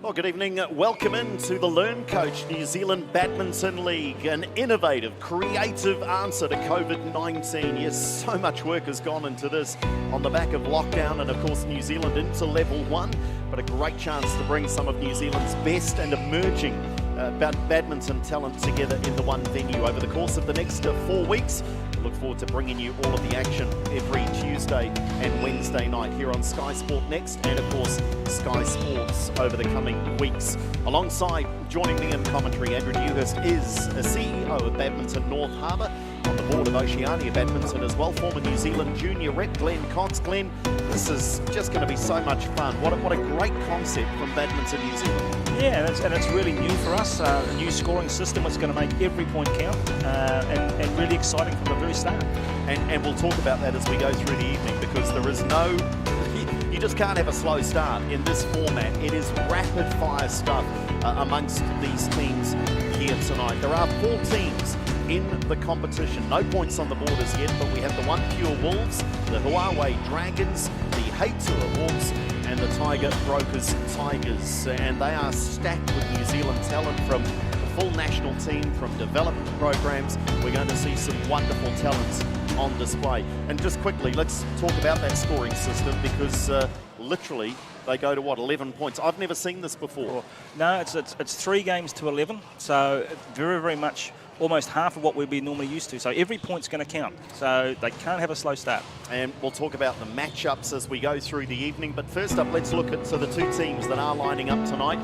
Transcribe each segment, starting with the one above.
Well, good evening. Welcome into the LearnCoach New Zealand Badminton League, an innovative, creative answer to COVID-19. Yes, so much work has gone into this on the back of lockdown and, of course, New Zealand into level 1, but a great chance to bring some of New Zealand's best and emerging badminton talent together in the one venue over the course of the next 4 weeks. Look forward to bringing you all of the action every Tuesday and Wednesday night here on skysportnext and, of course, Sky Sports over the coming weeks. Alongside, joining me in commentary, Andrew Newhurst is a CEO of Badminton North Harbour, on the board of Oceania Badminton as well, former New Zealand junior rep Glenn Cox. Glenn, this is just going to be so much fun. What a great concept from Badminton New Zealand. Yeah, and it's really new for us, a new scoring system that's going to make every point count, and really exciting from the very start. And we'll talk about that as we go through the evening, because there is no, you just can't have a slow start in this format. It is rapid fire stuff amongst these teams here tonight. There are 4 teams in the competition. No points on the board as yet, but we have the OnePure Wolves, the Huawei Dragons, the Heitua Hawks, and the Tiger Brokers Tigers. And they are stacked with New Zealand talent from the full national team, from development programs. We're going to see some wonderful talents on display. And just quickly, let's talk about that scoring system, because literally they go to, what, 11 points? I've never seen this before. No, it's 3 games to 11, so very, very much almost half of what we'd be normally used to. So every point's going to count. So they can't have a slow start. And we'll talk about the matchups as we go through the evening. But first up, let's look at the 2 teams that are lining up tonight.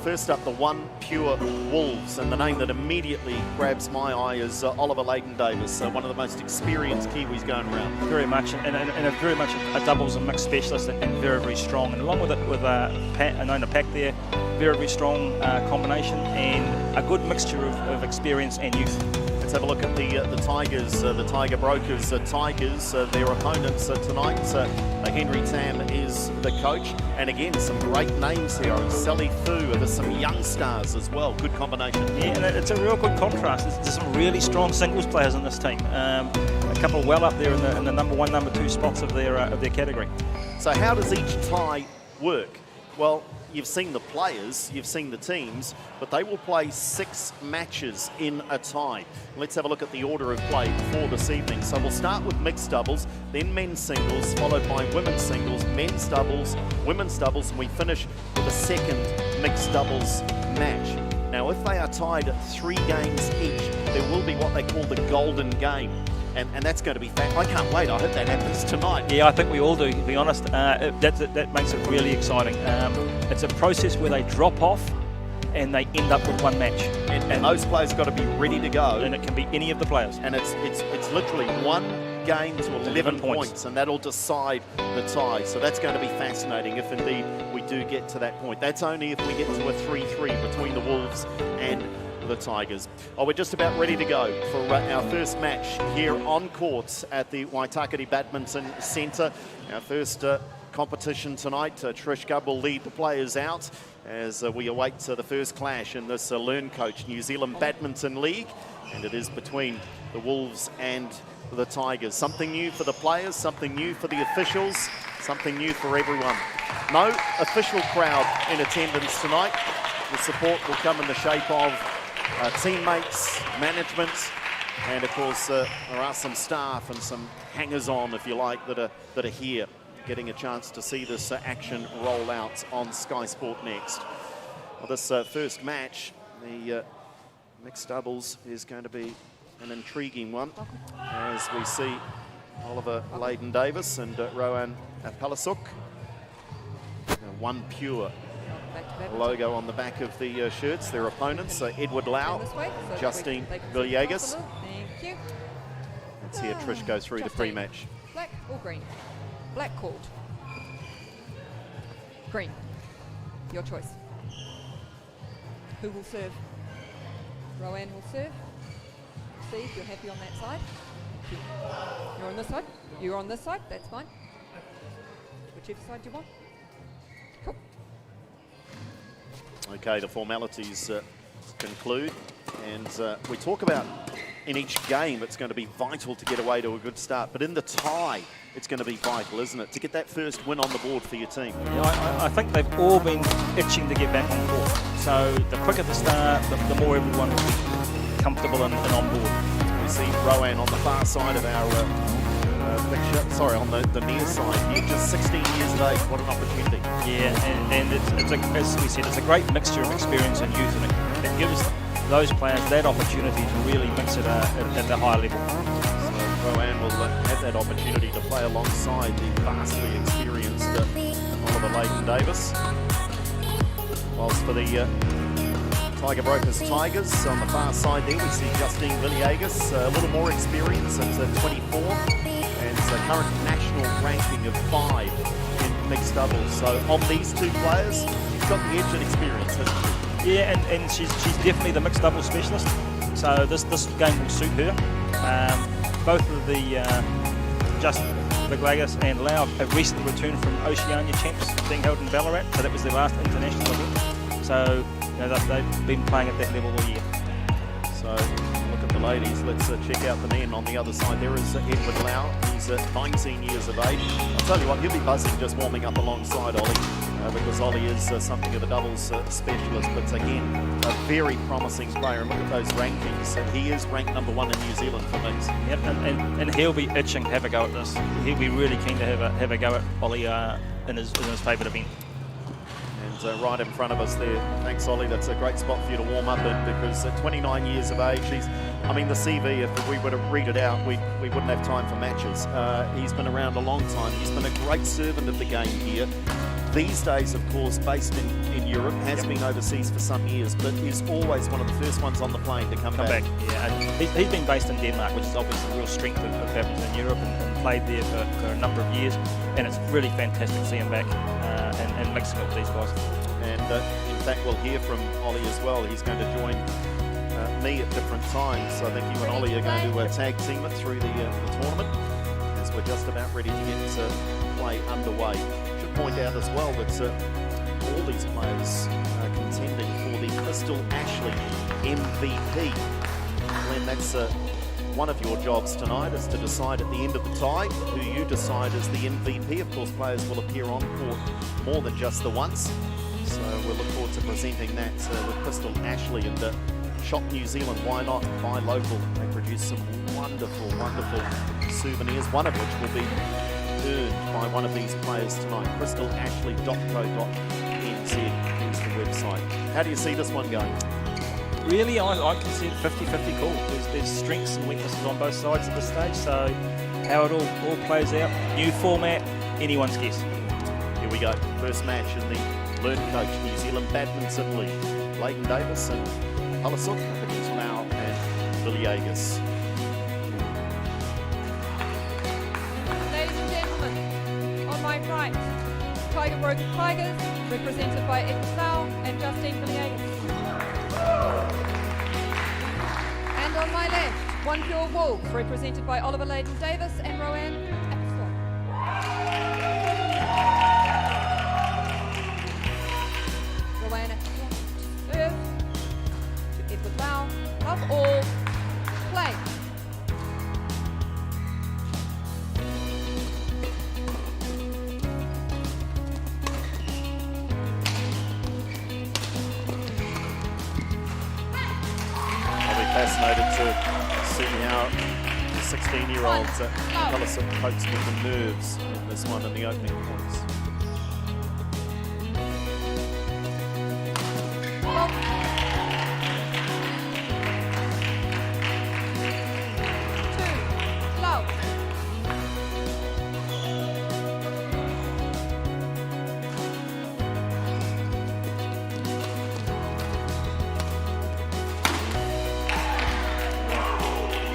First up, the OnePure Wolves. And the name that immediately grabs my eye is Oliver Leighton-Davis, one of the most experienced Kiwis going around. Very much, and a very much a doubles and mixed specialist, and very, very strong. And along with it, with Nona Pack there, very, very strong combination, and a good mixture of experience and youth. Let's have a look at the Tigers, the Tiger Brokers Tigers, their opponents tonight. Henry Tam is the coach, and again, some great names here. Sally Fu, there's some young stars as well. Good combination. Yeah, and it's a real good contrast. There's some really strong singles players in this team. A couple well up there in the number 1, number 2 spots of their category. So how does each tie work? Well, you've seen the players, you've seen the teams, but they will play 6 matches in a tie. Let's have a look at the order of play for this evening. So we'll start with mixed doubles, then men's singles, followed by women's singles, men's doubles, women's doubles, and we finish with a second mixed doubles match. Now, if they are tied at 3 games each, there will be what they call the golden game. And that's going to be fun. I can't wait. I hope that happens tonight. Yeah, I think we all do, to be honest. That makes it really exciting. It's a process where they drop off and they end up with 1 match. And those players have got to be ready to go. And it can be any of the players. And it's literally 1 game to 11 points, and that'll decide the tie. So that's going to be fascinating if indeed we do get to that point. That's only if we get to a 3-3 between the Wolves and the Tigers. We're just about ready to go for our first match here on courts at the Waitakere Badminton Centre. Our first competition tonight. Trish Gubb will lead the players out as we await the first clash in this LearnCoach New Zealand Badminton League, and it is between the Wolves and the Tigers. Something new for the players, something new for the officials, something new for everyone. No official crowd in attendance tonight. The support will come in the shape of teammates, management, and of course there are some staff and some hangers-on, if you like, that are here, getting a chance to see this action roll out on Sky Sport Next. Well, this first match, the mixed doubles, is going to be an intriguing one, as we see Oliver Leighton-Davis and Rowan Palasuk. OnePure logo on the back of the shirts. Their opponents are Edward Lau, Justine Villegas. Thank you. Let's hear Trish go through the pre-match. Black or green? Black called. Green. Your choice. Who will serve? Rowan will serve. Steve, you're happy on that side? You're on this side? You're on this side? That's fine. Whichever side you want. Cool. Okay, the formalities conclude, and we talk about in each game, it's going to be vital to get away to a good start. But in the tie, it's going to be vital, isn't it, to get that first win on the board for your team? Yeah, I think they've all been itching to get back on court. So the quicker the start, the more everyone will be comfortable and on board. We see Rowan on the far side of our picture. Sorry, on the near side here, just 16 years of age. What an opportunity. Yeah, and as we said, it's a great mixture of experience and youth, and it gives those players that opportunity to really mix it at the high level. So Rowan will have that opportunity to play alongside the vastly experienced Oliver Leighton-Davis. Whilst for the Tiger Brokers Tigers, on the far side there we see Justine Villegas, a little more experience at 24, and current national ranking of 5 in mixed doubles. So on these two players, she's got the edge and experience, hasn't she? Yeah, and she's definitely the mixed doubles specialist. So this game will suit her. Both of the Justine Villegas and Lau have recently returned from Oceania Champs being held in Ballarat. So that was their last international event. So they've been playing at that level all year. So look at the ladies. Let's check out the men on the other side. There is Edward Lau. He's 19 years of age. I'll tell you what, he'll be buzzing just warming up alongside Ollie, because Ollie is something of a doubles specialist, but again, a very promising player. And look at those rankings. He is ranked #1 in New Zealand for mixed. Yep, and he'll be itching to have a go at this. He'll be really keen to have a go at Ollie in his favourite event. And right in front of us there, thanks Ollie, that's a great spot for you to warm up in, because at 29 years of age, the CV, if we were to read it out, we wouldn't have time for matches. He's been around a long time. He's been a great servant of the game here. These days, of course, based in Europe, has been overseas for some years, but is always one of the first ones on the plane to come back. Yeah, and he's been based in Denmark, which is obviously a real strength of badminton in Europe, and played there for a number of years. And it's really fantastic to see him back and mixing up with these guys. And in fact, we'll hear from Ollie as well. He's going to join me at different times. So I think you and Ollie are going to tag team it through the tournament, as we're just about ready to get play underway. Should point out as well that all these players are contending for the Crystal Ashley MVP. Glenn, that's one of your jobs tonight, is to decide at the end of the tie who you decide is the MVP. Of course, players will appear on court more than just the once. So we'll look forward to presenting that with Crystal Ashley, and Shop New Zealand. Why not buy local? They produce some wonderful, wonderful souvenirs, one of which will be earned by one of these players tonight. CrystalAshley.co.nz is the website. How do you see this one going? Really, I can see it 50-50 call. There's strengths and weaknesses on both sides at this stage, so how it all plays out, new format, anyone's guess. Here we go, first match in the LearnCoach New Zealand Badminton League. Leighton-Davis and Halasuk against Lau and Villegas. Ladies and gentlemen, on my right, Tiger Broker Tigers, represented by Edward Lau and Justine Villegas. And on my left, OnePure Wolves, represented by Oliver Leighton-Davis and Rowan Apston. Rowan Apston serve to Edward Lau. Love all. Play. Fascinated to see how the 16-year-olds Halasuk copes with the nerves in this one in the opening points.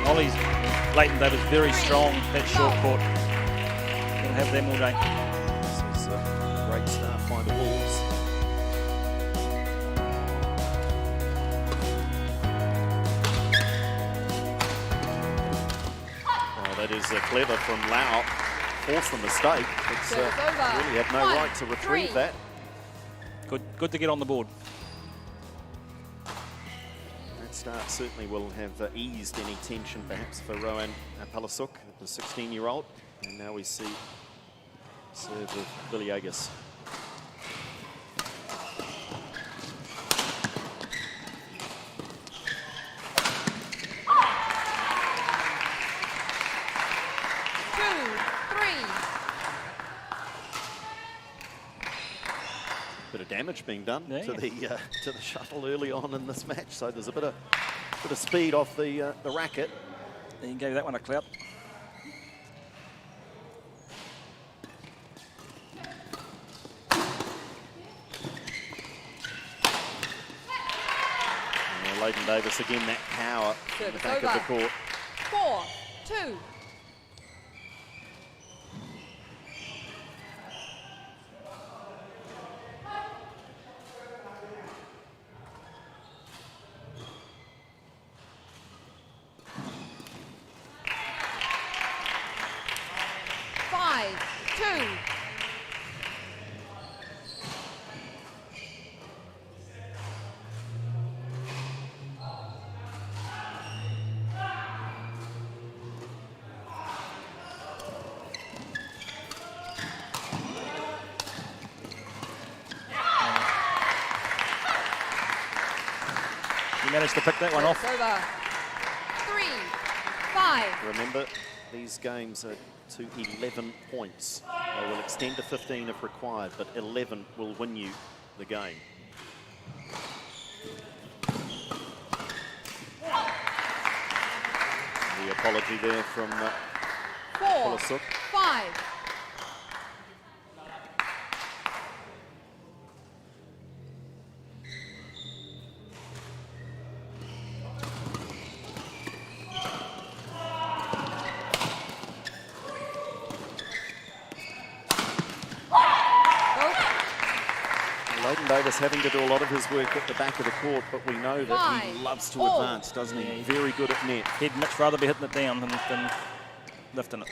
Ollie's Leighton-Davis very strong at short court. We'll have them all day. This is a great start by the Wolves. Oh, that is clever from Lau. Forced the mistake. It's really had no right to retrieve that. Good to get on the board. That's start certainly will have eased any tension perhaps for Rowan Palasuk, the 16-year-old. And now we see serve of Villiegas. Bit of damage being done to the shuttle early on in this match, so there's a bit of speed off the racket. He gave that one a clout. Leighton Davis again, that power in the back of the court. 4-2. Managed to pick that one off. Over. 3-5. Remember, these games are to 11 points. They will extend to 15 if required, but 11 will win you the game. The apology there from 4-5. Davis having to do a lot of his work at the back of the court, but we know that he loves to advance, doesn't he? Very good at net. He'd much rather be hitting it down than lifting it.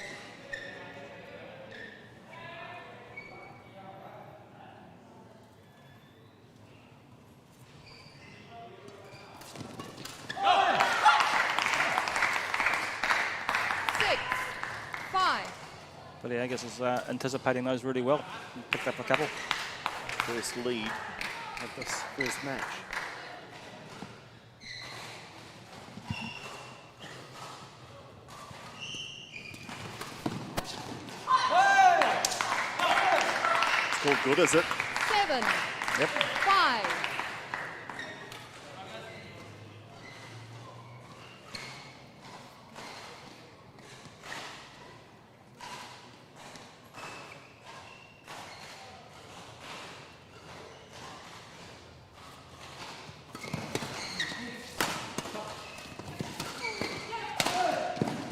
Villiegas is anticipating those really well. He picked up a couple. First lead of this first match. It's called good, is it? 7. Yep. 5.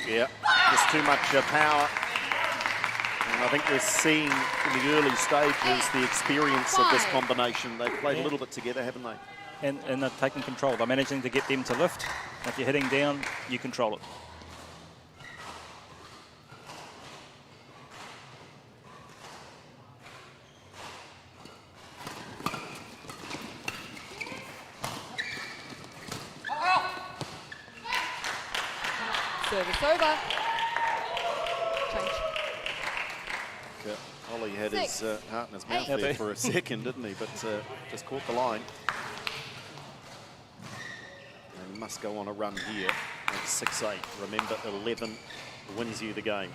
Yeah, just too much power. And I think we're seeing in the early stages the experience of this combination. They've played a little bit together, haven't they? And they're taking control. They're managing to get them to lift. If you're hitting down, you control it. Service over. Change. Ollie had his heart in his mouth there for a second, didn't he? But just caught the line. And must go on a run here at 6-8. Remember, 11 wins you the game.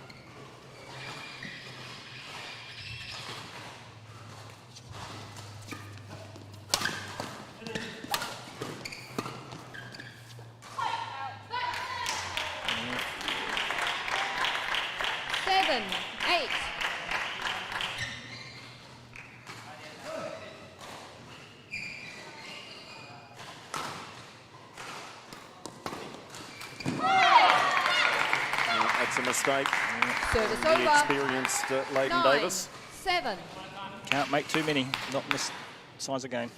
That's a mistake. Service the over. Experienced Leighton Davis. 7. Can't make too many, not in this size of game.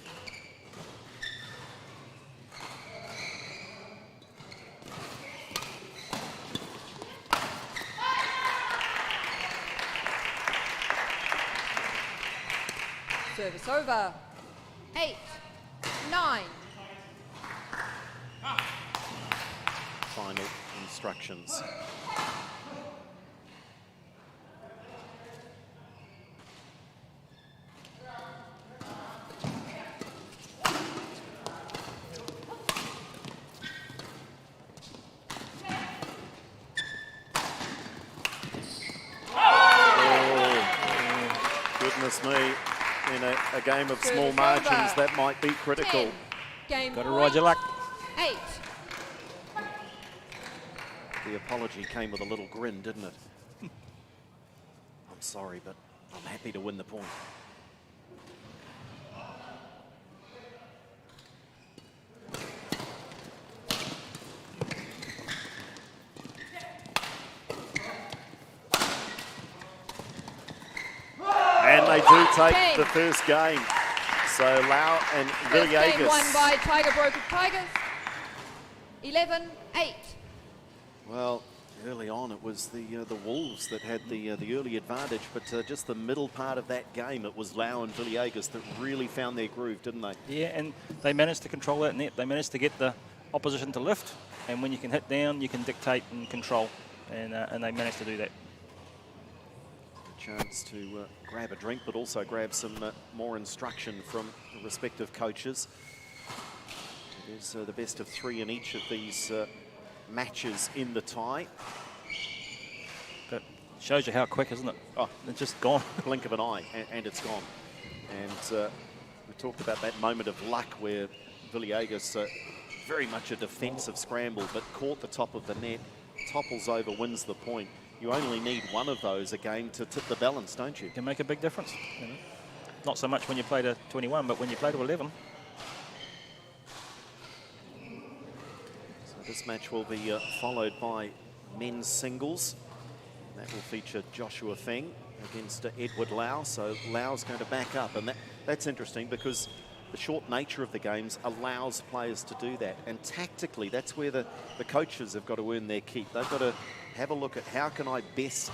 Service over. 8. 9. final instructions. Goodness me, in a game of small margins, that might be critical. 10. Game Got to ride your luck. 8. The apology came with a little grin, didn't it? I'm sorry, but I'm happy to win the point. And they do take the first game. So Lau and First game Villegas. won by Tiger Broker Tigers. 11-8. Well, early on it was the Wolves that had the early advantage, but just the middle part of that game, it was Lau and Villegas that really found their groove, didn't they? Yeah, and they managed to control that net. They managed to get the opposition to lift, and when you can hit down, you can dictate and control, and they managed to do that. Chance to grab a drink, but also grab some more instruction from the respective coaches. It is the best of 3 in each of these matches in the tie. But shows you how quick, isn't it? Oh, It's just gone. blink of an eye, and it's gone. And we talked about that moment of luck where Villegas, very much a defensive scramble, but caught the top of the net, topples over, wins the point. You only need one of those a game to tip the balance, don't you? Can make a big difference. You know? Not so much when you play to 21, but when you play to 11. So this match will be followed by men's singles. That will feature Joshua Feng against Edward Lau. So Lau's going to back up, and that's interesting because the short nature of the games allows players to do that. And tactically, that's where the coaches have got to earn their keep. They've got to have a look at how can I best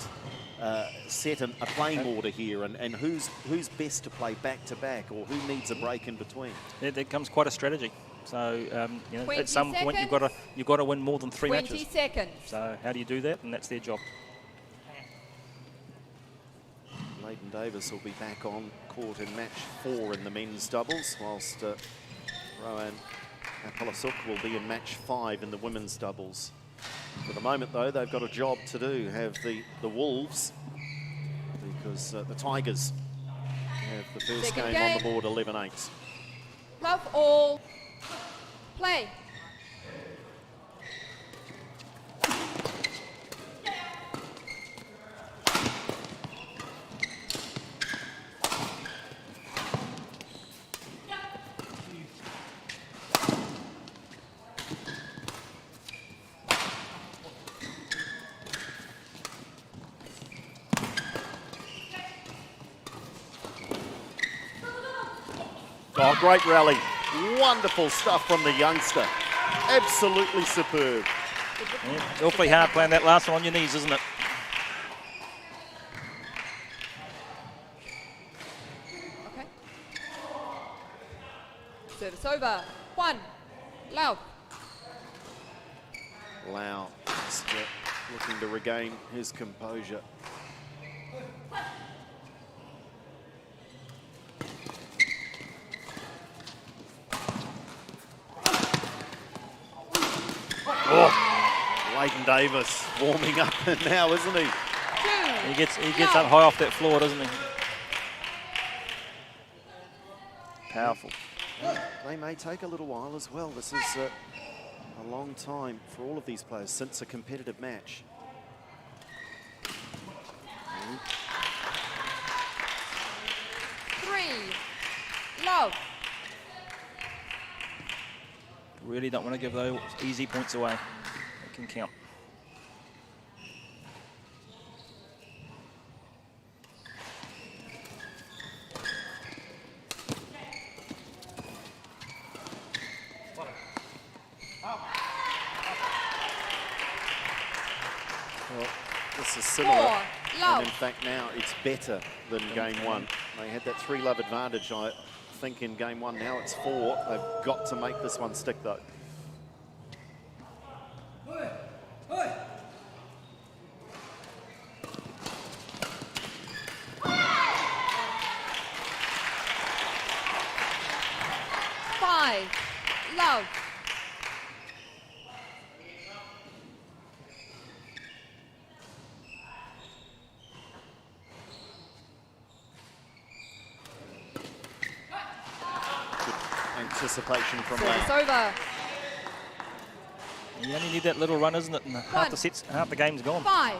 set a playing order here, and who's best to play back-to-back, or who needs a break in between. There comes quite a strategy. So you know, at some point you've got to win more than 3 20 matches. seconds. So how do you do that? And that's their job. Leighton Davis will be back on court in match 4 in the men's doubles, whilst Rowan Apolasuk will be in match 5 in the women's doubles. For the moment, though, they've got a job to do, have the Wolves, because the Tigers have the first game on the board, 11-8. Love all. Play. Oh, great rally. Wonderful stuff from the youngster. Absolutely superb. Yeah, awfully hard playing that last one on your knees, isn't it? Okay. Service over. 1. Lau. Lau is looking to regain his composure. Oh, Leighton Davis warming up now, isn't he? 2. He gets up high off that floor, doesn't he? Powerful. They may take a little while as well. This is a long time for all of these players since a competitive match. 3. Love. Really don't want to give those easy points away. They can count. Well, this is similar, 4. and Love. in fact now it's better than game 1. They had that 3-love advantage, I think, in game 1. Now it's 4. They've got to make this one stick, though. anticipation from Service Lau. over. You only need that little run, isn't it? And half the sets, half the game's gone. 5.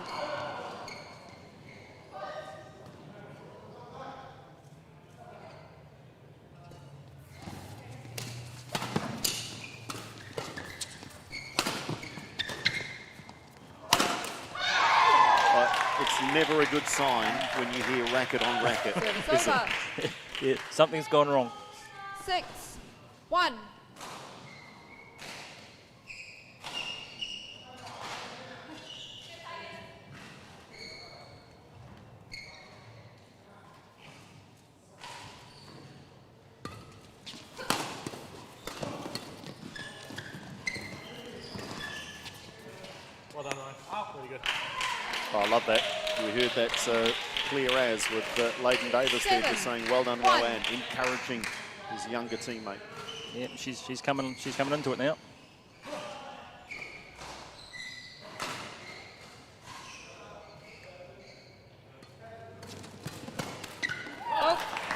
It's never a good sign when you hear racket on racket. Service over. Yeah, something's gone wrong. 6, 1. Well done, Ryan. Oh, very good. Oh, I love that. We heard that clear as with Leighton Davis there just saying, well done, Rowan, encouraging his younger teammate. Yeah, she's coming into it now.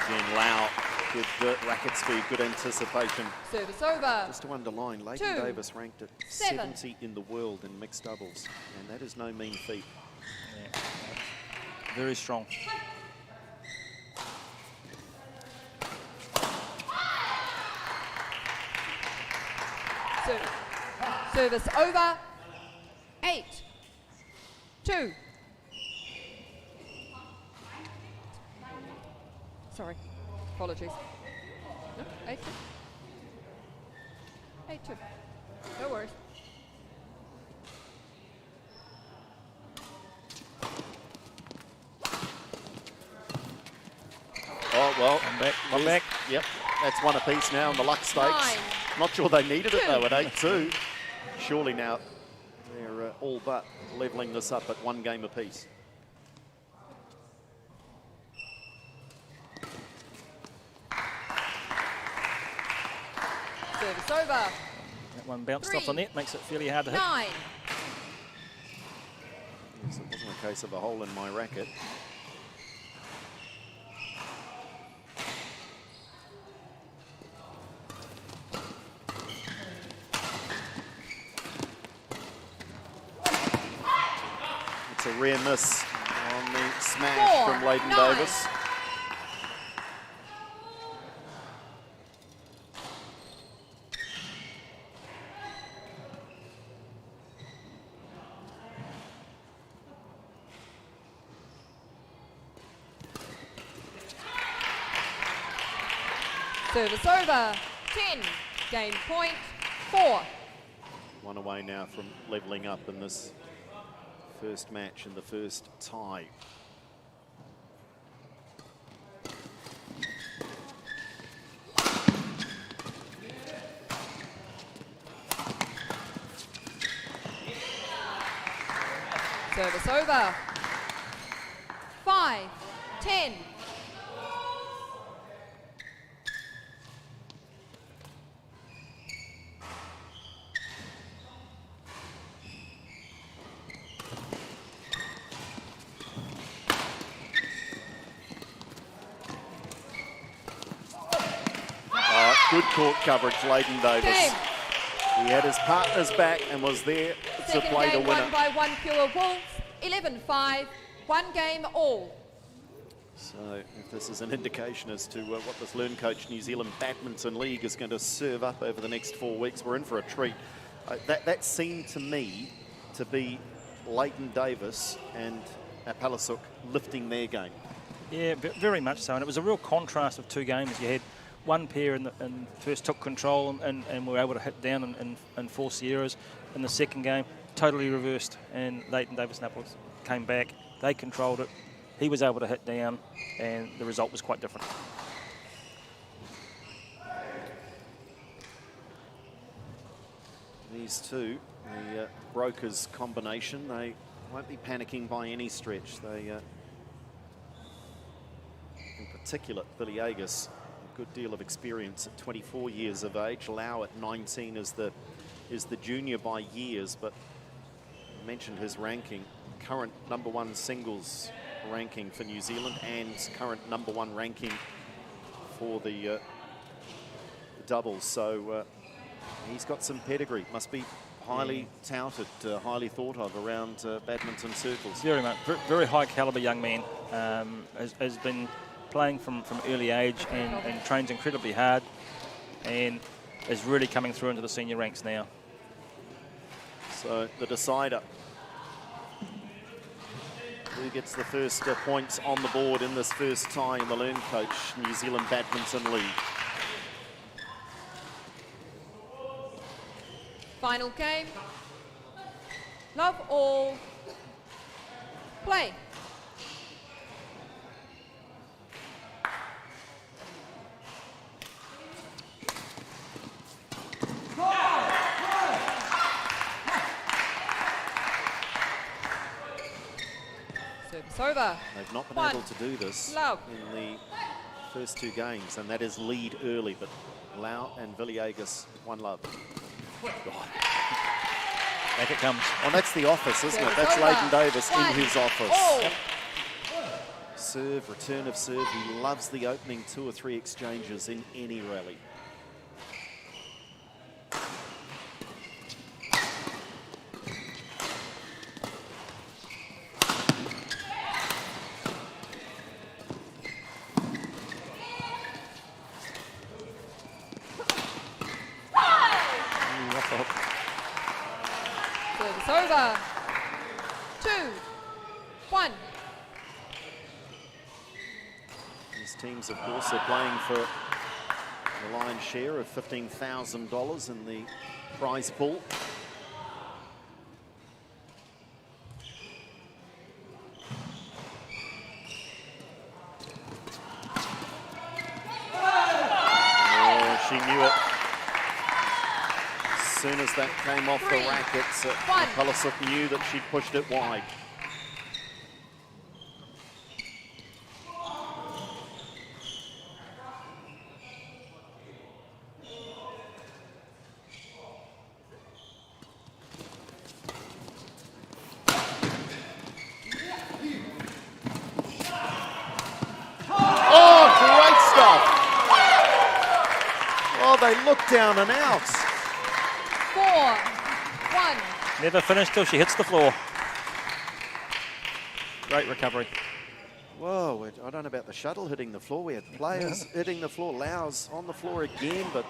Again, Lau, good racket speed, good anticipation. Service over. Just to underline, Leighton 2, Davis ranked at 7. 70 in the world in mixed doubles, and that is no mean feat. Yeah. Very strong. Service over. 8, 2. Sorry, apologies. No, 8, 2. 8, 2. No worries. Oh, well. I'm back. Yep, that's one apiece now in the luck stakes. 9. Not sure they needed it, 2. though, at 8-2. Surely now they're all but levelling this up at 1 game apiece. Service over. That one bounced 3, off the net, makes it fairly hard to hit. 9. Yes, it wasn't a case of a hole in my racket. It's a rare miss on the smash 4, from Leighton 9. Davis. Service over. 10. Game point. 4. One away now from levelling up in this first match and the first tie. Service over. 5, 10. Good court coverage, Leighton Davis. Game. He had his partners back and was there to Second play the game winner. won by OnePure Wolves. 11-5. 1 game all. So if this is an indication as to what this LearnCoach New Zealand Badminton League is going to serve up over the next 4 weeks, we're in for a treat. That seemed to me to be Leighton Davis and Palasuk lifting their game. Yeah, very much so. And it was a real contrast of 2 games. You had one pair and first took control and were able to hit down and force the errors. In the second game, totally reversed. And Leighton Davis and Apples came back. They controlled it. He was able to hit down, and the result was quite different. These two, the brokers combination, they won't be panicking by any stretch. They, in particular, Billy Agus, a good deal of experience at 24 years of age. Lau at 19 is the junior by years, but I mentioned his ranking, current #1 singles ranking for New Zealand and current #1 ranking for the doubles, so he's got some pedigree. Must be highly touted, highly thought of around badminton circles. Very much, very high caliber young man. Has been playing from early age and trains incredibly hard, and is really coming through into the senior ranks now. So the decider. Who gets the first points on the board in this first tie in the LearnCoach New Zealand Badminton League? Final game. Love all. Play. Service over. They've not been One. able to do this Love. in the first two games, and that is lead early, but Lau and Villegas, 1-love. God. Back it comes. Well, that's the office, isn't it? Service That's over. Leighton Davis One. in his office. All. Serve, return of serve. He loves the opening 2 or 3 exchanges in any rally. Service over. 2, 1. These teams, of course, are playing for the lion's share of $15,000 in the prize pool. Oh, she knew it. As soon as that came off the rackets, Pulisic knew that she'd pushed it wide. Oh, great stuff. Oh, they look down and out. 4, 1. Never finished till she hits the floor. Great recovery. Whoa, I don't know about the shuttle hitting the floor. We had players hitting the floor. Lau's on the floor again, but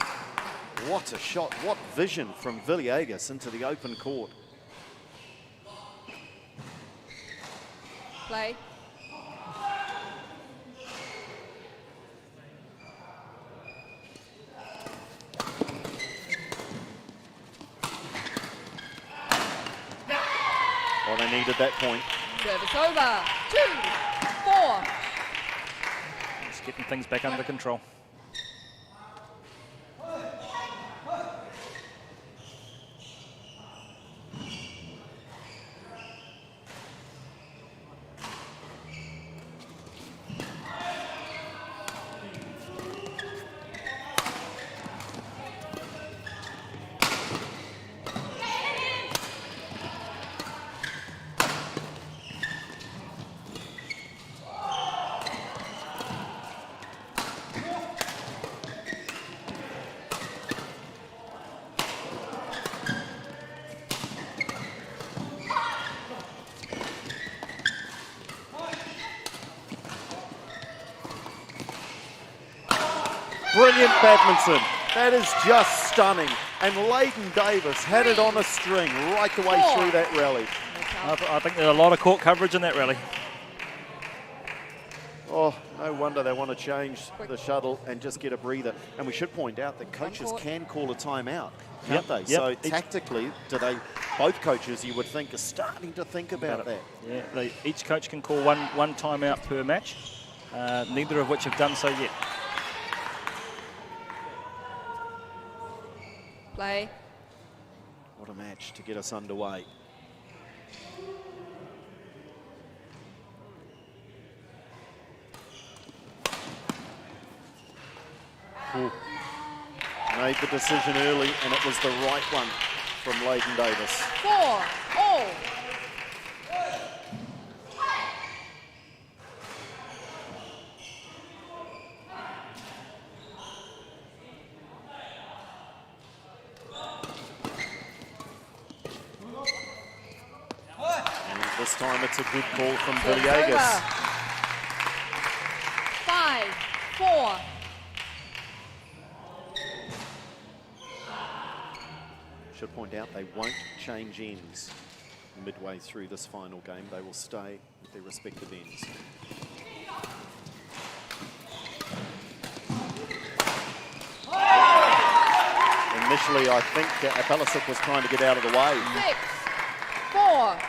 what a shot. What vision from Villegas into the open court. Play. Well, they needed that point. Service over. 2, 4. Just getting things back under control. Brilliant badminton. That is just stunning. And Leighton Davis had it on a string right the way through that rally. I think there's a lot of court coverage in that rally. Oh, no wonder they want to change the shuttle and just get a breather. And we should point out that coaches can call a timeout, can't they? So tactically, both coaches, you would think, are starting to think about that. Yeah, each coach can call one timeout per match, neither of which have done so yet. Play. What a match to get us underway. Ooh. Made the decision early, and it was the right one from Leighton Davis. 4, all. this time it's a good call from Service Villegas. over. 5-4. Should point out they won't change ends midway through this final game. They will stay with their respective ends. Initially, I think Apellisuk was trying to get out of the way. 6-4.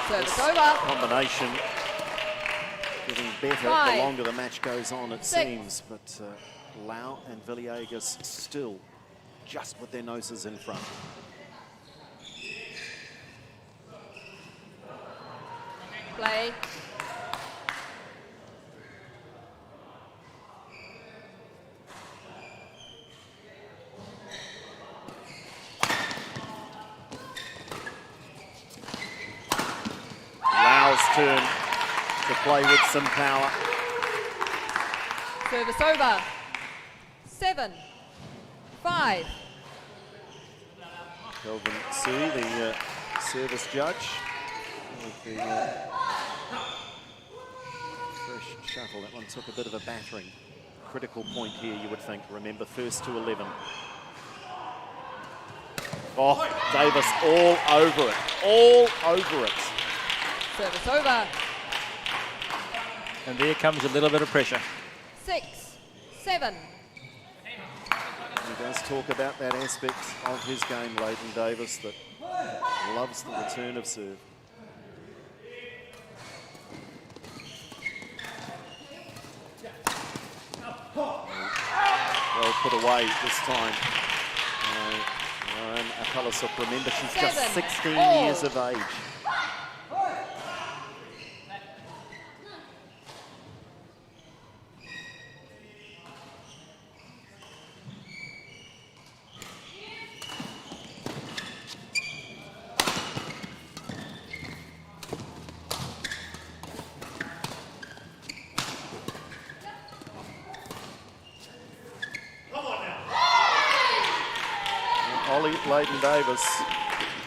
Service over. Combination getting better the 5, longer the match goes on, it 6. seems. But Lau and Villegas still just with their noses in front. Play. Lau's turn to play with some power. Service over. 7-5. Kelvin Sui, the service judge, with the fresh shuttle. That one took a bit of a battering. Critical point here, you would think. Remember, first to 11. Oh, Davis all over it. All over it. Service over. And there comes a little bit of pressure. 6-7. He does talk about that aspect of his game, Leighton Davis, that loves the return of serve. Well put away this time. Ryan Apellisuk, remember she's just 16 years of age. Leighton Davis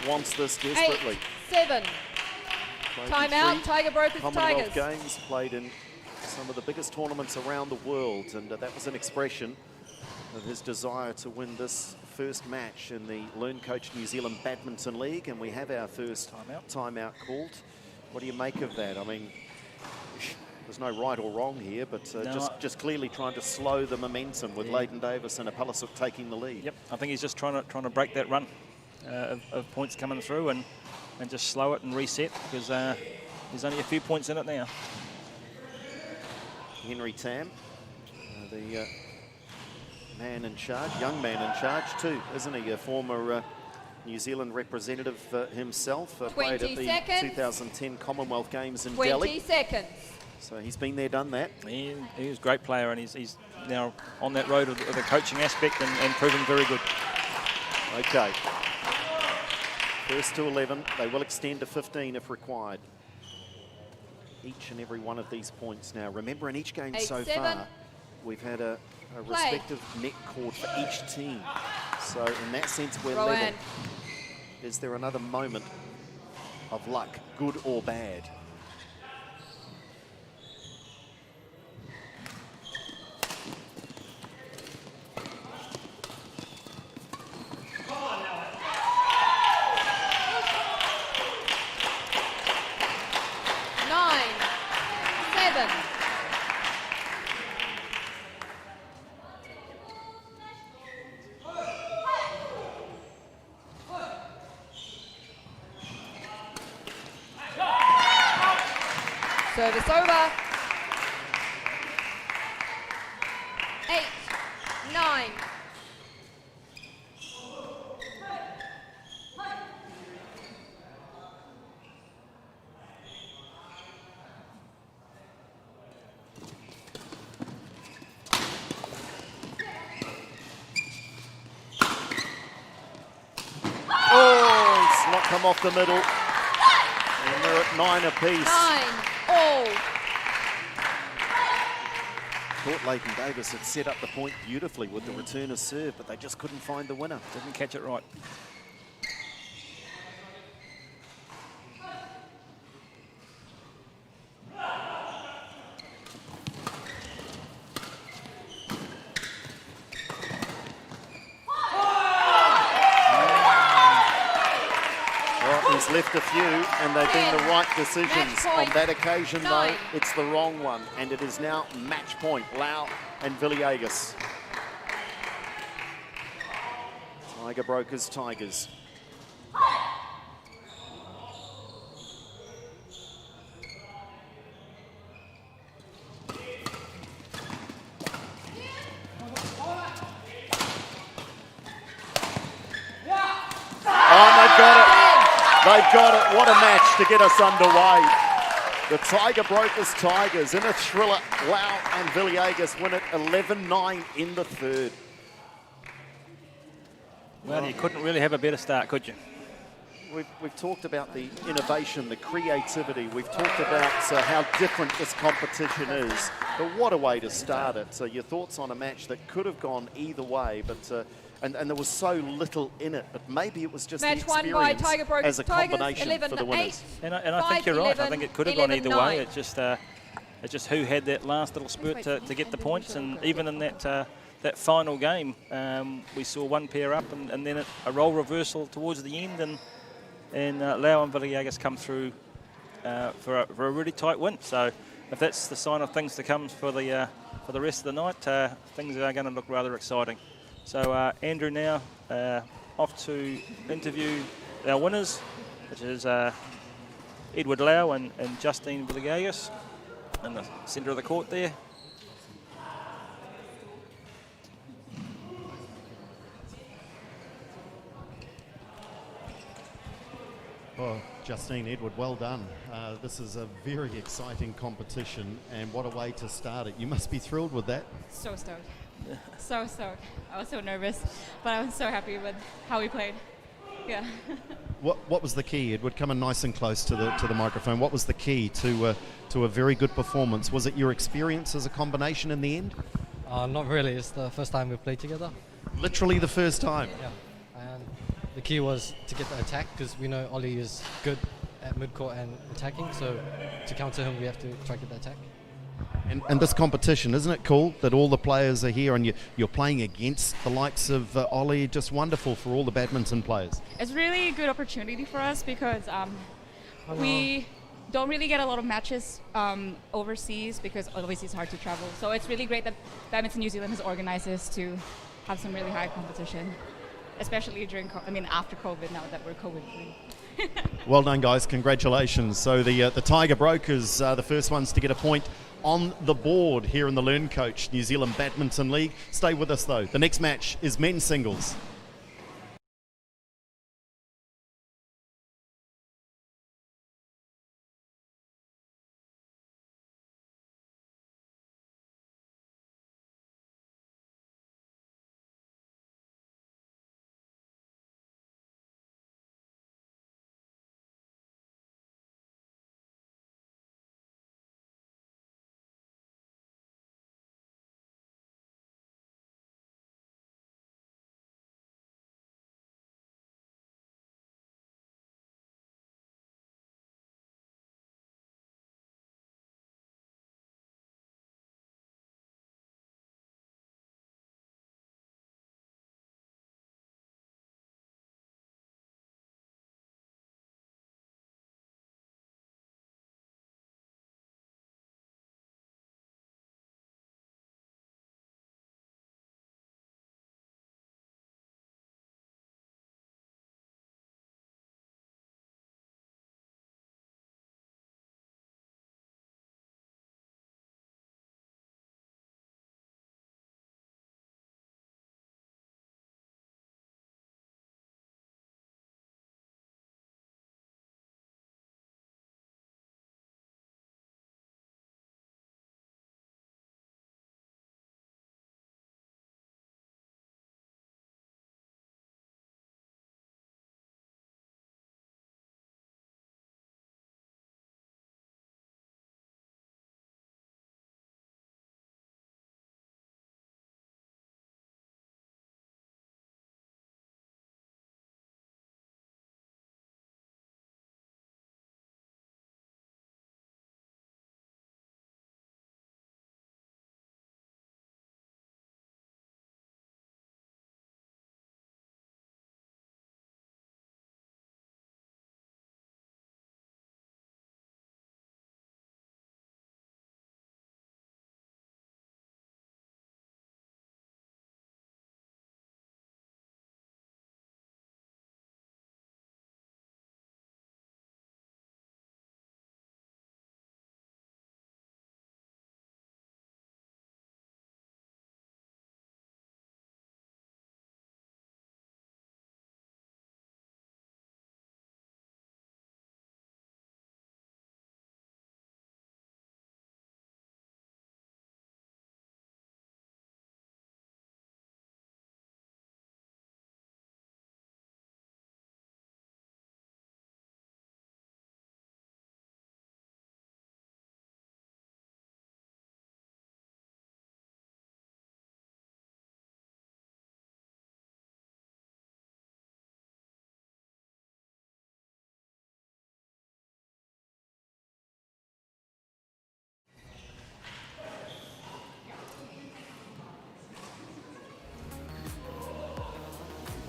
wants this desperately. 8-7. Played in Timeout. 3 Tiger Brokers Commonwealth Tigers. games, played in some of the biggest tournaments around the world, and that was an expression of his desire to win this first match in the LearnCoach New Zealand Badminton League, and we have our first timeout called. What do you make of that? I mean, there's no right or wrong here, but just clearly trying to slow the momentum with Leighton Davis and Apellisuk taking the lead. Yep, I think he's just trying to break that run of points coming through and just slow it and reset, because there's only a few points in it now. Henry Tam, the man in charge, young man in charge too, isn't he? A former New Zealand representative himself, played at the 2010 Commonwealth Games in 20 Delhi. seconds. So he's been there, done that. He was a great player, and he's now on that road of the coaching aspect and proving very good. Okay. First to 11. They will extend to 15 if required. Each and every one of these points now. Remember, in each game so 8-7. far, we've had a respective net cord for each team. So in that sense, we're Rowan. level. Is there another moment of luck, good or bad? Service over. 8-9. come off the middle. And we're at 9 apiece. 9-all. Thought Leighton Davis had set up the point beautifully with the return of serve, but they just couldn't find the winner. Didn't catch it right. He's left a few, and they've been the right decisions. Match point. On that occasion, 9. though, it's the wrong one, and it is now match point. Lau and Villegas. Tiger Brokers, Tigers. They've got it. What a match to get us underway. The Tiger Brokers Tigers in a thriller. Lau and Villegas win it 11-9 in the third. Well, you couldn't really have a better start, could you? We've talked about the innovation, the creativity. We've talked about how different this competition is. But what a way to start it. So your thoughts on a match that could have gone either way, but and there was so little in it. But maybe it was just Match the won by experience Tiger Brokers as a combination Tigers, for the 11-8. winners. And I think you're right. I think it could have gone either 11-9. way. It's just who had that last little spurt to get the points. And even in that final game, we saw one pair up and then a role reversal towards the end. And Lau and Villegas come through for a really tight win. So if that's the sign of things to come for the rest of the night, things are going to look rather exciting. So Andrew now off to interview our winners, which is Edward Lau and Justine Villegas in the centre of the court there. Oh, Justine, Edward, well done. This is a very exciting competition, and what a way to start it. You must be thrilled with that. So stoked. So stoked. I was so nervous, but I was so happy with how we played. Yeah. What was the key, Edward? Coming nice and close to the microphone. What was the key to a very good performance? Was it your experience as a combination in the end? Not really. It's the first time we played together. Literally the first time. Yeah. And the key was to get the attack because we know Ollie is good at mid-court and attacking. So to counter him, we have to try to get the attack. And this competition, isn't it cool that all the players are here and you're playing against the likes of Ollie? Just wonderful for all the badminton players. It's really a good opportunity for us because we don't really get a lot of matches overseas because obviously it's hard to travel. So it's really great that Badminton New Zealand has organized this to have some really high competition, especially after COVID, now that we're COVID-free. Well done, guys. Congratulations. So the Tiger Brokers are the first ones to get a point on the board here in the LearnCoach New Zealand Badminton League. Stay with us, though. The next match is men's singles.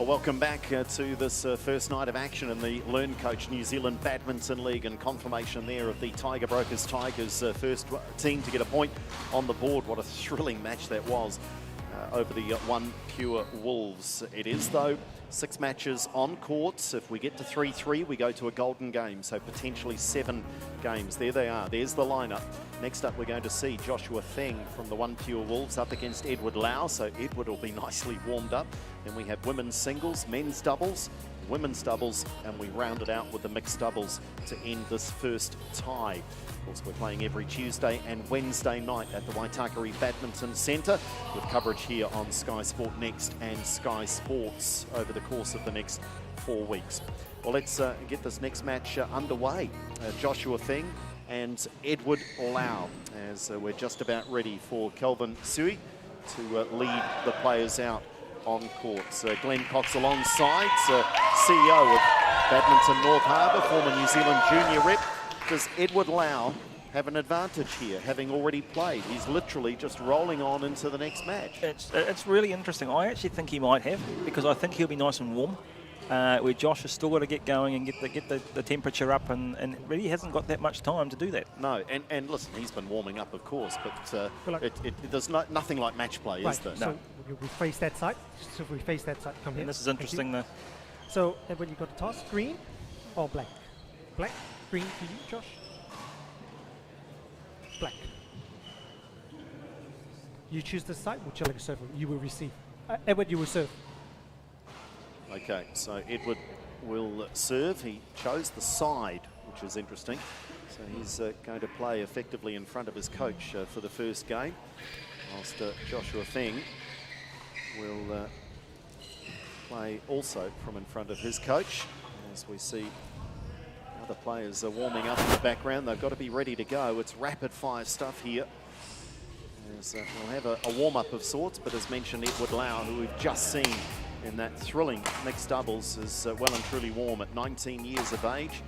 Well, welcome back to this first night of action in the LearnCoach New Zealand Badminton League, and confirmation there of the Tiger Brokers Tigers first team to get a point on the board. What a thrilling match that was over the OnePure Wolves. It is, though, 6 matches on courts. If we get to 3-3, we go to a golden game, so potentially 7 games. There they are. There's the lineup. Next up, we're going to see Joshua Feng from the OnePure Wolves up against Edward Lau, so Edward will be nicely warmed up. Then we have women's singles, men's doubles, women's doubles, and we round it out with the mixed doubles to end this first tie. Of course, we're playing every Tuesday and Wednesday night at the Waitakere Badminton Centre, with coverage here on skysportnext and Sky Sports over the course of the next 4 weeks. Well, let's get this next match underway. Joshua Feng and Edward Lau, as we're just about ready for Kelvin Sui to lead the players out on courts. Glenn Cox alongside, CEO of Badminton North Harbour, former New Zealand junior rep. Does Edward Lau have an advantage here, having already played? He's literally just rolling on into the next match. It's really interesting. I actually think he might have, because I think he'll be nice and warm. Where Josh has still got to get going and get the temperature up, and really hasn't got that much time to do that. No, and listen, he's been warming up, of course, but there's nothing like match play, right. is there? So we face that side. So if we face that side, come here. And this is interesting. So when you got to toss, green or black? Black, green for you, Josh. Black. You choose the side. Which like server you will receive. Edward, you will serve. Okay, so Edward will serve. He chose the side, which is interesting. So he's going to play effectively in front of his coach for the first game, whilst Joshua Feng will play also from in front of his coach. As we see other players are warming up in the background, they've got to be ready to go. It's rapid fire stuff here. As we'll have a warm-up of sorts, but as mentioned, Edward Lau, who we've just seen in that thrilling mixed doubles, is well and truly warm at 19 years of age.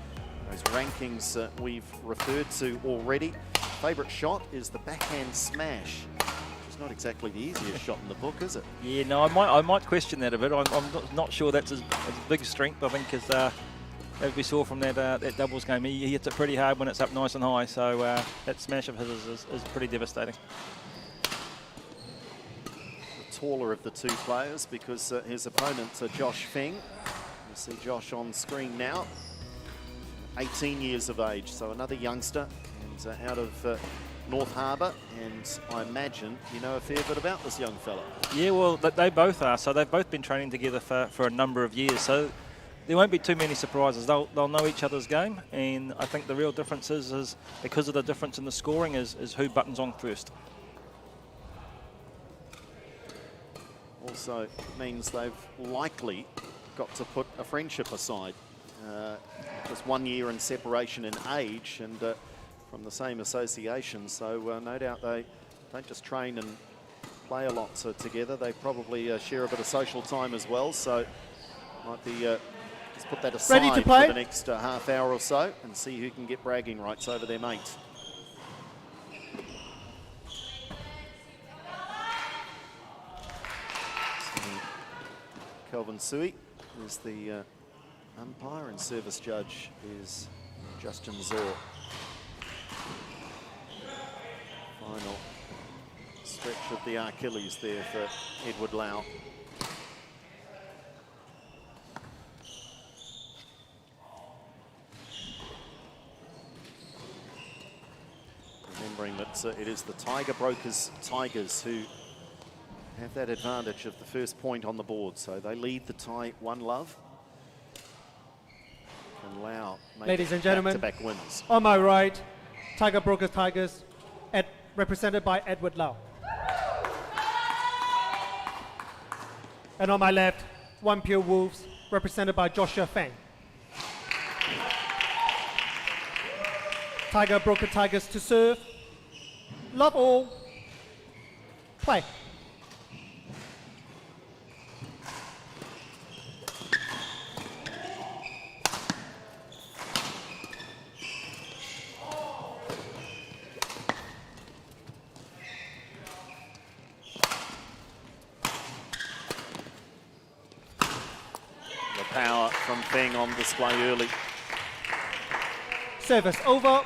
Those rankings we've referred to already. Favourite shot is the backhand smash. It's not exactly the easiest shot in the book, is it? Yeah, no, I might question that a bit. I'm not sure that's his big strength. I think as we saw from that doubles game, he hits it pretty hard when it's up nice and high. So that smash of his is pretty devastating. Taller of the two players, because his opponent, Josh Feng, you see Josh on screen now, 18 years of age, so another youngster, and out of North Harbour, and I imagine you know a fair bit about this young fella. Yeah, well, they both are, so they've both been training together for a number of years, so there won't be too many surprises. They'll know each other's game, and I think the real difference is because of the difference in the scoring is who buttons on first. Also means they've likely got to put a friendship aside. Just 1 year in separation in age, and from the same association, so no doubt they don't just train and play a lot together, they probably share a bit of social time as well, so might be let's put that aside for the next half hour or so and see who can get bragging rights over their mates. Kelvin Sui is the umpire, and service judge is Justin Zor. Final stretch of the Achilles there for Edward Lau. Remembering that it is the Tiger Brokers Tigers who have that advantage of the first point on the board, so they lead the tie 1-love. And Lau, ladies and gentlemen, back-to-back wins. On my right, Tiger Brokers Tigers, represented by Edward Lau. And on my left, OnePure Wolves, represented by Joshua Feng. Tiger Broker Tigers to serve. Love all. Play. on display early. Service over.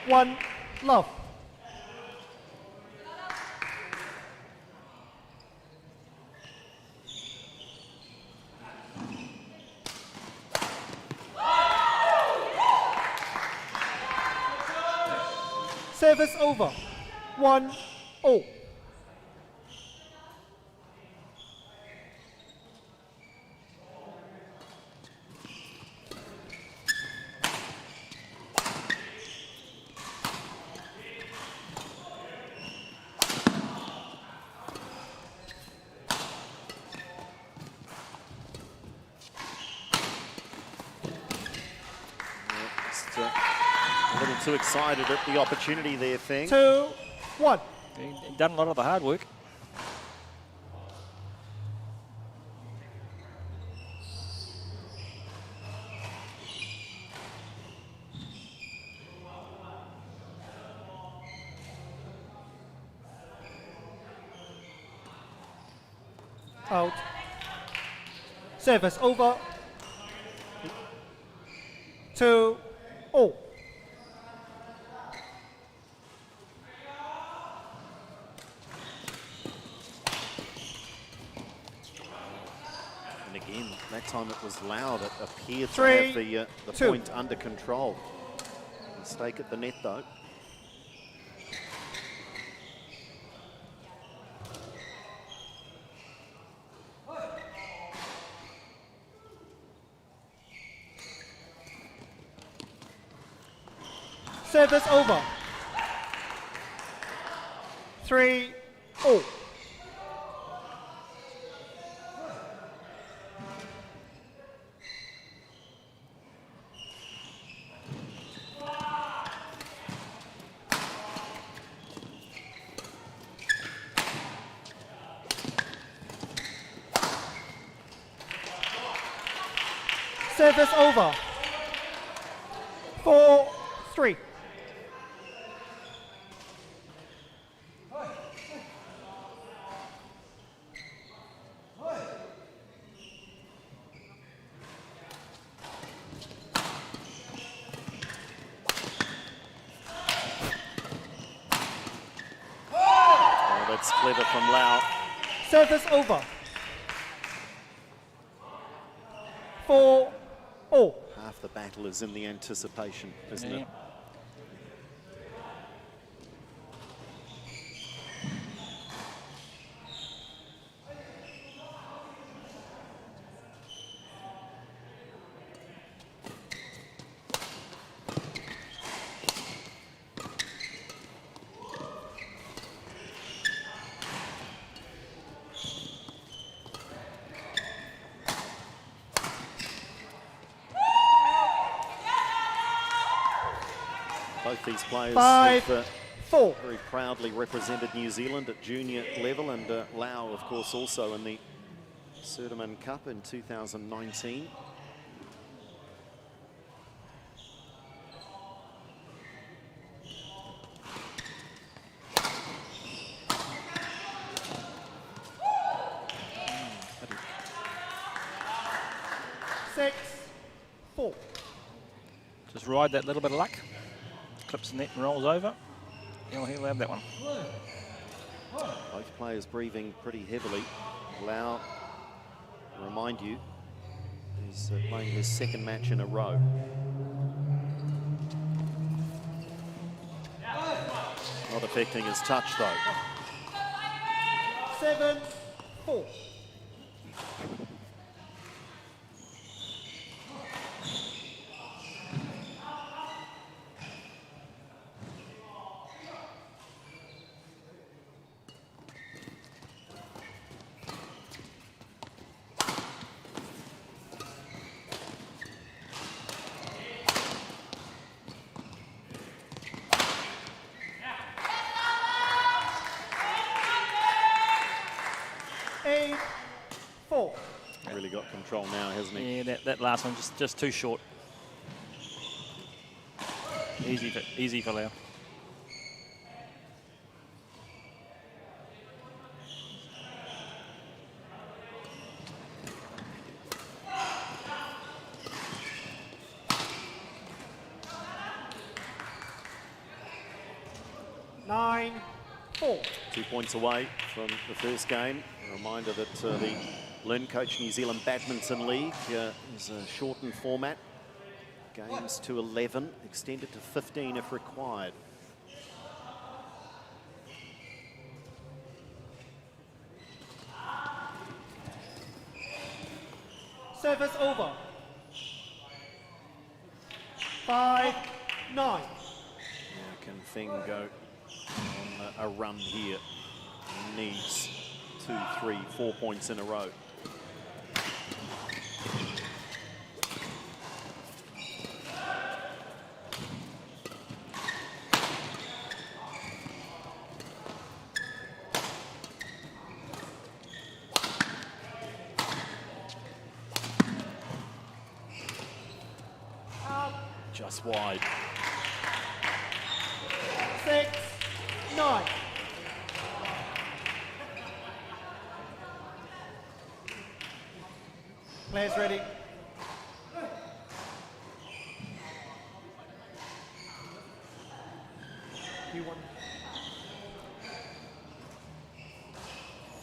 1 love. Service over. 1-0. Just, a little too excited at the opportunity there, Feng. 2-1. He's done a lot of the hard work. Out. Service over. 2-0. And again, that time it was Lau that appeared to 3, have the 2. point under control. Mistake at the net though. Service over. 3-0. Service over. 4-3. Oh, that's clever from Lau. Service over. 4-0. Half the battle is in the anticipation, isn't it? Both these players have 5-4. very proudly represented New Zealand at junior level, and Lau, of course, also in the Sudirman Cup in 2019. Six, 4. Just ride that little bit of luck. Clips the net and rolls over. He'll have that one. Both players breathing pretty heavily. Lau, remind you, is playing his second match in a row. Not affecting his touch though. 7-4. Really got control now, hasn't he? Yeah, that last one just too short. Easy for Lau. 9-4. 2 points away from the first game. A reminder that the LearnCoach New Zealand Badminton League is a shortened format. Games to 11, extended to 15 if required. Service over. 5-9. Can Feng go on a run here? He needs 2, 3, 4 points in a row. Just wide. 6-9. Players ready.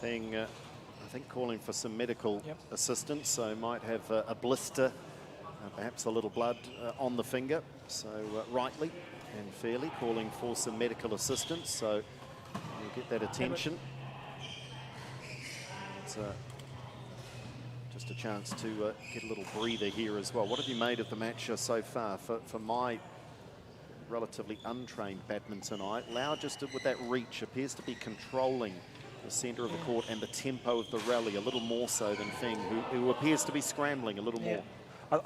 Feng, I think, calling for some medical assistance, so might have a blister, perhaps a little blood on the finger. So rightly and fairly calling for some medical assistance, so you get that attention. It's just a chance to get a little breather here as well. What have you made of the match so far? For my relatively untrained badminton eye, Lau, just with that reach, appears to be controlling the centre of the court and the tempo of the rally a little more so than Feng, who appears to be scrambling a little more.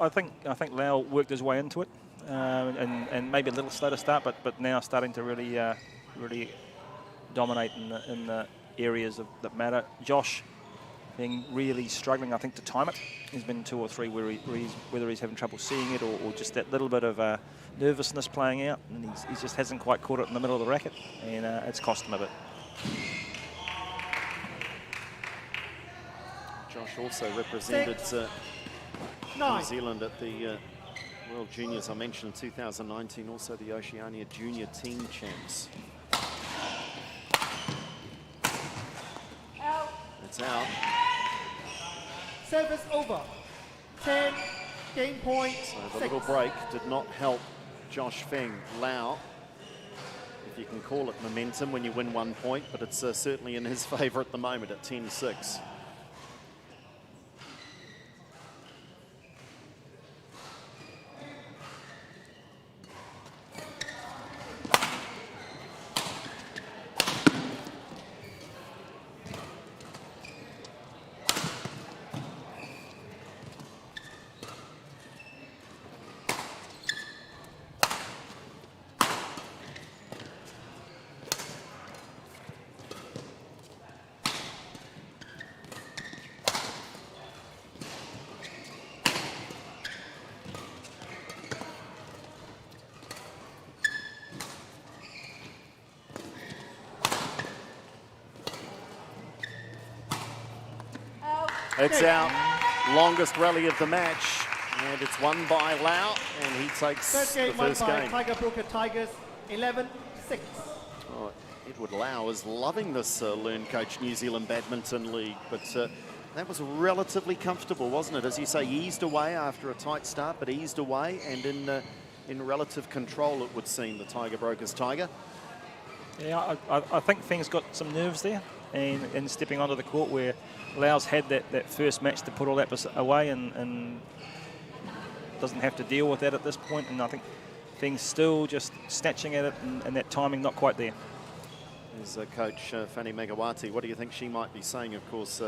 I think Lau worked his way into it, and maybe a little slow to start, but now starting to really dominate in the areas that matter. Josh being really struggling, I think, to time it. There's been 2 or 3 whether he's having trouble seeing it or just that little bit of nervousness playing out, and he just hasn't quite caught it in the middle of the racket, and it's cost him a bit. Josh also represented New Zealand at the World Juniors, I mentioned, in 2019, also the Oceania Junior Team Champs. It's out. Service over. 10, game point. So the little break did not help Josh Feng. Lau, if you can call it momentum when you win 1 point, but it's certainly in his favour at the moment at 10-6. It's out. Longest rally of the match, and it's won by Lau, and he takes the first game. Tiger Brooker Tigers, 11-6. Oh, Edward Lau is loving this LearnCoach New Zealand Badminton League, but that was relatively comfortable, wasn't it? As you say, eased away after a tight start, but eased away, and in relative control, it would seem, the Tiger Brokers Tiger. Yeah, I think Feng's got some nerves there, and stepping onto the court where Lau's had that first match to put all that away and doesn't have to deal with that at this point, and I think Feng's still just snatching at it and that timing not quite there. There's Coach Fanny Megawati. What do you think she might be saying? Of course,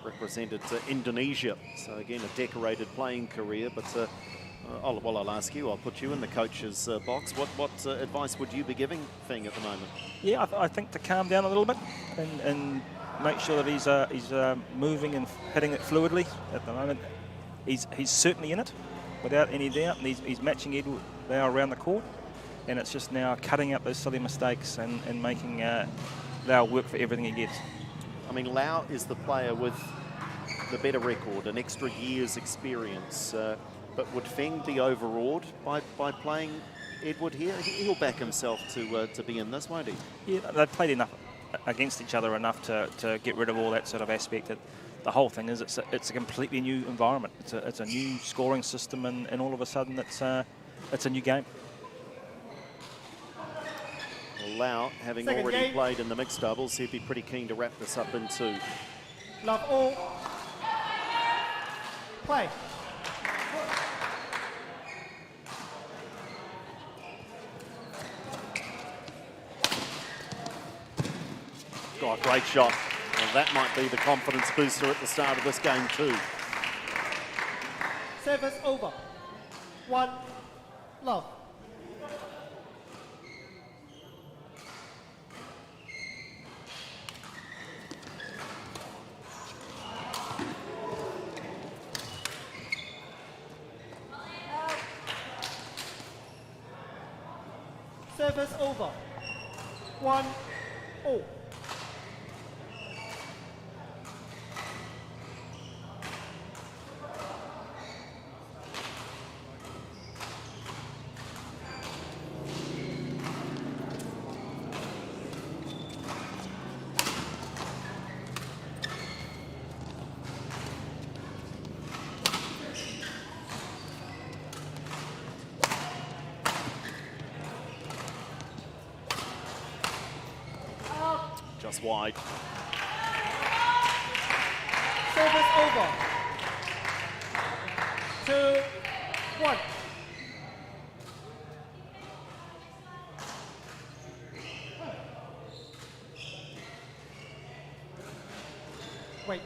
represented Indonesia, so again a decorated playing career, but I'll ask you, I'll put you in the coach's box. What advice would you be giving Feng at the moment? Yeah, I think to calm down a little bit and make sure that he's moving and hitting it fluidly at the moment. He's certainly in it, without any doubt, and he's matching Edward Lau around the court, and it's just now cutting out those silly mistakes and making Lau work for everything he gets. I mean, Lau is the player with the better record, an extra year's experience, but would Feng be overawed by playing Edward here. He'll back himself to be in this, won't he? Yeah, they've played enough against each other enough to get rid of all that sort of aspect. The whole thing is it's a completely new environment. It's a new scoring system, and all of a sudden it's a new game. Well, Lau, having Second already game. played in the mixed doubles, he'd be pretty keen to wrap this up in 2. Love all. Play. God, great shot. Well, that might be the confidence booster at the start of this game too. Service over. 1. Love. Service over. 1 all. Just wide. Service over. 2, 1. Wait.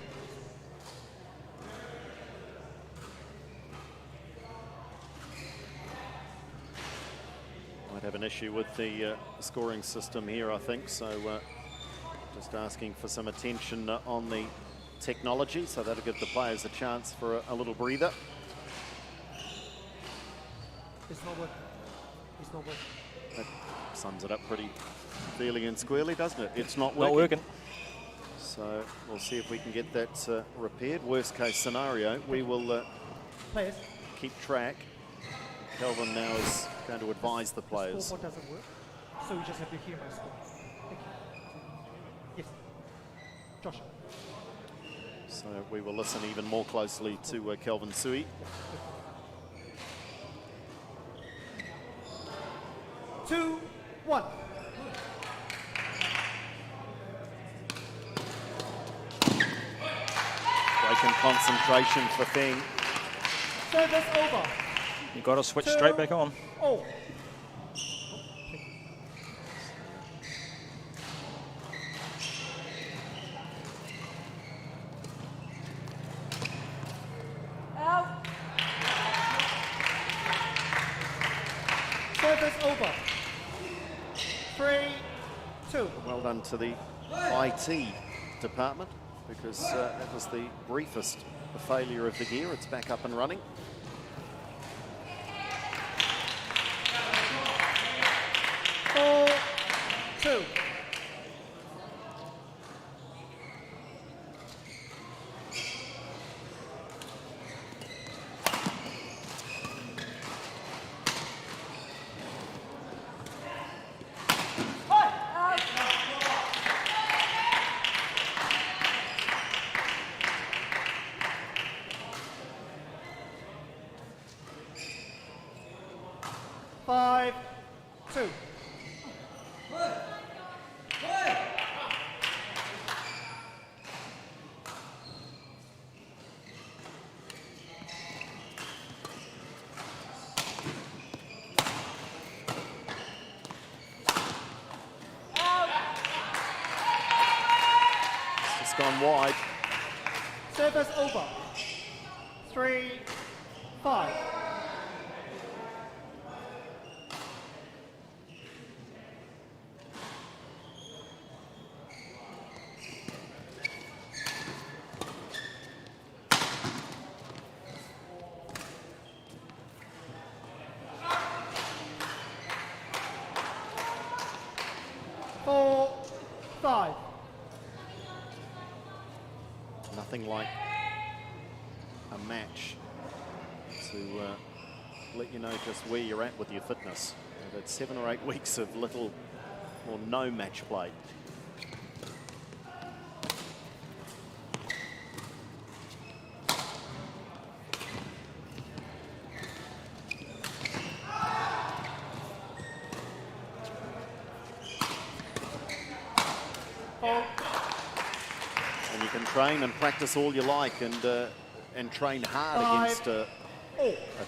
Might have an issue with the scoring system here, I think, so just asking for some attention on the technology, so that'll give the players a chance for a little breather. It's not working. It's not working. That sums it up pretty clearly and squarely, doesn't it? It's not Not working. working. So we'll see if we can get that repaired. Worst case scenario, we will Players. keep track. Kelvin now is going to advise the The players. scoreboard doesn't work, so you just have to hear my score. Thank you. Yes. Josh. So we will listen even more closely to Kelvin Sui. 2, 1. Break in concentration for Feng. Service over. You've got to switch straight back on. Oh. Service over. 3, 2. Well done to the IT department, because that was the briefest failure of the year. It's back up and running. Four, 2. Five, 2. It's just gone wide. Service over. 3, 5. Four, 5. Nothing like a match to let you know just where you're at with your fitness. You've had 7 or 8 weeks of little or no match play. And you can train and practice all you like and train hard against a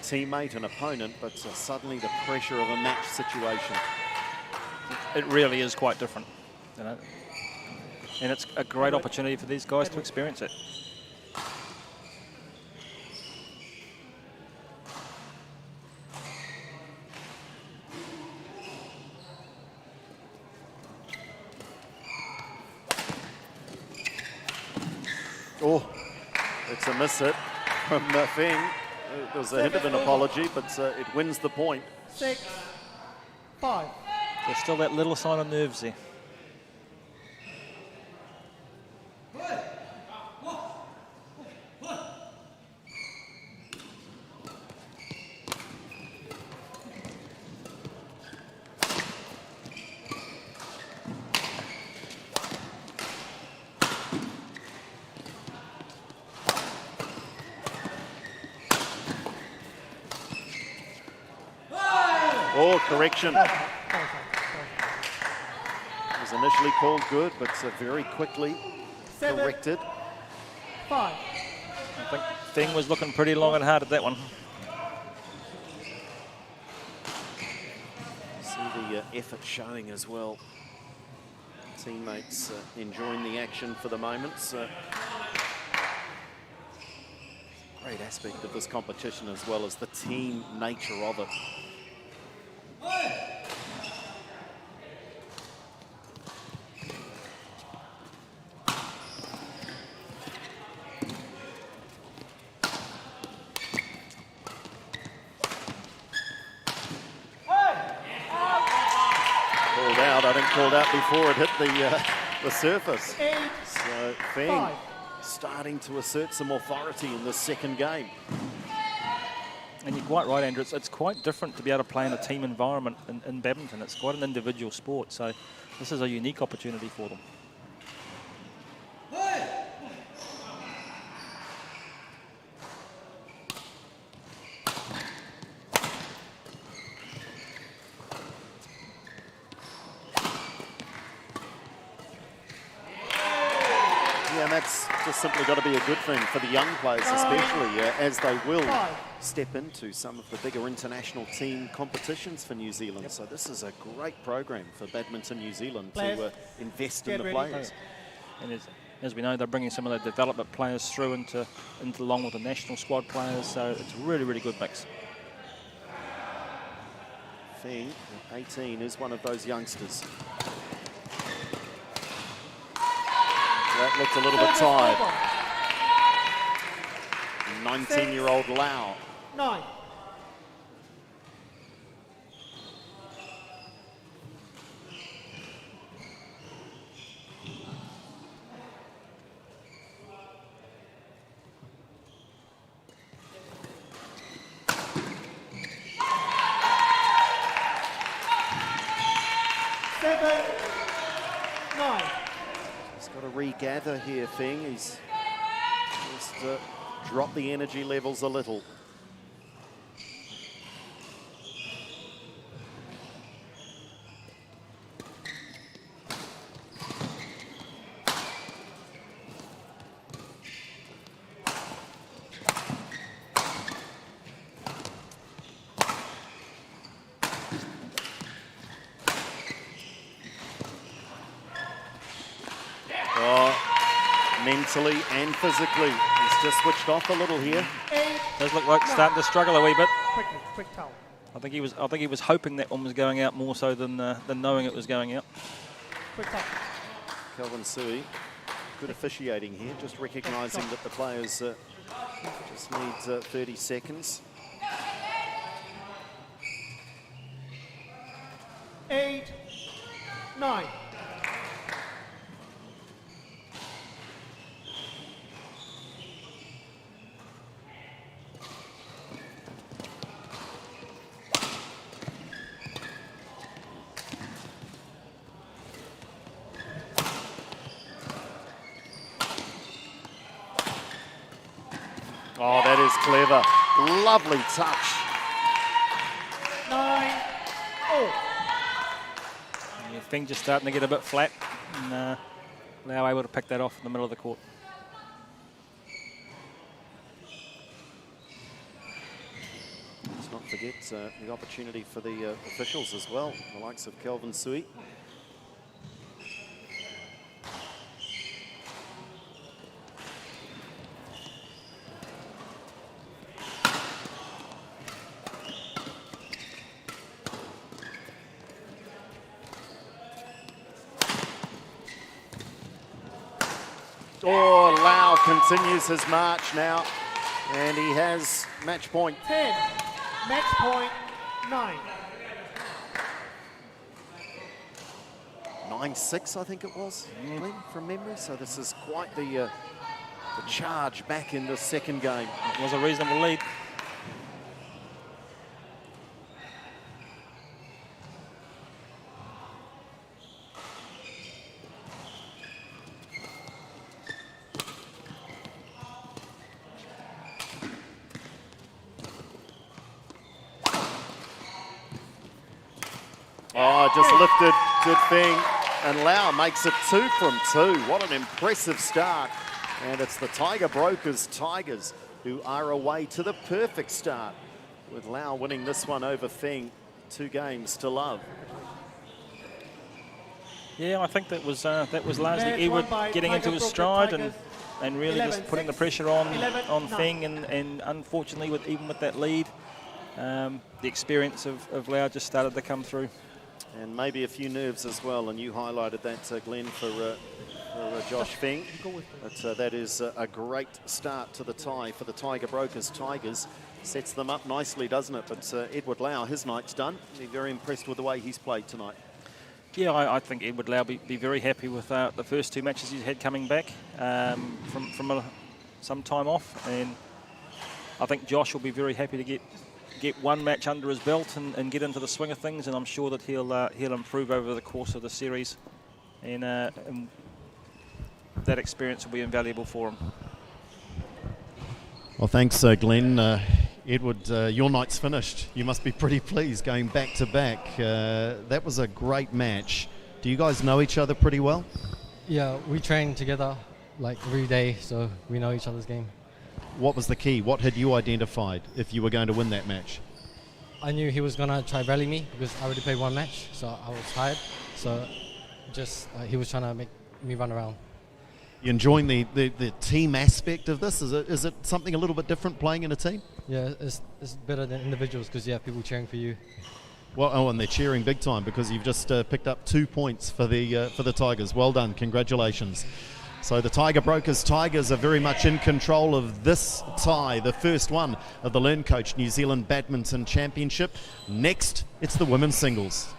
teammate, an opponent, but suddenly the pressure of a match situation. It really is quite different, you know. And it's a great opportunity for these guys to experience it. Oh, it's a miss hit from Feng. It was a hint of an apology, but it wins the point. 6-5. There's still that little sign of nerves there. Oh, correction. It was initially called good, but very quickly corrected. 5. I think Feng was looking pretty long and hard at that one. See the effort showing as well. Teammates enjoying the action for the moment. So great aspect of this competition as well as the team nature of it. Called out, I think called out before it hit the surface. So Feng starting to assert some authority in the second game. And you're quite right, Andrew. It's quite different to be able to play in a team environment in badminton. It's quite an individual sport, so this is a unique opportunity for them. Yeah, and that's just simply got to be a good thing for the young players, especially as they will step into some of the bigger international team competitions for New Zealand. So this is a great program for Badminton New Zealand to invest in the players. And as we know, they're bringing some of the development players through into along with the national squad players, so it's a really, really good mix. Feng, 18, is one of those youngsters. That looked a little bit tired. 19-year-old Lau. 9. Got to regather here, Feng. He's just dropped the energy levels a little. Mentally and physically, he's just switched off a little here. Does look like starting to struggle a wee bit. Quick towel. I think he was hoping that one was going out more so than knowing it was going out. Quick towel. Kelvin Sui, good officiating here, just recognising that the players just need 30 seconds. 8, 9. clever. Lovely touch. 9-all. Yeah, Feng just starting to get a bit flat, and now able to pick that off in the middle of the court. Let's not forget the opportunity for the officials as well, the likes of Kelvin Sui. Oh, Lau continues his march now, and he has match point. 10. Match point 9. 9-6, I think it was, Glenn, from memory. So this is quite the charge back in the second game. It was a reasonable lead. Oh, just lifted, good thing. And Lau makes it 2 from 2. What an impressive start. And it's the Tiger Brokers Tigers who are away to the perfect start, with Lau winning this one over Feng. 2 games to love. Yeah, I think that was largely Match Edward won by getting Tiger into his Broker stride Tigers. and really just 11-6, putting the pressure on 11-9. Feng, and unfortunately, even with that lead, the experience of Lau just started to come through. And maybe a few nerves as well, and you highlighted that, Glenn, for Josh Feng. But that is a great start to the tie for the Tiger Brokers Tigers. Sets them up nicely, doesn't it? But Edward Lau, his night's done. Be very impressed with the way he's played tonight. Yeah, I think Edward Lau be very happy with the first 2 matches he's had coming back from some time off, and I think Josh will be very happy to get 1 match under his belt and get into the swing of things, and I'm sure that he'll improve over the course of the series, and that experience will be invaluable for him. Well, thanks, Glenn. Edward, your night's finished. You must be pretty pleased going back to back. That was a great match. Do you guys know each other pretty well? Yeah, we train together like every day, so we know each other's game. What was the key? What had you identified if you were going to win that match? I knew he was gonna try rally me because I already played 1 match, so I was tired. So just he was trying to make me run around. You enjoying the team aspect of this? Is it something a little bit different playing in a team? Yeah, it's better than individuals because you have people cheering for you. Well, oh, and they're cheering big time because you've just picked up 2 points for the Tigers. Well done, congratulations. So the Tiger Brokers Tigers are very much in control of this tie, the first one of the LearnCoach New Zealand Badminton Championship. Next, it's the women's singles.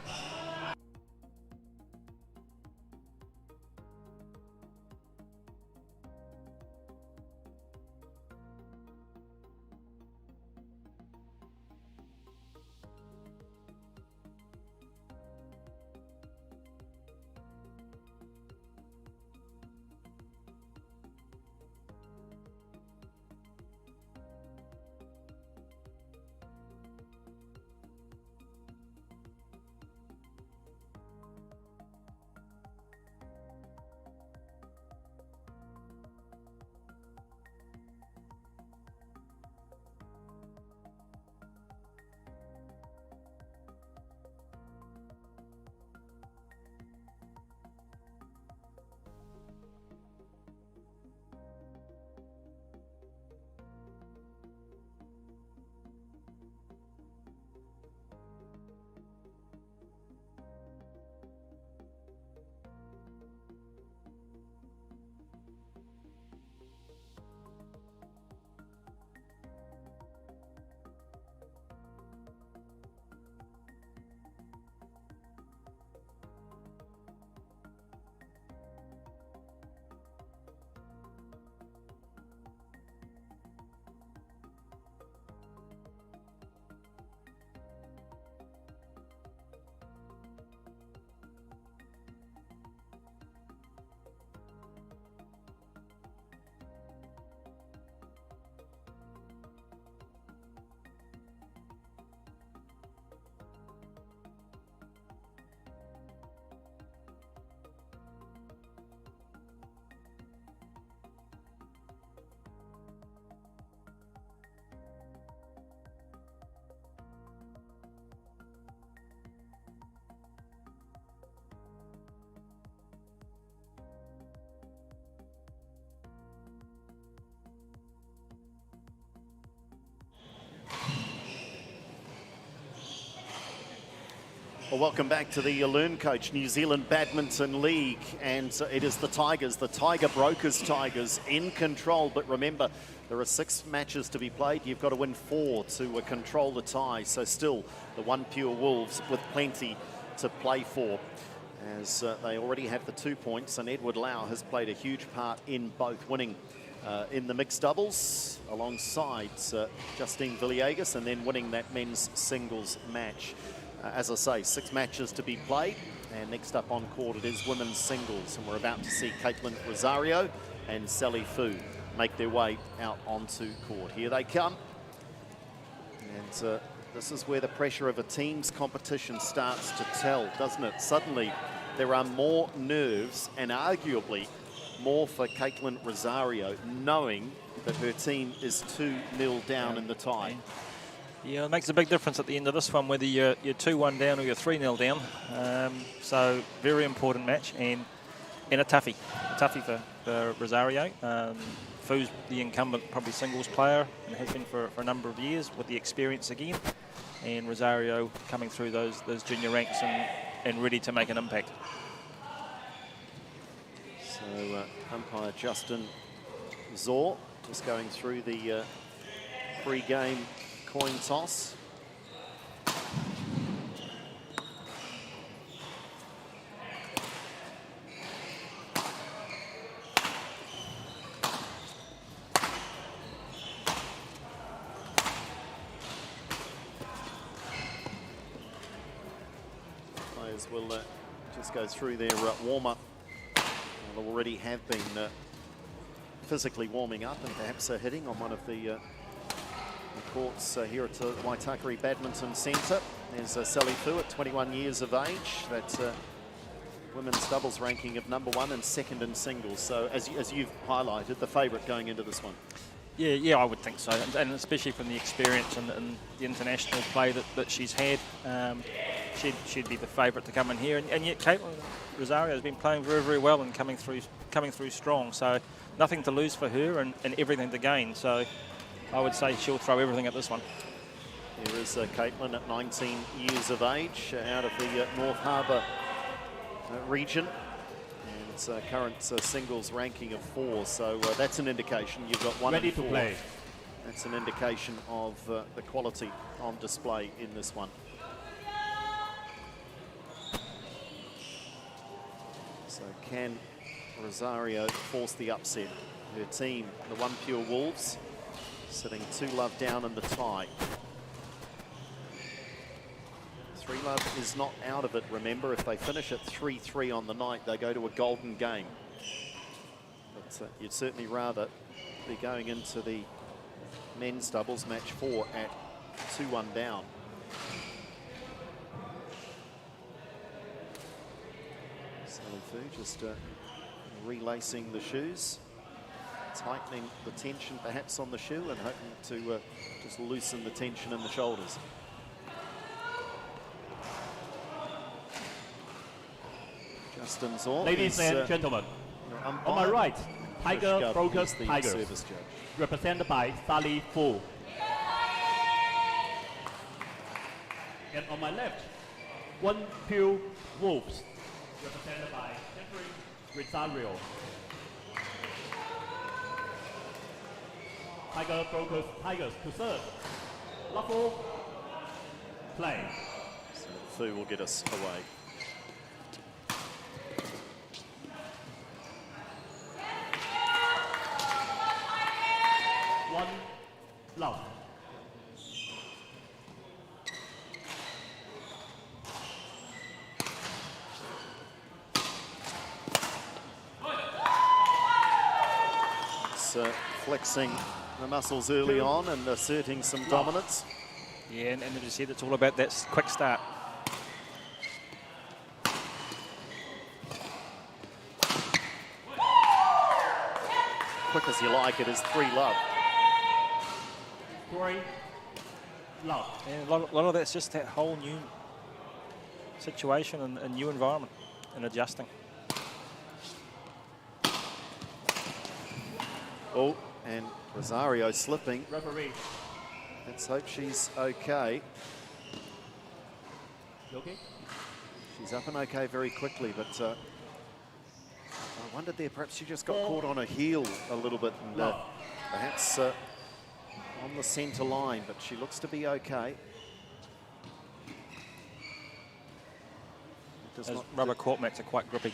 Well, welcome back to the LearnCoach New Zealand Badminton League, and it is the Tigers, the Tiger Brokers Tigers, in control. But remember, there are 6 matches to be played. You've got to win 4 to control the tie. So still, the OnePure Wolves with plenty to play for, as they already have the 2 points, and Edward Lau has played a huge part in both, winning in the mixed doubles alongside Justine Villegas, and then winning that men's singles match. As I say, 6 matches to be played, and next up on court it is women's singles, and we're about to see Caitlin Rosario and Sally Fu make their way out onto court. Here they come, and this is where the pressure of a team's competition starts to tell, doesn't it? Suddenly there are more nerves, and arguably more for Caitlin Rosario, knowing that her team is 2-0 down in the tie. Yeah, it makes a big difference at the end of this one, whether you're 2-1 down or you're 3-0 down. So very important match, and a toughie for Rosario. Fu's the incumbent probably singles player, and has been for a number of years, with the experience again. And Rosario coming through those junior ranks and ready to make an impact. So umpire Justin Zor just going through the pre-game coin toss. Players will just go through their warm-up. They'll already have been physically warming up, and perhaps hitting on one of the courts here at Waitakere Badminton Centre. There's Sally Fu at 21 years of age. That's women's doubles ranking of #1 and 2nd in singles. So as you've highlighted, the favourite going into this one. Yeah, I would think so, and especially from the experience and the international play that she's had, she'd be the favourite to come in here. And yet Caitlin Rosario has been playing very, very well and coming through strong. So nothing to lose for her, and everything to gain. So I would say she'll throw everything at this one. Here is Caitlin at 19 years of age, out of the North Harbour region. And current singles ranking of 4. So that's an indication. You've got 1 Ready and 4. to play. That's an indication of the quality on display in this one. So can Rosario force the upset? Her team, the OnePure Wolves, sitting 2-love down in the tie. 3-love is not out of it, remember. If they finish at 3-3 on the night, they go to a golden game. But you'd certainly rather be going into the men's doubles match 4 at 2-1 down. Sally Fu just relacing the shoes, tightening the tension perhaps on the shoe, and hoping to just loosen the tension in the shoulders. Justin Zor. Ladies and gentlemen, on my right, Tiger Brokers Tigers, service judge, represented by Sally Fu. And on my left, OnePure Wolves, represented by Rosario. Tiger Brokers Tigers to serve. Level play. So Fu will get us away. One love. It's flexing the muscles early on and asserting some dominance. Yeah, and as you said, it's all about that quick start. Quick as you like, it is 3-love. 3 love. And a lot of that's just that whole new situation and new environment and adjusting. Oh, and Rosario slipping. Referee. Let's hope she's okay. You okay? She's up and okay very quickly, but I wondered there, perhaps she just got caught on her heel a little bit, and perhaps on the centre line, but she looks to be okay. Those rubber court mats are quite grippy.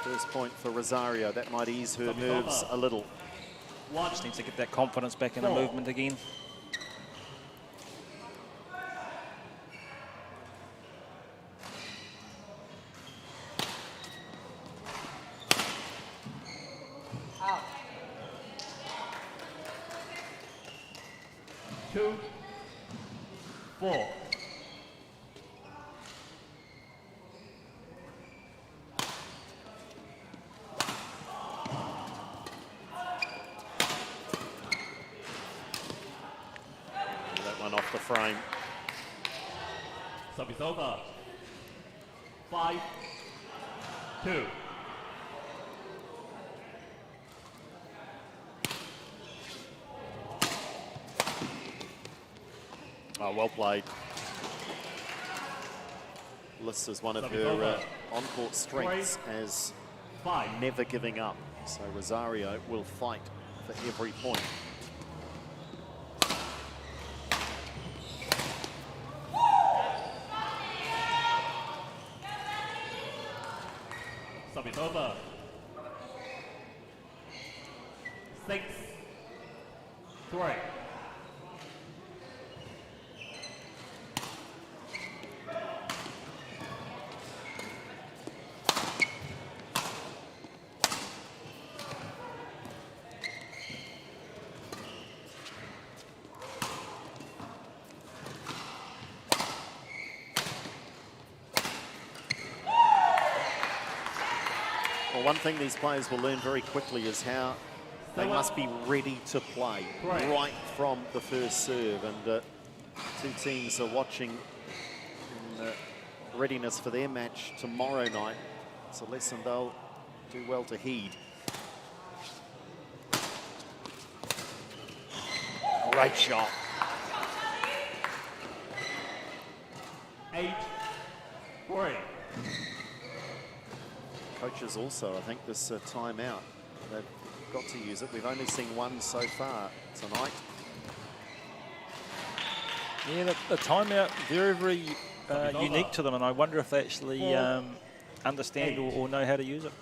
First point for Rosario. That might ease her nerves a little. Just needs to get that confidence back in the movement again. Out. 2, 4. Off the frame. Sub is over. 5, 2. Oh, well played. Lists as one of her on-court strengths as never giving up. So Rosario will fight for every point. Sub is over. 6, 3. Well, one thing these players will learn very quickly is how they must be ready to play right from the first serve. And two teams are watching in readiness for their match tomorrow night. It's a lesson they'll do well to heed. Great shot. 8, 3. Coaches also, I think, this timeout, they've got to use it. We've only seen one so far tonight. Yeah, the timeout, very, very unique to them, and I wonder if they actually understand or know how to use it.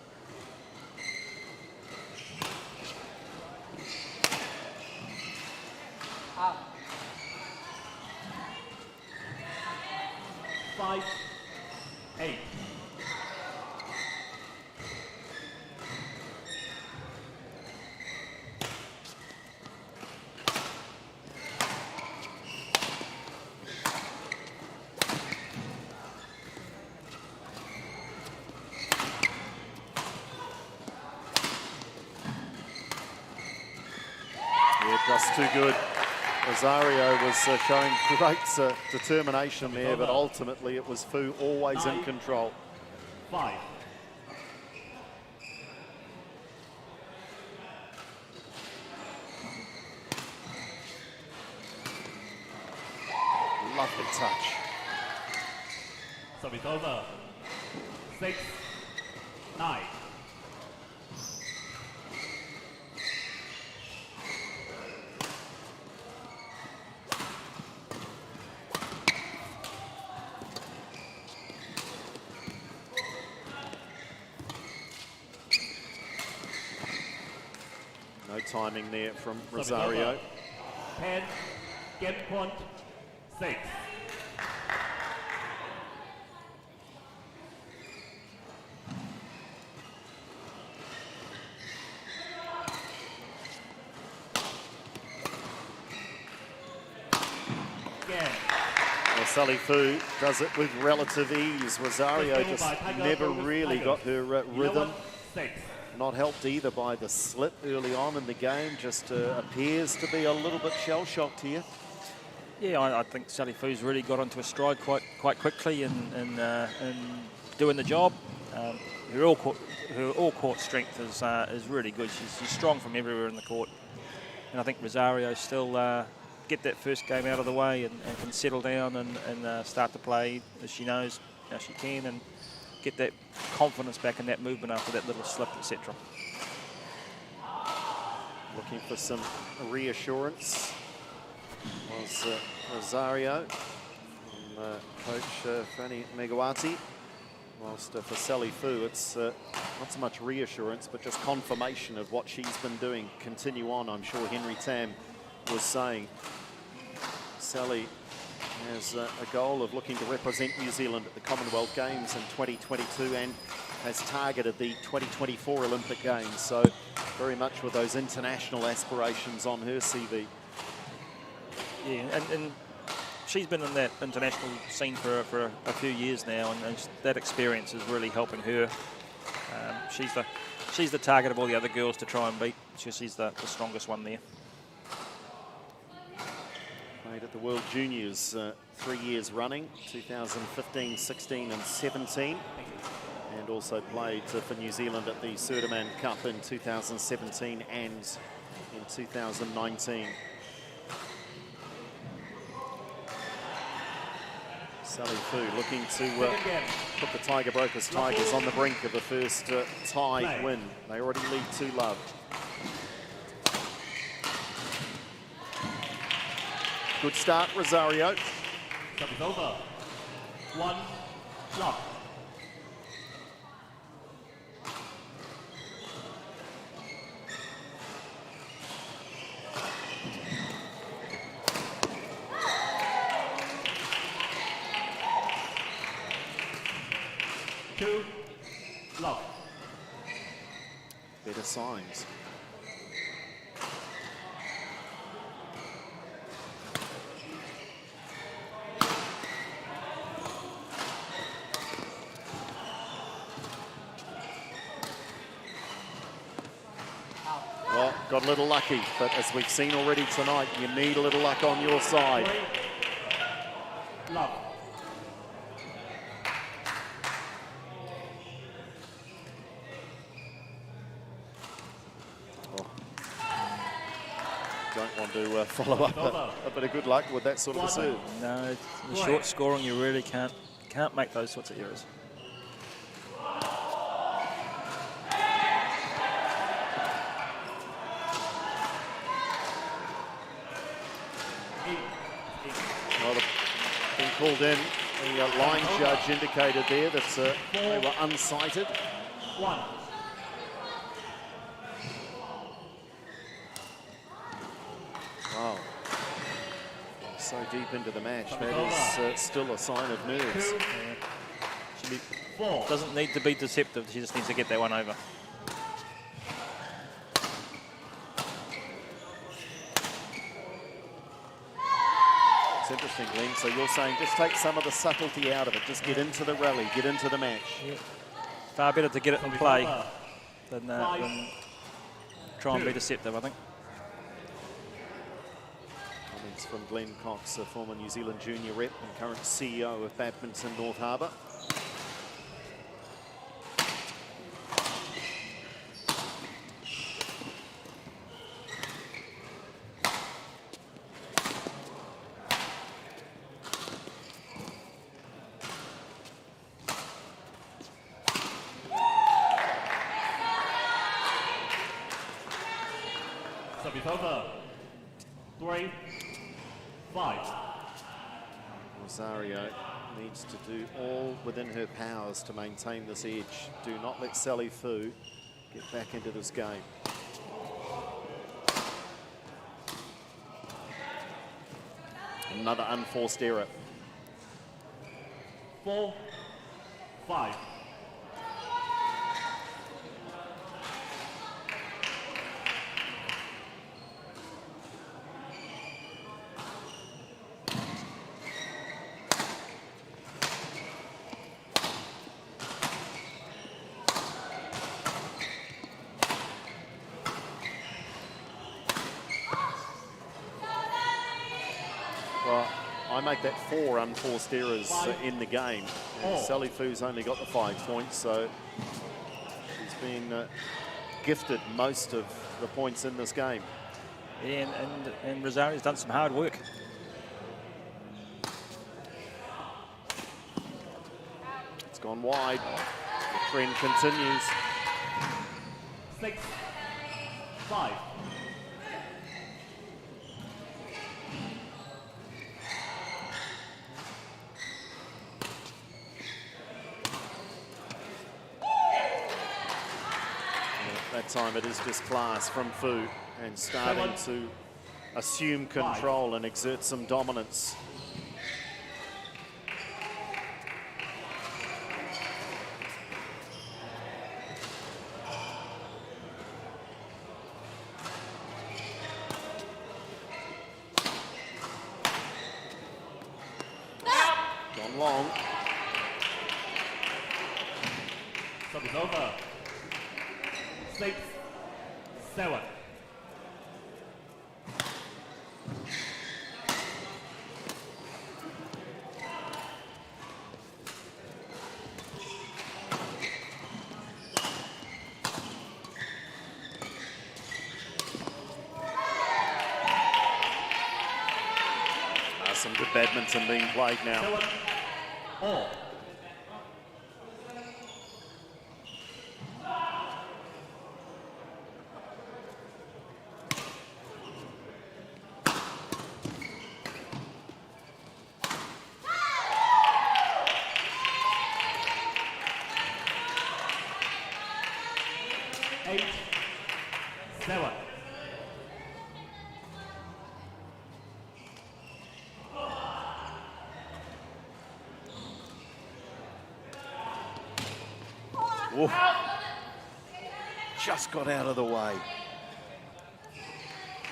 Out. 5, 8. Just too good. Rosario was showing great determination there, but ultimately it was Fu always in control. 5. Lovely touch. Sub is over. 6, 9. No timing there from Rosario. 10, game point, 6. Well, Sally Fu does it with relative ease. Rosario just never really got her rhythm. 6. Not helped either by the slip early on in the game. Just appears to be a little bit shell-shocked here. Yeah, I think Sally Fu's really got onto a stride quite quickly in doing the job. Her all-court strength is really good. She's strong from everywhere in the court. And I think Rosario still get that first game out of the way and can settle down and start to play as she knows how she can, and get that confidence back in that movement after that little slip, etc. Looking for some reassurance was Rosario from coach Franny Megawati. Whilst for Sally Fu, it's not so much reassurance, but just confirmation of what she's been doing. Continue on, I'm sure Henry Tam was saying. Sally has a goal of looking to represent New Zealand at the Commonwealth Games in 2022 and has targeted the 2024 Olympic Games. So very much with those international aspirations on her CV. Yeah, and she's been in that international scene for a few years now, and that experience is really helping her. She's the target of all the other girls to try and beat. She's the strongest one there. Played at the World Juniors 3 years running, 2015, 16 and 17. And also played for New Zealand at the Sudirman Cup in 2017 and in 2019. Sally Fu looking to put the Tiger Brokers Tigers on the brink of the first tie win. They already lead 2-love. Good start, Rosario. Stop is over. 1 love. Two love. Better signs. Well, got a little lucky, but as we've seen already tonight, you need a little luck on your side. Love. Don't want to follow up a bit of good luck with that sort of a serve. No, in short scoring, you really can't make those sorts of errors. Well, been called in. The line judge indicated there that they were unsighted. 1. Wow. So deep into the match, that is still a sign of nerves. She doesn't need to be deceptive, she just needs to get that one over. It's interesting, Glenn. So you're saying just take some of the subtlety out of it, just get into the rally, get into the match. Yeah. Far better to get it in play than try and be deceptive, I think. Comments from Glenn Cox, a former New Zealand junior rep and current CEO of Badminton North Harbour. Stop is over. 3, 5. Rosario needs to do all within her powers to maintain this edge. Do not let Sally Fu get back into this game. Another unforced error. 4, 5. Well, I make that 4 unforced errors in the game. And Sally Fu's only got the 5 points, so she's been gifted most of the points in this game. Yeah, and Rosario's done some hard work. It's gone wide. The trend continues. 6-5. That time it is just class from Fu and starting to assume control and exert some dominance. Gone long. Sub is over. 6-7. Some good badminton being played now. 7-all. Oof. Just got out of the way.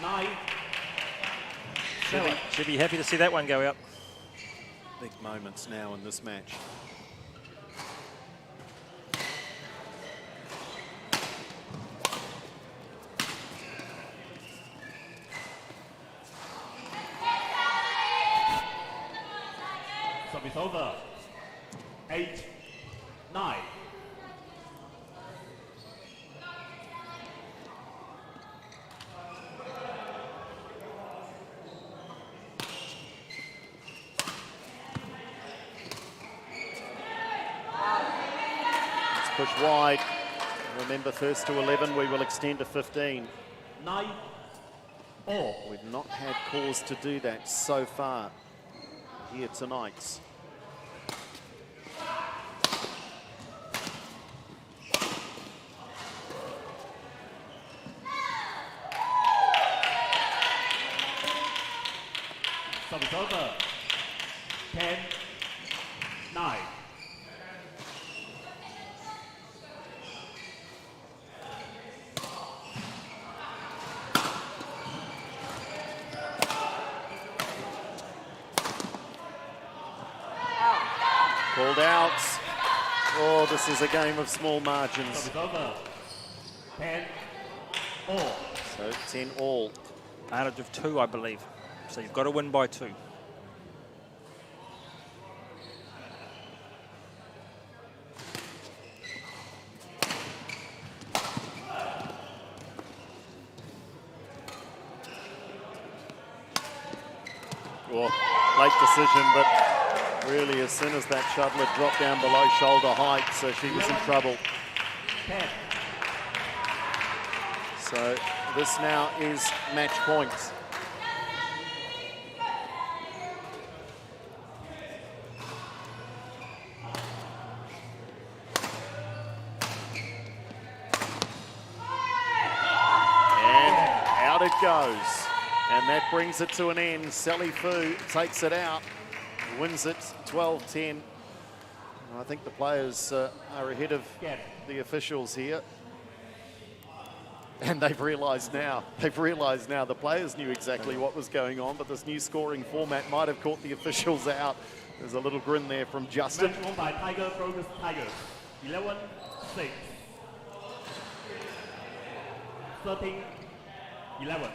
9. Should be happy to see that one go out. Big moments now in this match. Sub is over. 8-9. Push wide. Remember, first to 11, we will extend to 15. 9-all. We've not had cause to do that so far here tonight. Sub is over. 10-9. Called out. Oh, this is a game of small margins. Sub is over. 10-all. So 10 all. Out of 2, I believe. So you've got to win by 2. Oh, late decision, but really as soon as that shuttle had dropped down below shoulder height, so she was in trouble. 10. So this now is match point. And out it goes. And that brings it to an end. Sally Fu takes it out, wins it 12-10. I think the players are ahead of the officials here. And they've realised now, the players knew exactly what was going on, but this new scoring format might have caught the officials out. There's a little grin there from Justin. Match won by Tiger Brokers Tigers. 11-6. 13-11.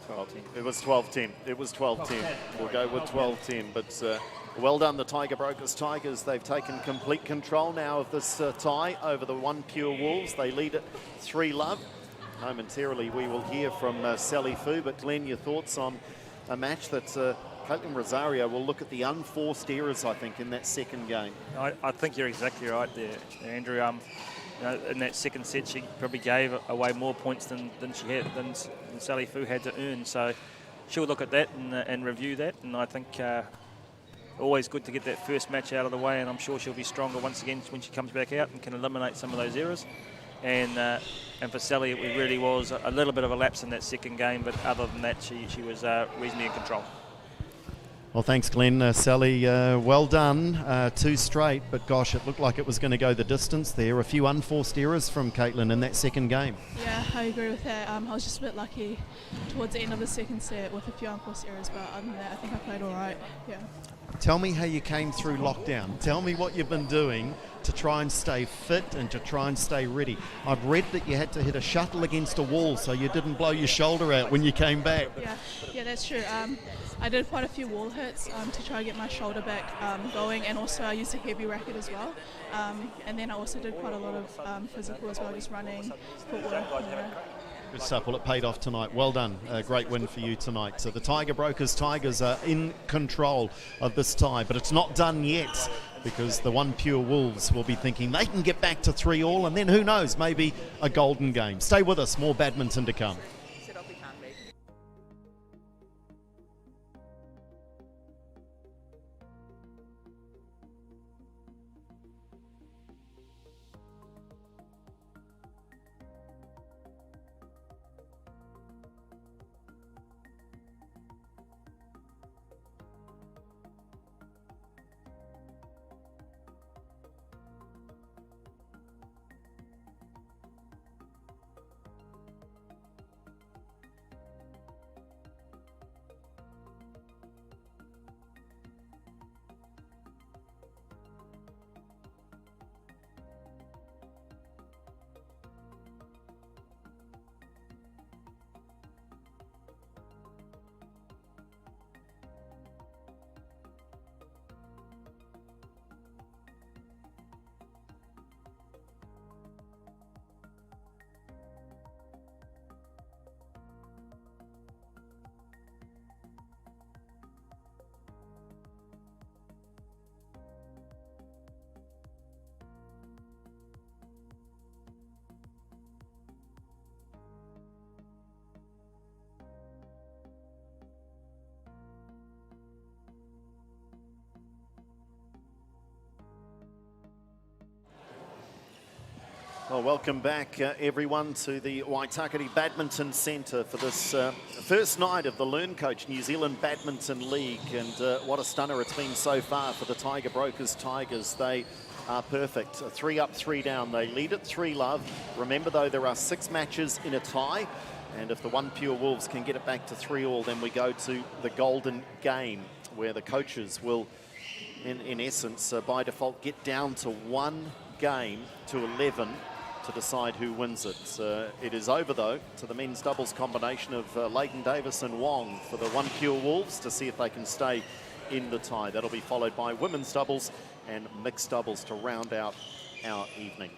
12-10. It was 12-10. It was 12-10. We'll go with 12-10. But well done, the Tiger Brokers Tigers. They've taken complete control now of this tie over the OnePure Wolves. They lead it 3-love. Momentarily, we will hear from Sally Fu. But Glenn, your thoughts on a match that Caitlin Rosario will look at the unforced errors, I think, in that second game. I think you're exactly right there, Andrew. In that second set, she probably gave away more points than Sally Fu had to earn. So she'll look at that and review that. And I think always good to get that first match out of the way. And I'm sure she'll be stronger once again when she comes back out and can eliminate some of those errors. And for Sally, it really was a little bit of a lapse in that second game. But other than that, she was reasonably in control. Well, thanks, Glenn. Sally, well done. 2 straight, but gosh, it looked like it was going to go the distance there. A few unforced errors from Caitlin in that second game. Yeah, I agree with that. I was just a bit lucky towards the end of the second set with a few unforced errors, but other than that, I think I played all right. Yeah. Tell me how you came through lockdown. Tell me what you've been doing to try and stay fit and to try and stay ready. I've read that you had to hit a shuttle against a wall so you didn't blow your shoulder out when you came back. Yeah, that's true. I did quite a few wall hits to try and get my shoulder back going, and also I used a heavy racket as well. And then I also did quite a lot of physical as well, just running, footwork. Good stuff. Well, it paid off tonight. Well done. A great win for you tonight. So the Tiger Brokers Tigers are in control of this tie, but it's not done yet because the OnePure Wolves will be thinking they can get back to 3-all, and then who knows, maybe a golden game. Stay with us. More badminton to come. Well, welcome back, everyone, to the Waitakere Badminton Centre for this first night of the LearnCoach New Zealand Badminton League. And what a stunner it's been so far for the Tiger Brokers Tigers. They are perfect. 3 up, 3 down. They lead at 3-love. Remember, though, there are 6 matches in a tie. And if the OnePure Wolves can get it back to 3-all, then we go to the golden game, where the coaches will, in essence, by default, get down to 1 game to 11 to decide who wins it. It is over, though, to the men's doubles combination of Leighton Davis and Wong for the OnePure Wolves to see if they can stay in the tie. That'll be followed by women's doubles and mixed doubles to round out our evening.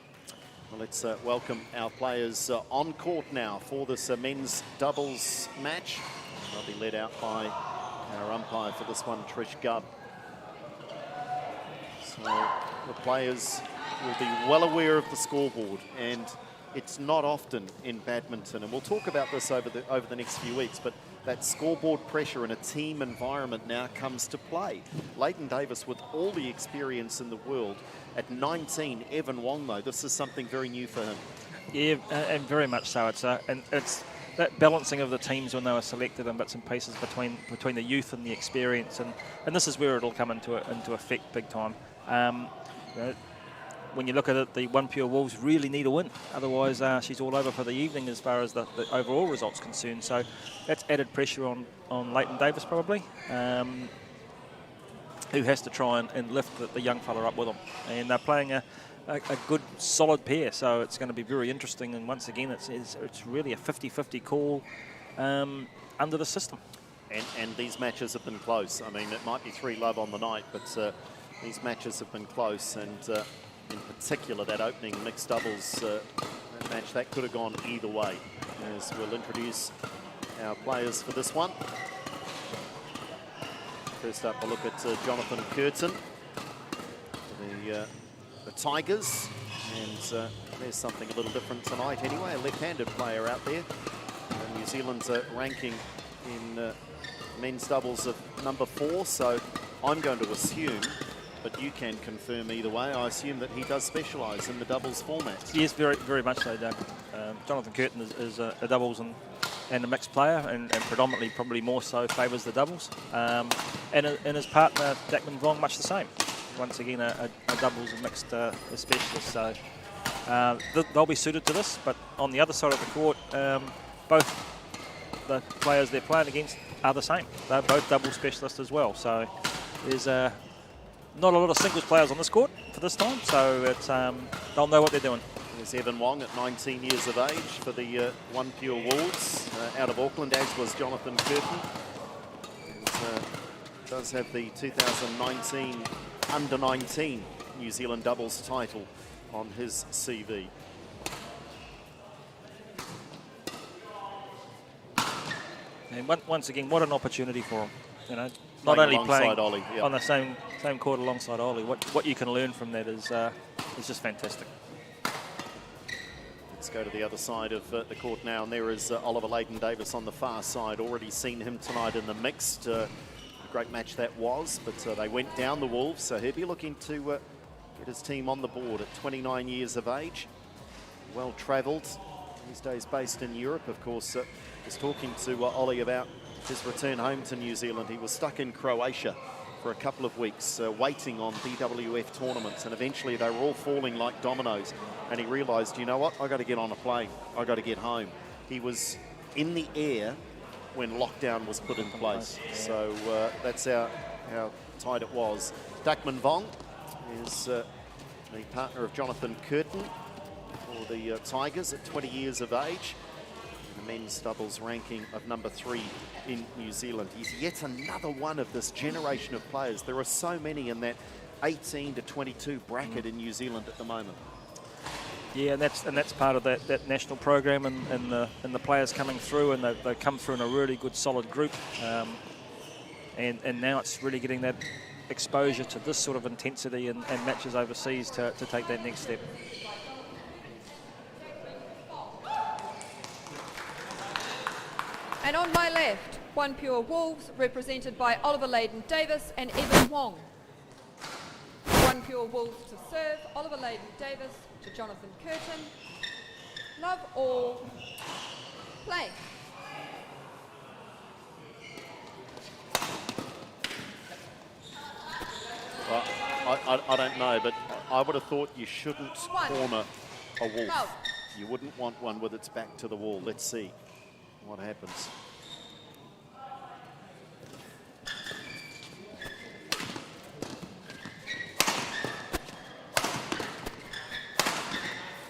Well, let's welcome our players on court now for this men's doubles match. They'll be led out by our umpire for this one, Trish Gubb. So the players will be well aware of the scoreboard, and it's not often in badminton, and we'll talk about this over the next few weeks, but that scoreboard pressure in a team environment now comes to play. Leighton Davis with all the experience in the world. At 19, Evan Wong, though, this is something very new for him. Yeah, and very much so. It's that balancing of the teams when they were selected in bits and pieces between the youth and the experience, and this is where it'll come into effect big time. When you look at it, the OnePure Wolves really need a win. Otherwise, she's all over for the evening as far as the overall results concerned. So that's added pressure on Leighton Davis probably, who has to try and lift the young fella up with them. And they're playing a good, solid pair. So it's going to be very interesting. And once again, it's really a 50-50 call. under the system. And these matches have been close. I mean, it might be 3-love on the night, but these matches have been close. And in particular, that opening mixed doubles match, that could have gone either way. As we'll introduce our players for this one. First up, a look at Jonathan Curtin, the Tigers. And there's something a little different tonight anyway, a left-handed player out there. New Zealand's ranking in men's doubles of number 4, so I'm going to assume, but you can confirm either way, I assume that he does specialise in the doubles formats. Yes, very, very much so, Doug. Jonathan Curtin is a doubles and a mixed player, and predominantly probably more so favours the doubles. And his partner, Dakman Vong, much the same. Once again, a doubles and mixed specialist, so they'll be suited to this. But on the other side of the court, both the players they're playing against are the same. They're both double specialists as well. So there's not a lot of singles players on this court for this time, so it's, they'll know what they're doing. There's Evan Wong at 19 years of age for the OnePure Wolves out of Auckland, as was Jonathan Curtin. And, does have the 2019 Under-19 New Zealand doubles title on his CV. And once again, what an opportunity for him. You know, not only playing Ollie, yep, on the same court alongside Ollie. What you can learn from that is just fantastic. Let's go to the other side of the court now, and there is Oliver Leighton-Davis on the far side. Already seen him tonight in the mixed. A great match that was, but they went down the Wolves, so he'll be looking to get his team on the board at 29 years of age. Well travelled, these days based in Europe, of course. Was talking to Ollie about his return home to New Zealand. He was stuck in Croatia for a couple of weeks, waiting on BWF tournaments, and eventually they were all falling like dominoes, and he realised, you know what, I got to get on a plane, I got to get home. He was in the air when lockdown was put in place, so that's how tight it was. Dakman Vong is the partner of Jonathan Curtin for the Tigers at 20 years of age. The men's doubles ranking of number 3 in New Zealand. He's yet another one of this generation of players. There are so many in that 18 to 22 bracket in New Zealand at the moment. Yeah, and that's part of that national program and the players coming through, and they come through in a really good solid group. And now it's really getting that exposure to this sort of intensity and matches overseas to take that next step. And on my left, OnePure Wolves, represented by Oliver Leighton-Davis and Evan Wong. OnePure Wolves to serve, Oliver Leighton-Davis to Jonathan Curtin. Love all, play. Well, I don't know, but I would have thought you shouldn't corner a wolf. Go. You wouldn't want one with its back to the wall. Let's see what happens.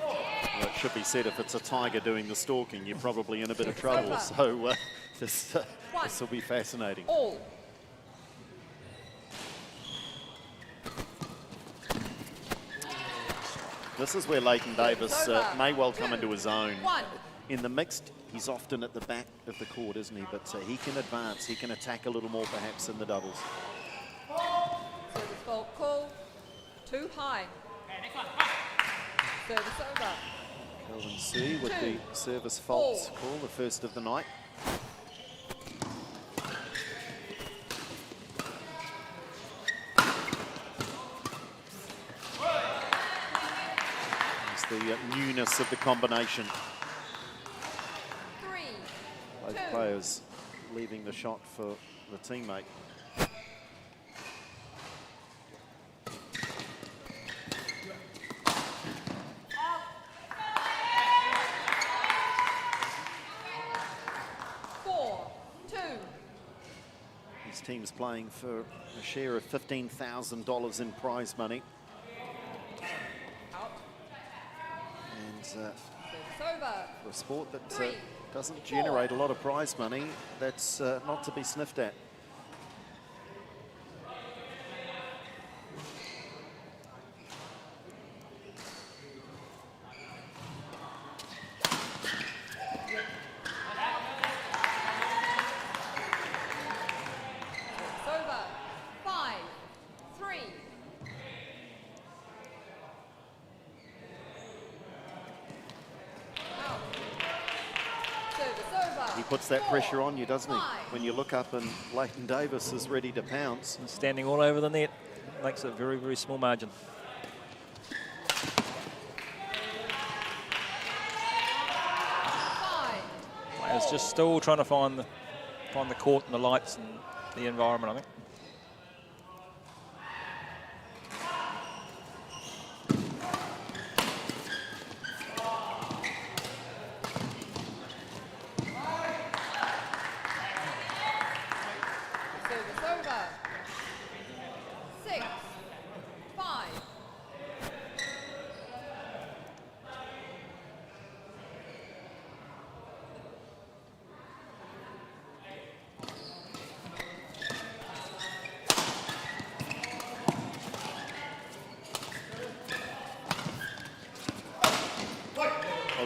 Well, it should be said, if it's a tiger doing the stalking, you're probably in a bit of trouble. So this will be fascinating. All. This is where Leighton-Davis may well come into his own. One. In the mixed, he's often at the back of the court, isn't he? But he can advance, he can attack a little more perhaps in the doubles. Service fault call, too high. Service over. Kelvin C with the service fault call, the first of the night. The newness of the combination. Both players leaving the shot for the teammate. His team's playing for a share of $15,000 in prize money. For a sport that doesn't generate a lot of prize money. That's not to be sniffed at. He puts that pressure on you, doesn't he? When you look up and Leighton Davis is ready to pounce. And standing all over the net makes it a very, very small margin. Players just still trying to find the court and the lights and the environment, I think.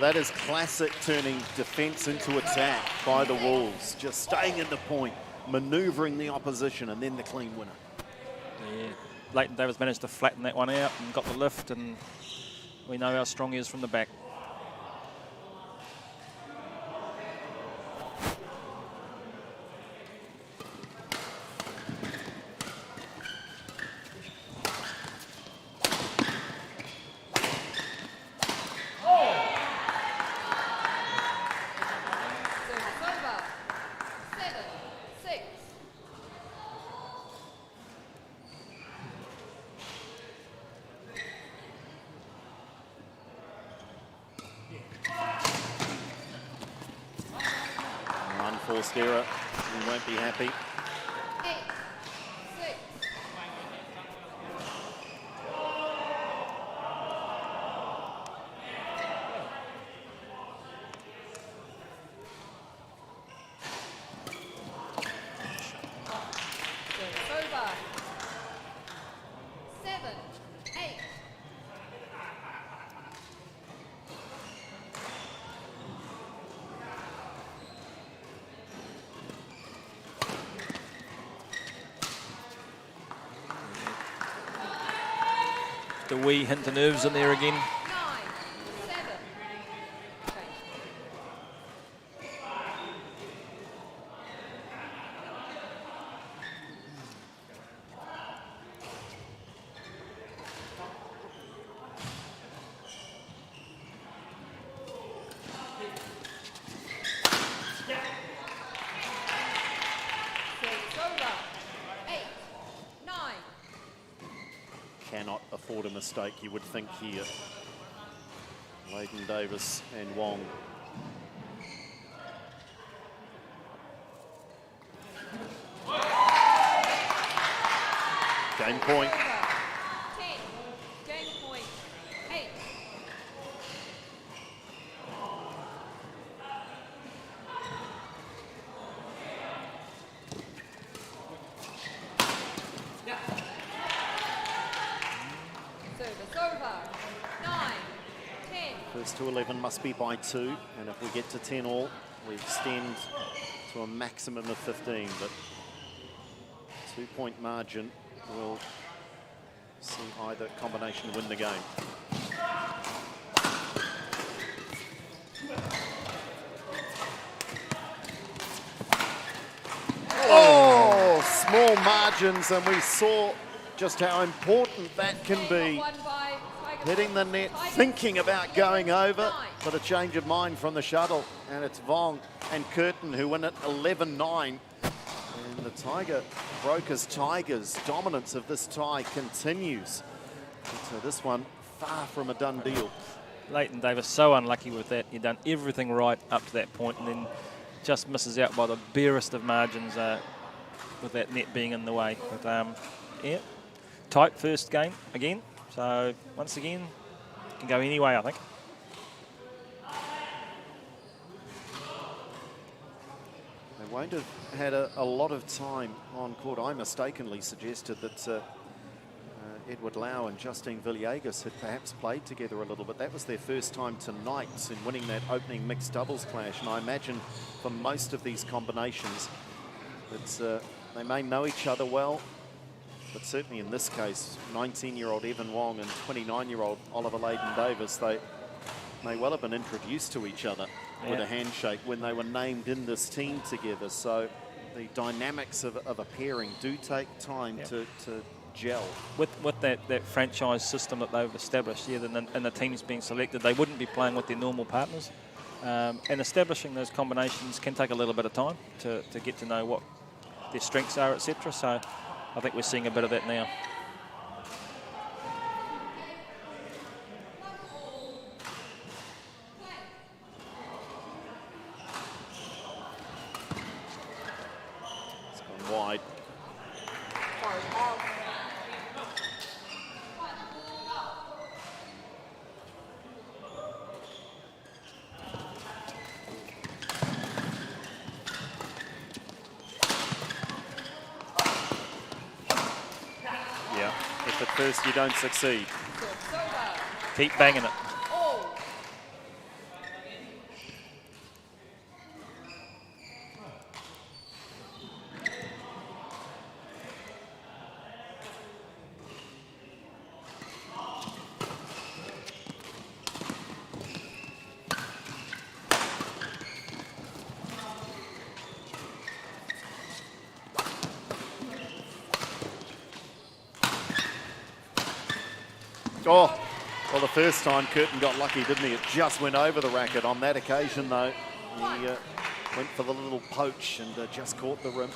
That is classic turning defence into attack by the Wolves. Just staying in the point, manoeuvring the opposition, and then the clean winner. Yeah, Leighton Davis managed to flatten that one out and got the lift, and we know how strong he is from the back. Unforced error, he won't be happy. The wee hint of nerves in there again. Cannot afford a mistake, you would think here. Leighton Davis and Wong. Game point. Game point 8. Service over. 9, 10. First to 11 must be by 2, and if we get to 10 all, we extend to a maximum of 15, but 2-point margin will see either combination win the game. Oh, small margins, and we saw just how important that can be. Hitting the net, thinking about going over, but a change of mind from the shuttle. And it's Vong and Curtin who win it 11-9. And the Tiger Brokers Tigers dominance of this tie continues. So this one far from a done deal. Leighton Davis so unlucky with that. He'd done everything right up to that point and then just misses out by the barest of margins with that net being in the way. But yeah, tight first game again. So once again, can go any way, I think. won't have had a lot of time on court. I mistakenly suggested that Edward Lau and Justine Villegas had perhaps played together a little bit. That was their first time tonight in winning that opening mixed doubles clash. And I imagine for most of these combinations, that they may know each other well. But certainly in this case, 19-year-old Evan Wong and 29-year-old Oliver Layden-Davis, they may well have been introduced to each other with a handshake when they were named in this team together. So the dynamics of a pairing do take time to gel. With that franchise system that they've established, and the teams being selected, they wouldn't be playing with their normal partners. And establishing those combinations can take a little bit of time to get to know what their strengths are, etc. So I think we're seeing a bit of that now. It's gone wide. If at first you don't succeed, keep banging it. Oh, well, the first time Curtin got lucky, didn't he? It just went over the racket. On that occasion, though, he went for the little poach and just caught the rim.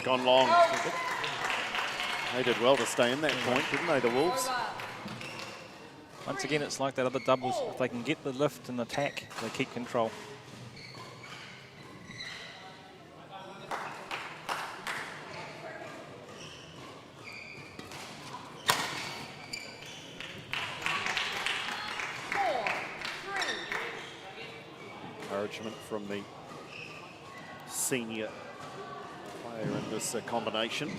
Gone long. They did well to stay in that point, didn't they, the Wolves? Once again, it's like that other doubles. If they can get the lift and attack, they keep control. Encouragement from the senior player in this combination.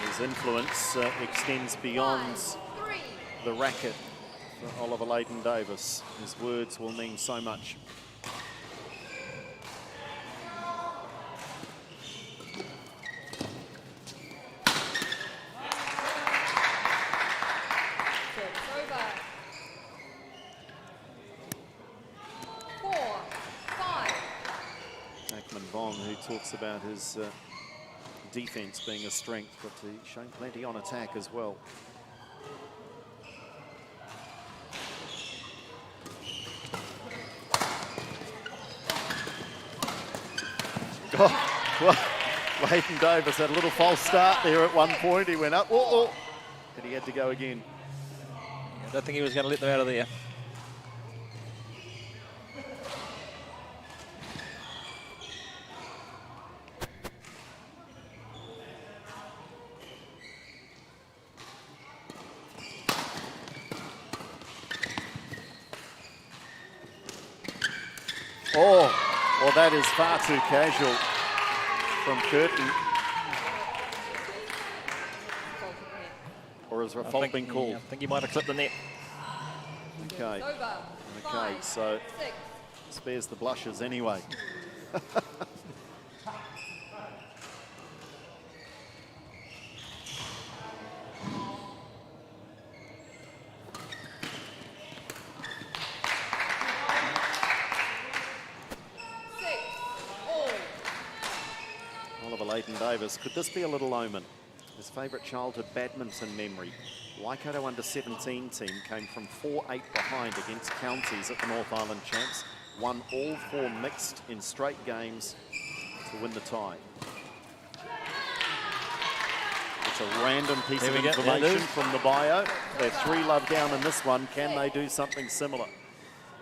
His influence extends beyond the racket for Oliver Layden-Davis. His words will mean so much. Talks about his defense being a strength, but he's shown plenty on attack as well. Oh, well, Layden-Davis had a little false start there at one point. He went up, and he had to go again. I don't think he was going to let them out of there. Oh, well, that is far too casual. from Curtin. Or has a fault been called? I think he might have clipped the net. Okay. Okay, so spares the blushes anyway. Oliver Leighton-Davis, could this be a little omen? His favourite childhood badminton memory. Waikato under-17 team came from 4-8 behind against Counties at the North Island Champs, won all 4 mixed in straight games to win the tie. It's a random piece of information from the bio. They're 3-love down in this one. Can they do something similar?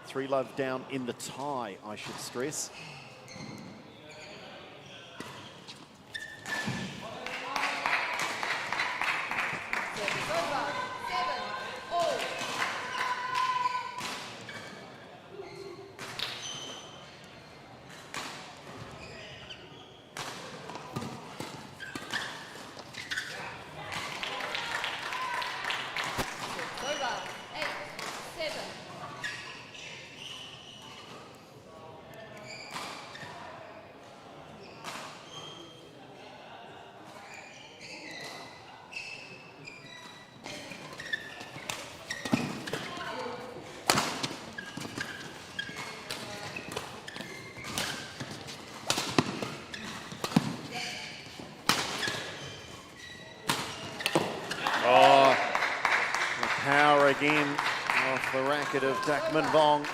3-love down in the tie, I should stress. Again off the racket of Dakman Vong.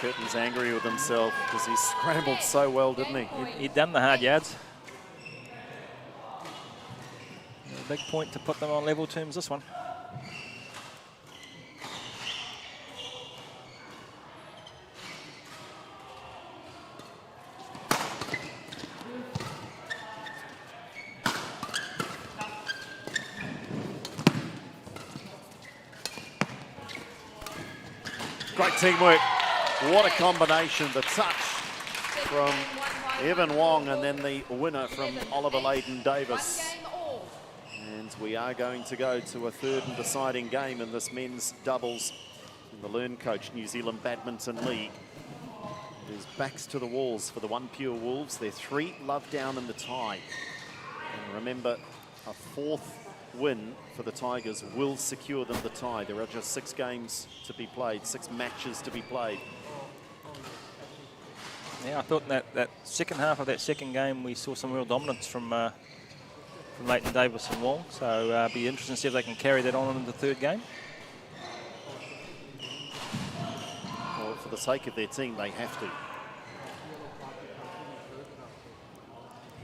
Curtin's angry with himself because he scrambled so well, didn't he? He'd done the hard yards. A big point to put them on level terms, this one. Great teamwork. What a combination. The touch from Evan Wong and then the winner from Oliver Leighton-Davis. And we are going to go to a third and deciding game in this men's doubles in the LearnCoach New Zealand Badminton League. It is backs to the walls for the OnePure Wolves. They're 3-love down in the tie. And remember, a 4th win for the Tigers will secure them the tie. There are just 6 games to be played, 6 matches to be played. Yeah, I thought that second half of that second game we saw some real dominance from Leighton-Davis and Wong. So it'll be interesting to see if they can carry that on into the third game. Well, for the sake of their team, they have to.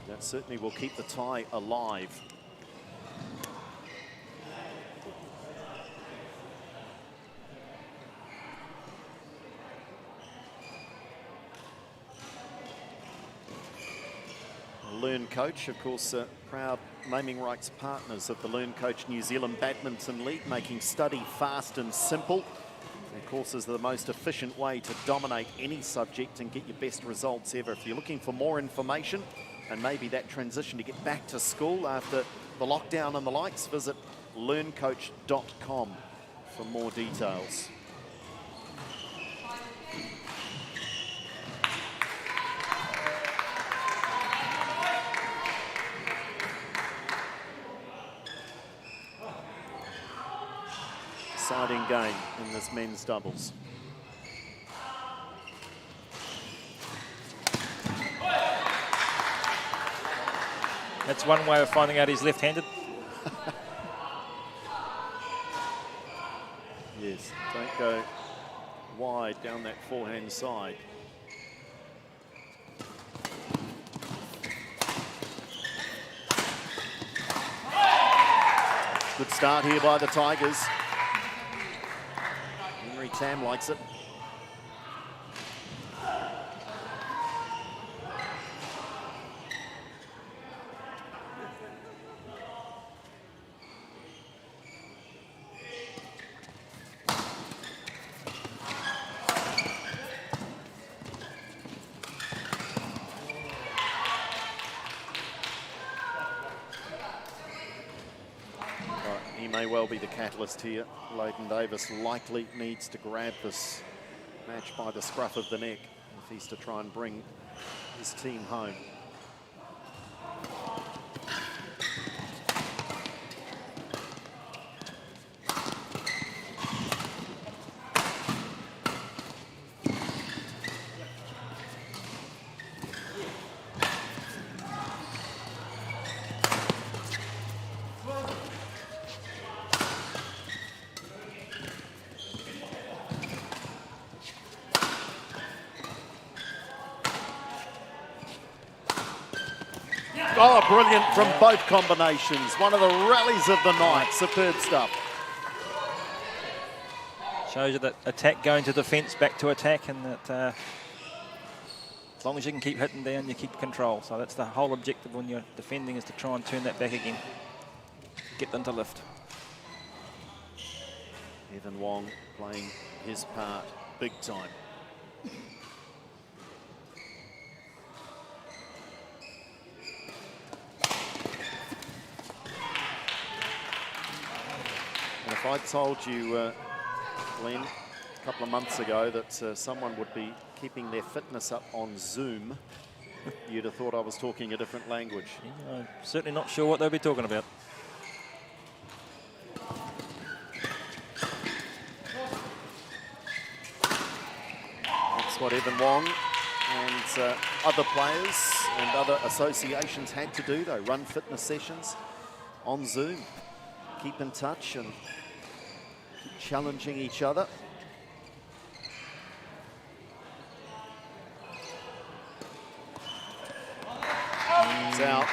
That certainly will keep the tie alive. LearnCoach, of course, proud naming rights partners of the LearnCoach New Zealand Badminton League, making study fast and simple. And of course, is the most efficient way to dominate any subject and get your best results ever. If you're looking for more information and maybe that transition to get back to school after the lockdown and the likes, visit learncoach.com for more details. Deciding game in this men's doubles. That's one way of finding out he's left-handed. Yes, don't go wide down that forehand side. Good start here by the Tigers. Henry Tam likes it. He may well be the catalyst here. Leighton Davis likely needs to grab this match by the scruff of the neck if he's to try and bring his team home. Oh, brilliant from both combinations. One of the rallies of the night. Superb stuff. Shows you that attack going to defence, back to attack, and that as long as you can keep hitting down, you keep control. So that's the whole objective when you're defending, is to try and turn that back again. Get them to lift. Evan Wong playing his part big time. And if I'd told you, Glenn, a couple of months ago that someone would be keeping their fitness up on Zoom, you'd have thought I was talking a different language. Yeah, I'm certainly not sure what they'll be talking about. That's what Evan Wong and other players and other associations had to do, though. Run fitness sessions on Zoom. Keep in touch and keep challenging each other. It's out.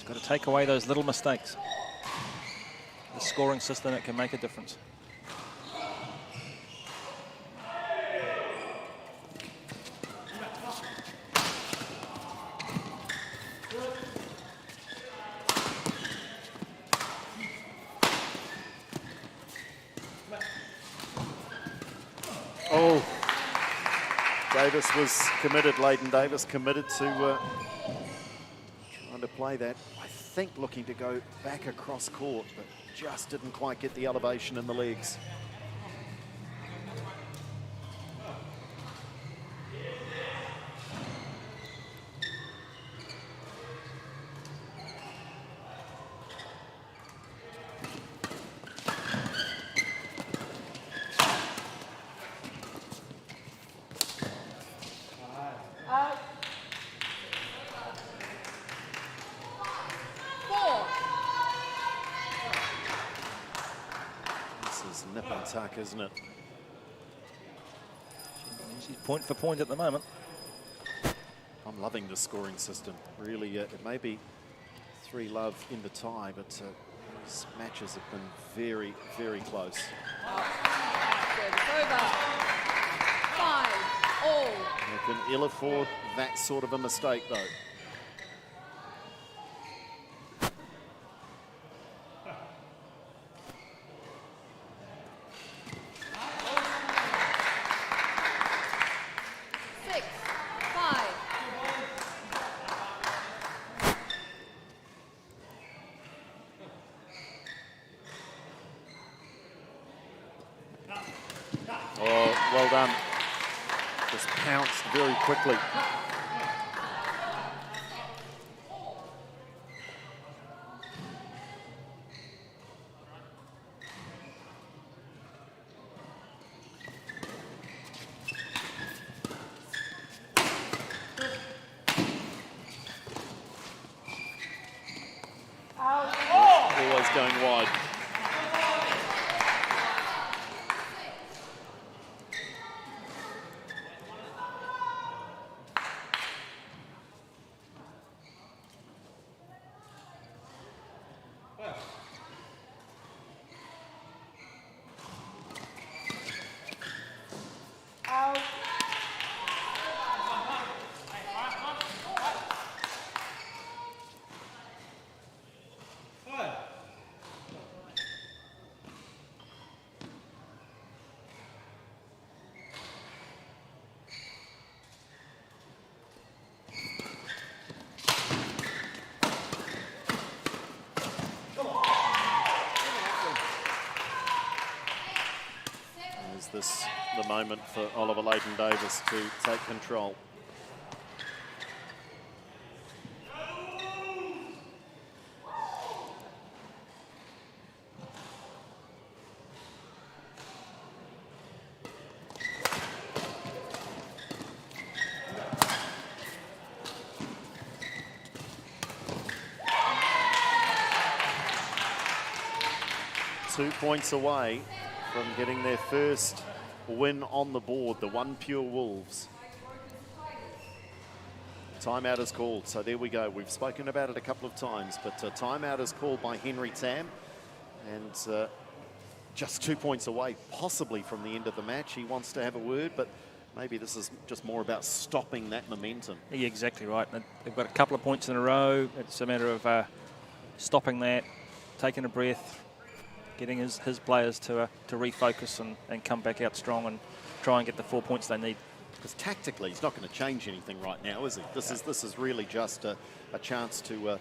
Got to take away those little mistakes. The scoring system, it can make a difference. Oh, Davis was committed, Leighton Davis committed to trying to play that. I think looking to go back across court, but just didn't quite get the elevation in the legs. Nip and tuck, isn't it? She's point for point at the moment. I'm loving the scoring system. Really, it may be 3-love in the tie, but these matches have been very, very close. It's over. 5-all. You can ill afford that sort of a mistake, though. Oh, well done. Just pounced very quickly. going wide. Is this the moment for Oliver Leighton-Davis to take control? Two points away from getting their first win on the board, the OnePure Wolves. Timeout is called, so there we go. We've spoken about it a couple of times, but timeout is called by Henry Tam, and just 2 points away, possibly from the end of the match. He wants to have a word, but maybe this is just more about stopping that momentum. Yeah, exactly right. They've got a couple of points in a row. It's a matter of stopping that, taking a breath, getting his players to refocus and come back out strong and try and get the 4 points they need. Because tactically, he's not going to change anything right now, is he? This is really just a chance to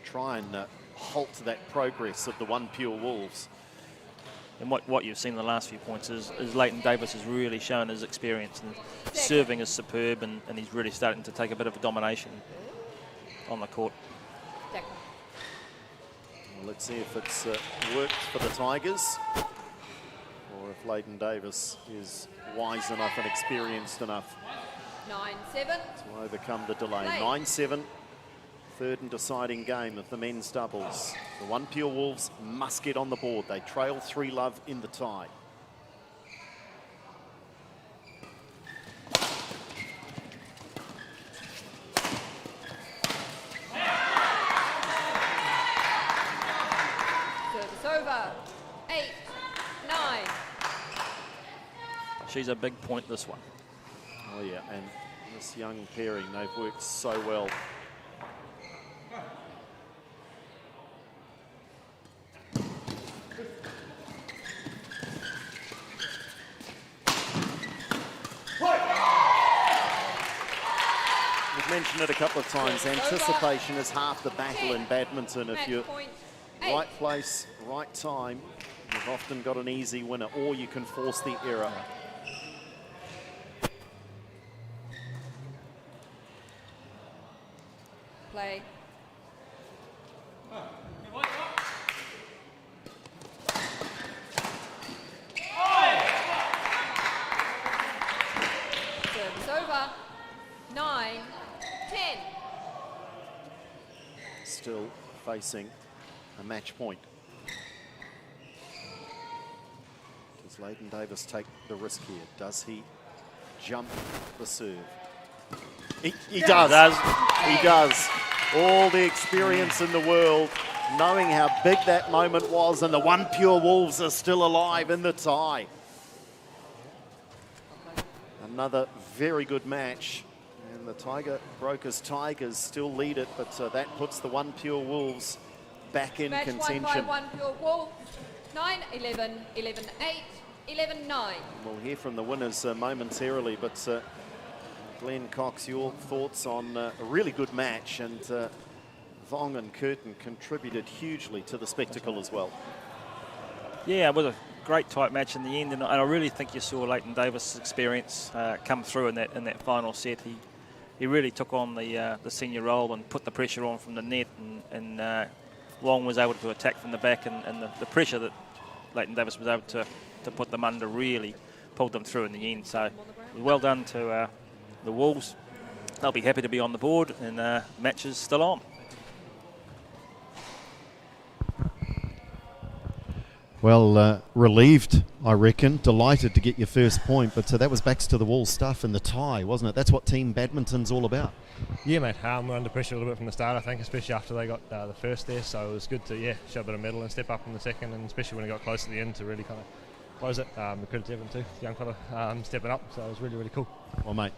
try and halt that progress of the OnePure Wolves. And what you've seen in the last few points is Leighton-Davis has really shown his experience, and serving is superb, and he's really starting to take a bit of a domination on the court. Let's see if it's worked for the Tigers, or if Leighton-Davis is wise enough and experienced enough 9-7 to overcome the delay. 9-7, third and deciding game of the men's doubles. The OnePure Wolves must get on the board. They trail 3-love in the tie. Over. 8-9. She's a big point, this one. Oh yeah, and this young pairing, they've worked so well. We've mentioned it a couple of times, anticipation is half the battle in badminton. If you're right place, right time, you've often got an easy winner, or you can force the error. Play. Service over. 9-10. Still facing a match point. Does Leighton-Davis take the risk here? Does he jump the serve? He does. He does. All the experience in the world, knowing how big that moment was, and the OnePure Wolves are still alive in the tie. Another very good match. And the Tiger Brokers Tigers still lead it, but that puts the OnePure Wolves back in Match contention. won by OnePure Wolves. 9-11, 11-8, 11-9. We'll hear from the winners momentarily, but Glenn Cox, your thoughts on a really good match, and Vong and Curtin contributed hugely to the spectacle as well. Yeah, it was a great tight match in the end, and I really think you saw Leighton-Davis' experience come through in that final set. He really took on the senior role and put the pressure on from the net, and Wong was able to attack from the back, and the pressure that Leighton-Davis was able to put them under really pulled them through in the end. So well done to the Wolves. They'll be happy to be on the board, and match is still on. Well, relieved, I reckon. Delighted to get your first point, but that was backs to the wall stuff in the tie, wasn't it? That's what team badminton's all about. Yeah, mate. We're under pressure a little bit from the start, I think, especially after they got the first there. So it was good to show a bit of mettle and step up in the second, and especially when it got close to the end to really kind of close it. The credit to Evan too, the young fella, stepping up. So it was really, really cool. Well, mate,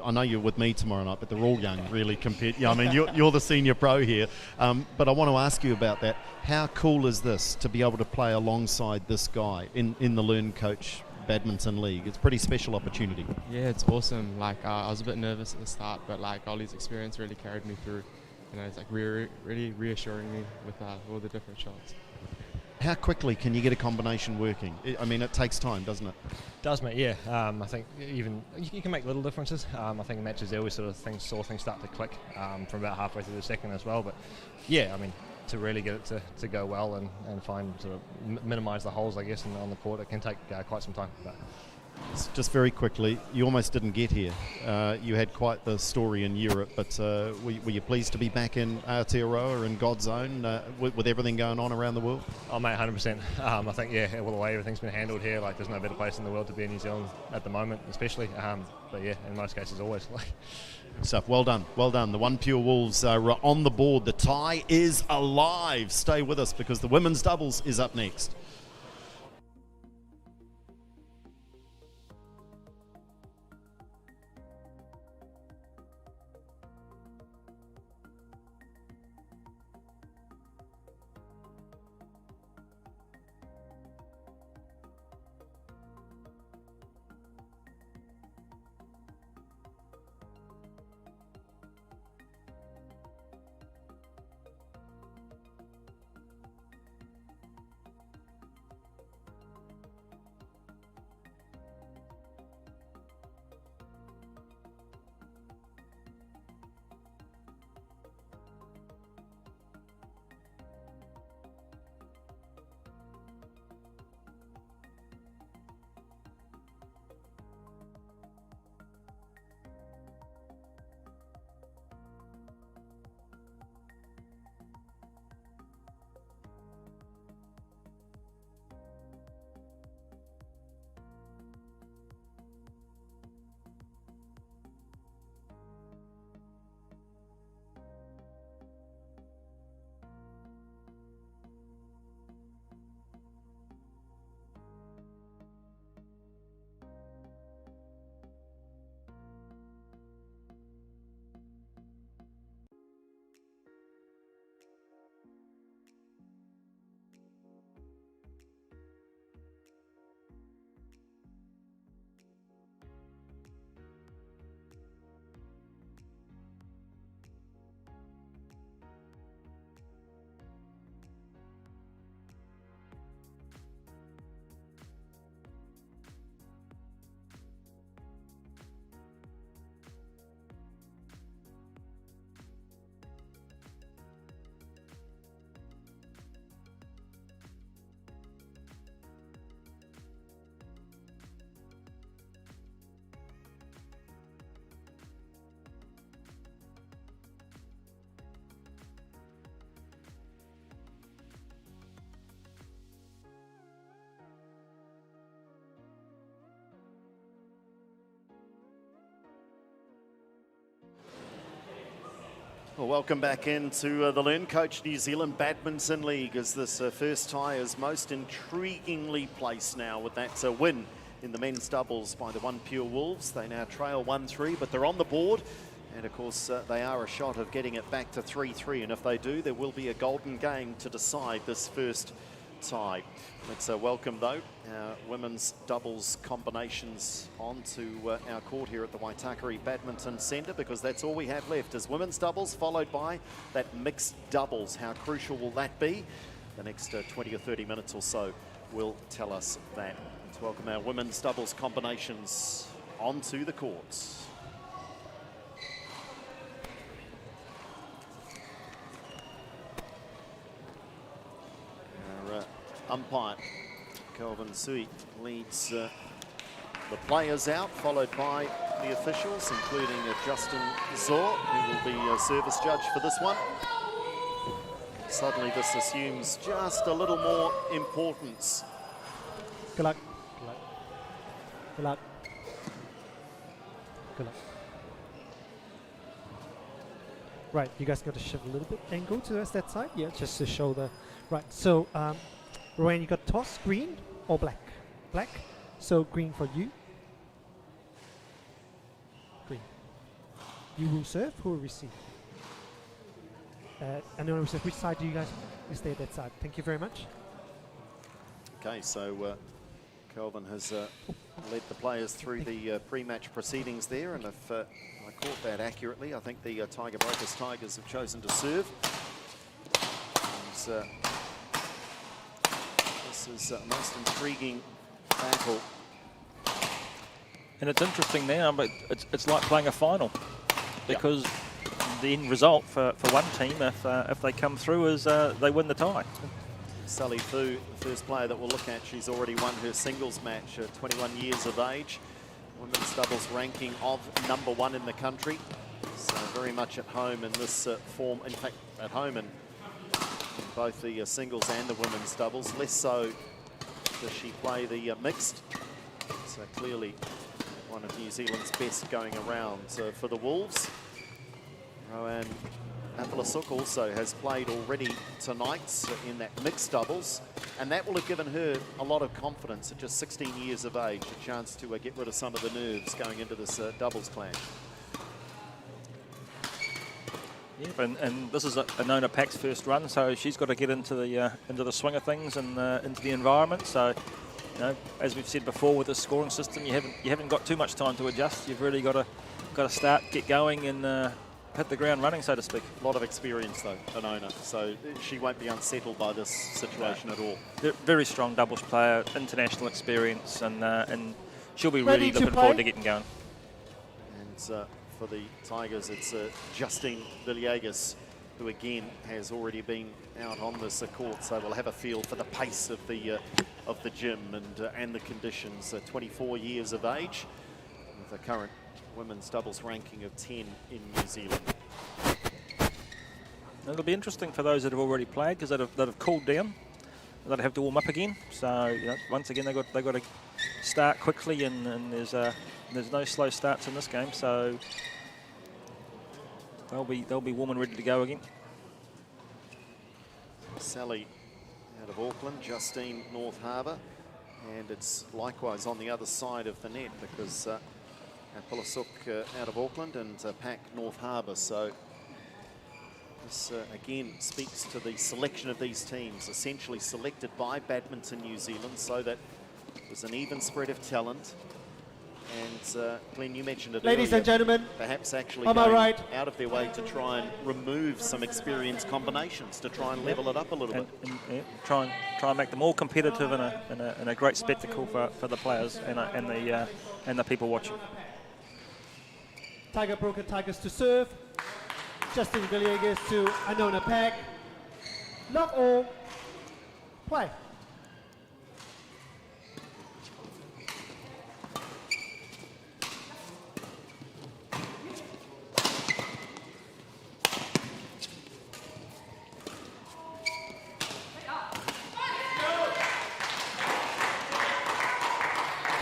I know you're with me tomorrow night, but they're all young, really, compared. I mean, you're the senior pro here, but I want to ask you about that. How cool is this to be able to play alongside this guy in the LearnCoach Badminton League? It's a pretty special opportunity. Yeah, it's awesome. Like I was a bit nervous at the start, but like Ollie's experience really carried me through. You know, it's like really reassuring me with all the different shots. How quickly can you get a combination working? I mean, it takes time, doesn't it? It does, mate. Yeah. I think even you can make little differences. I think in matches there always sort of saw things start to click from about halfway through the second as well. But yeah, I mean, to really get it to go well and find sort of minimise the holes, I guess, on the court, it can take quite some time. But just very quickly, you almost didn't get here. You had quite the story in Europe, but were you pleased to be back in Aotearoa in God's own with everything going on around the world? Oh, mate, 100%. I think, the way everything's been handled here, like there's no better place in the world to be in New Zealand at the moment, especially. But yeah, in most cases, always. Stuff. Well done. Well done. The OnePure Wolves are on the board. The tie is alive. Stay with us because the women's doubles is up next. Well, welcome back into the LearnCoach New Zealand Badminton League as this first tie is most intriguingly placed now with that win in the men's doubles by the OnePure Wolves. They now trail 1-3, but they're on the board. And of course, they are a shot of getting it back to 3-3. And if they do, there will be a golden game to decide this first tie. Let's welcome, though, our women's doubles combinations onto our court here at the Waitakere Badminton Centre, because that's all we have left is women's doubles followed by that mixed doubles. How crucial will that be? The next 20 or 30 minutes or so will tell us that. Let's welcome our women's doubles combinations onto the courts. Umpire Kelvin Sui leads the players out, followed by the officials, including Justin Zor, who will be a service judge for this one. suddenly this assumes just a little more importance. Good luck. Good luck. Good luck. Right, you guys got to shift a little bit and go to that side. Yeah, just to show the... Right, so Rowan, you got toss, green or black? Black. So green for you. Green. You will serve, who will receive? And then which side do you guys want? You stay at that side. Thank you very much. Okay, so Kelvin has led the players through the pre-match proceedings there, and if I caught that accurately, I think the Tiger Brokers Tigers have chosen to serve. And, this is a most intriguing battle. And it's interesting now, but it's like playing a final, because the end result for one team, if they come through, is they win the tie. Sally Fu, the first player that we'll look at, she's already won her singles match at 21 years of age. Women's doubles ranking of #1 in the country. So very much at home in this form. In fact, at home in both the singles and the women's doubles. Less so does she play the mixed. So clearly one of New Zealand's best going around for the Wolves. Rowan Apilasuk also has played already tonight in that mixed doubles, and that will have given her a lot of confidence at just 16 years of age, a chance to get rid of some of the nerves going into this doubles clash. Yeah, and this is Anona Pack's first run, so she's got to get into the swing of things and into the environment. So, you know, as we've said before, with the scoring system, you haven't got too much time to adjust. You've really got to start, get going, and hit the ground running, so to speak. A lot of experience though, Anona, so she won't be unsettled by this situation at all. Very strong doubles player, international experience, and she'll be really looking forward to getting going. And for the Tigers, it's Justine Villegas, who again has already been out on this court, so we'll have a feel for the pace of the gym and the conditions. 24 years of age, with a current women's doubles ranking of 10 in New Zealand. It'll be interesting for those that have already played, because that have cooled down. They'll have to warm up again. So, you know, once again, they've got to start quickly, and there's no slow starts in this game. So they'll be warm and ready to go again. Sally out of Auckland, Justine North Harbour, and it's likewise on the other side of the net, because Apilasuk out of Auckland and Pack North Harbour. So this again speaks to the selection of these teams, essentially selected by Badminton New Zealand, so that there's an even spread of talent. And Glenn, you mentioned it Ladies earlier, and gentlemen, perhaps actually on my right, out of their way to try and remove some experienced combinations to try and level it up a little bit. And try and make them all competitive and a great spectacle for the players and the people watching. Tiger Broker Tigers to serve. Justine Villegas to Anona Pack. Love all. Play.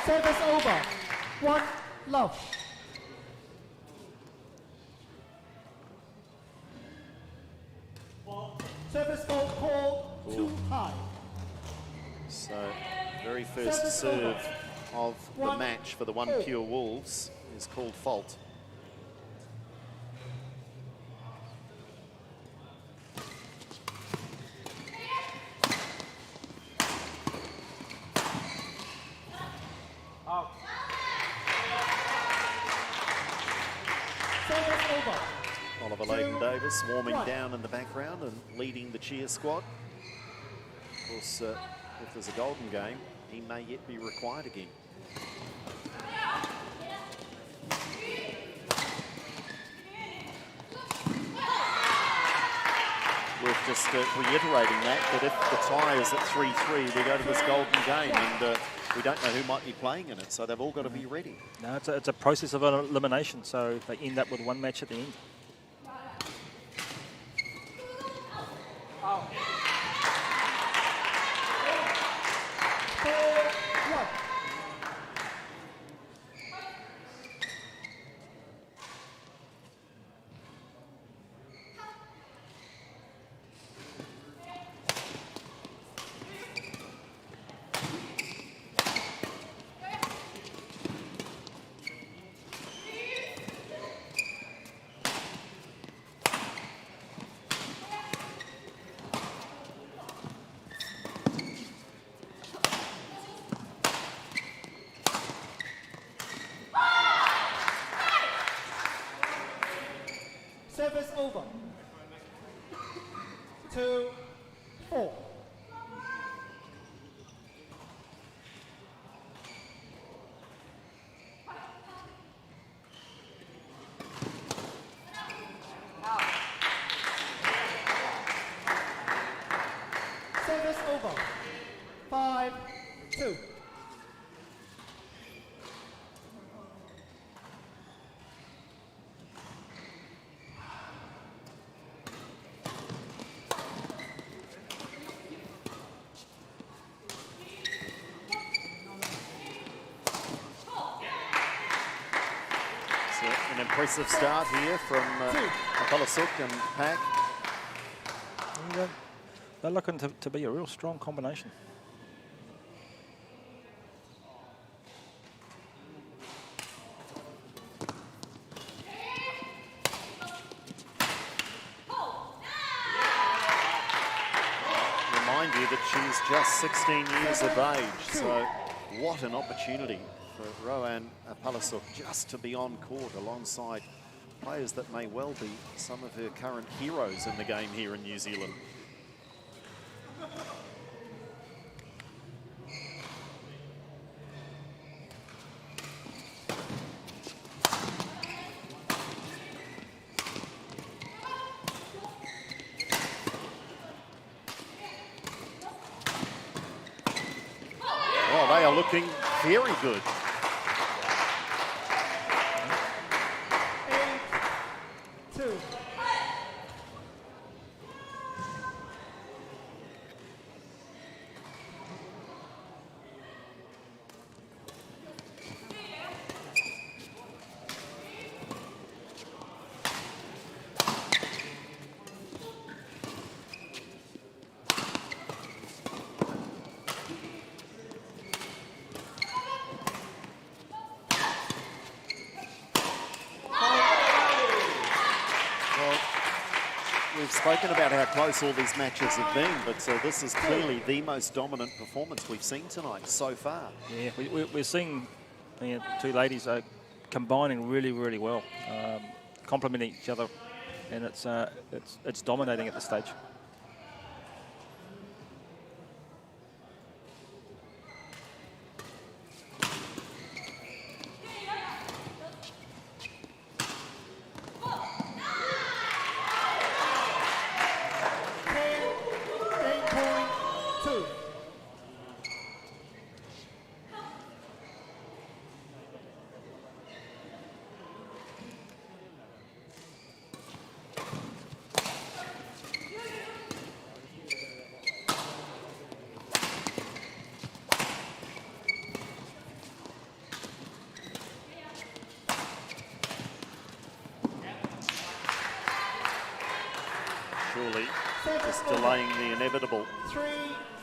Service over. 1 love. Service fault called too high. So, very first serve of the match for the OnePure Wolves is called fault. Oliver Layden-Davis warming down in the background and leading the cheer squad. Of course, if there's a golden game, he may yet be required again. Worth just reiterating that if the tie is at 3-3, we go to this golden game, and we don't know who might be playing in it, so they've all got to be ready. No, it's a process of elimination, so they end up with one match at the end. 4-1. Service over. 2-4. Service over. 5-2. An impressive start here from Palasuk and Pack. They're looking to be a real strong combination. Remind you that she's just 16 years of age, so what an opportunity for Rowan Palasuk just to be on court alongside players that may well be some of her current heroes in the game here in New Zealand. Well, they are looking very good. 8-2. We've spoken about how close all these matches have been, but this is clearly the most dominant performance we've seen tonight so far. Yeah, we're seeing two ladies combining really, really well, complementing each other, and it's dominating at this stage. Surely just delaying the inevitable.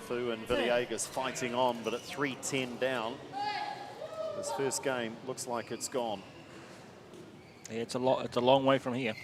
Fu and Villegas fighting on, but at 3-10 down, this first game looks like it's gone. Yeah, it's a long way from here.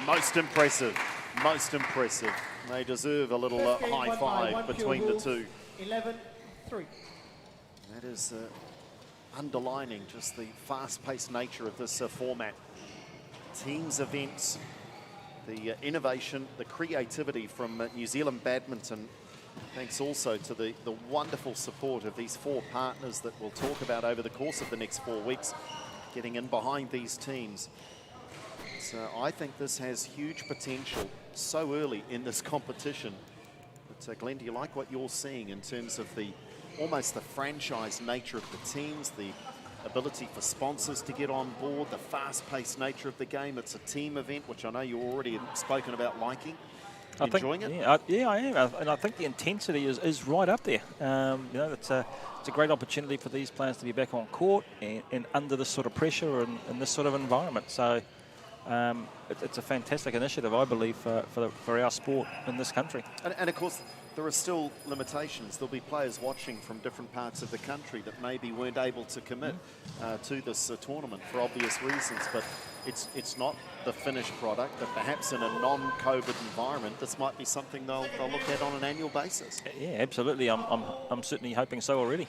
Most impressive, most impressive. They deserve a little high five between the two. 11-3. That is underlining just the fast-paced nature of this format. Teams events, the innovation, the creativity from New Zealand Badminton. Thanks also to the wonderful support of these four partners that we'll talk about over the course of the next 4 weeks. getting in behind these teams. So I think this has huge potential so early in this competition. But Glenn, do you like what you're seeing in terms of the almost the franchise nature of the teams, the ability for sponsors to get on board, the fast-paced nature of the game? It's a team event, which I know you already have spoken about liking. Enjoying it? Yeah, I am. And I think the intensity is right up there. You know, it's a great opportunity for these players to be back on court and under this sort of pressure and in this sort of environment. So it's a fantastic initiative, I believe, for our sport in this country. And of course, there are still limitations. There'll be players watching from different parts of the country that maybe weren't able to commit to this tournament for obvious reasons. But it's not the finished product. But perhaps in a non-COVID environment, this might be something they'll look at on an annual basis. Yeah, absolutely. I'm certainly hoping so already.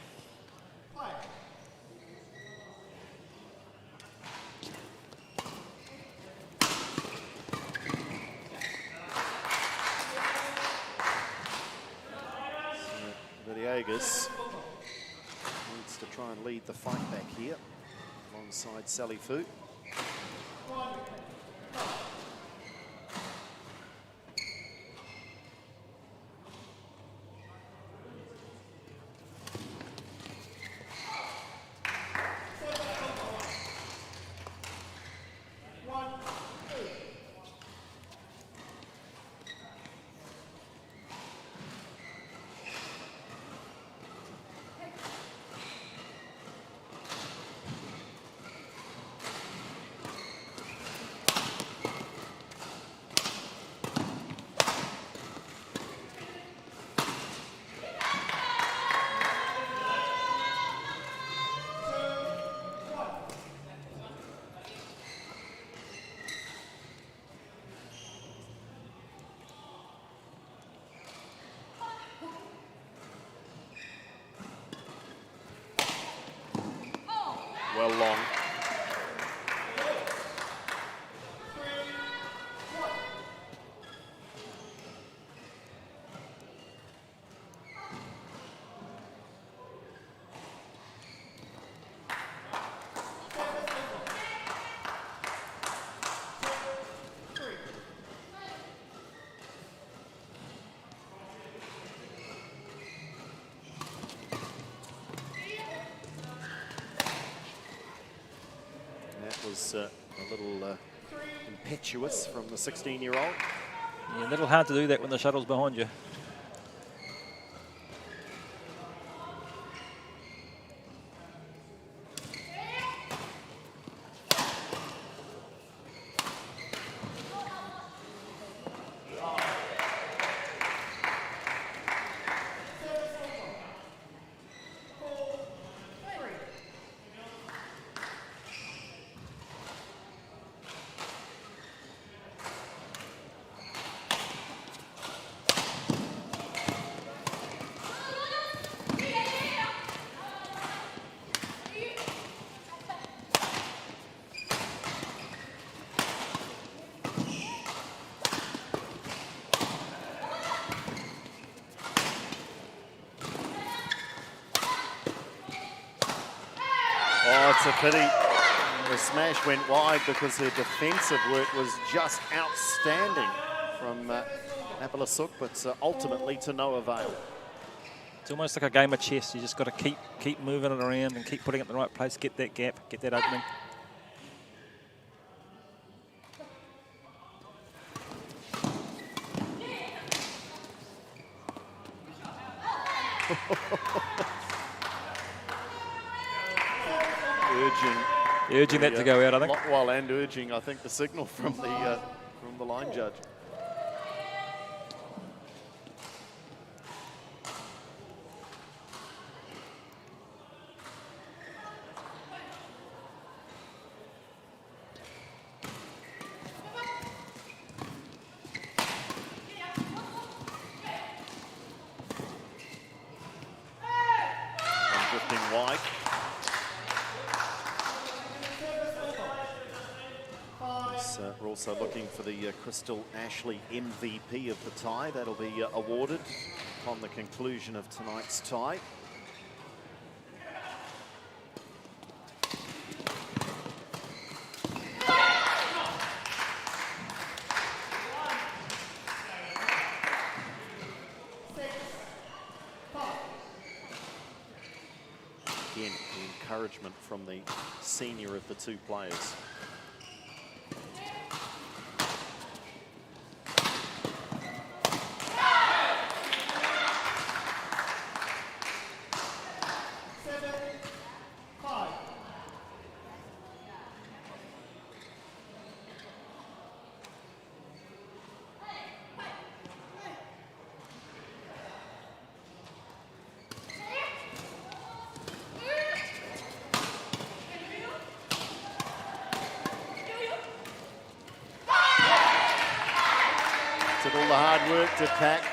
Villegas needs to try and lead the fight back here alongside Sally Fu. Well long. Was a little impetuous from the 16-year-old. Yeah, a little hard to do that when the shuttle's behind you. Oh, it's a pity. The smash went wide because her defensive work was just outstanding from Apilasuk, but ultimately to no avail. It's almost like a game of chess. You just got to keep moving it around and keep putting it in the right place, get that gap, get that opening. Urging that to go out, I think. Well, and urging, I think, the signal from the line judge. And drifting wide. We're also looking for the Crystal Ashley MVP of the tie. That'll be awarded upon the conclusion of tonight's tie. encouragement from the senior of the two players. Did all the hard work to pack.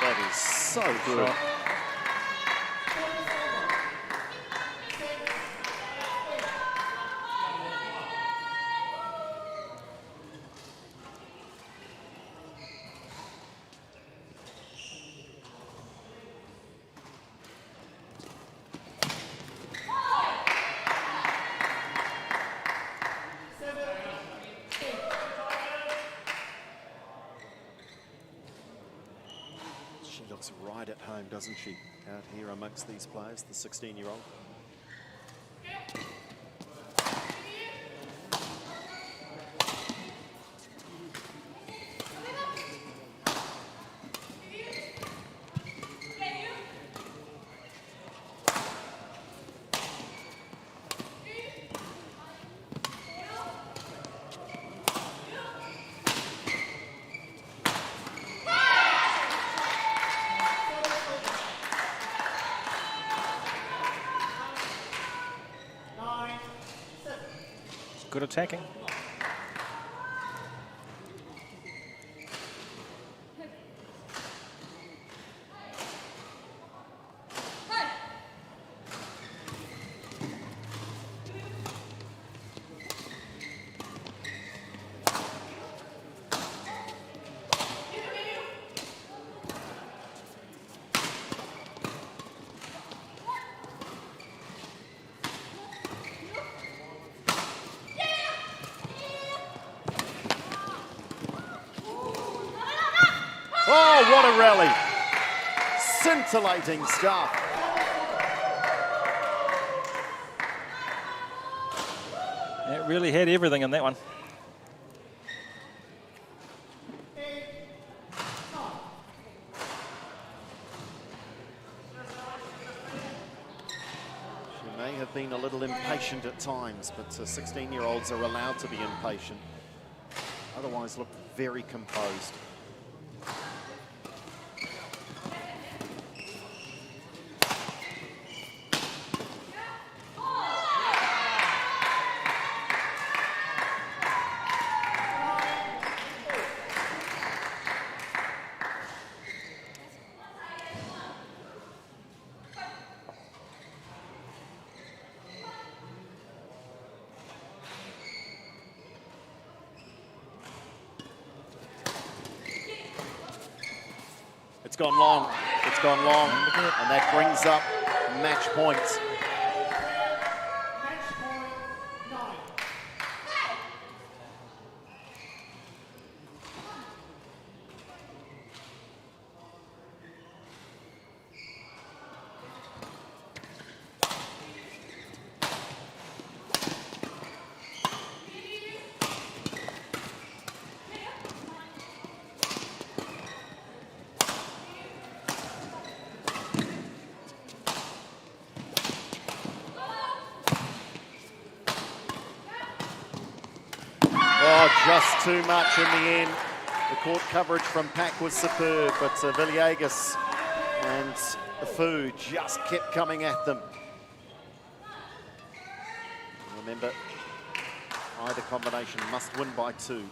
That is so good. She looks right at home, doesn't she, out here amongst these players, the 16-year-old. Good attacking. Oh, what a rally. Scintillating stuff. It really had everything in that one. She may have been a little impatient at times, but 16-year-olds are allowed to be impatient. Otherwise, look very composed. It's gone long, and that brings up match points. Just too much in the end. The court coverage from Pack was superb, but Villegas and Fu just kept coming at them. Remember, either combination must win by 2.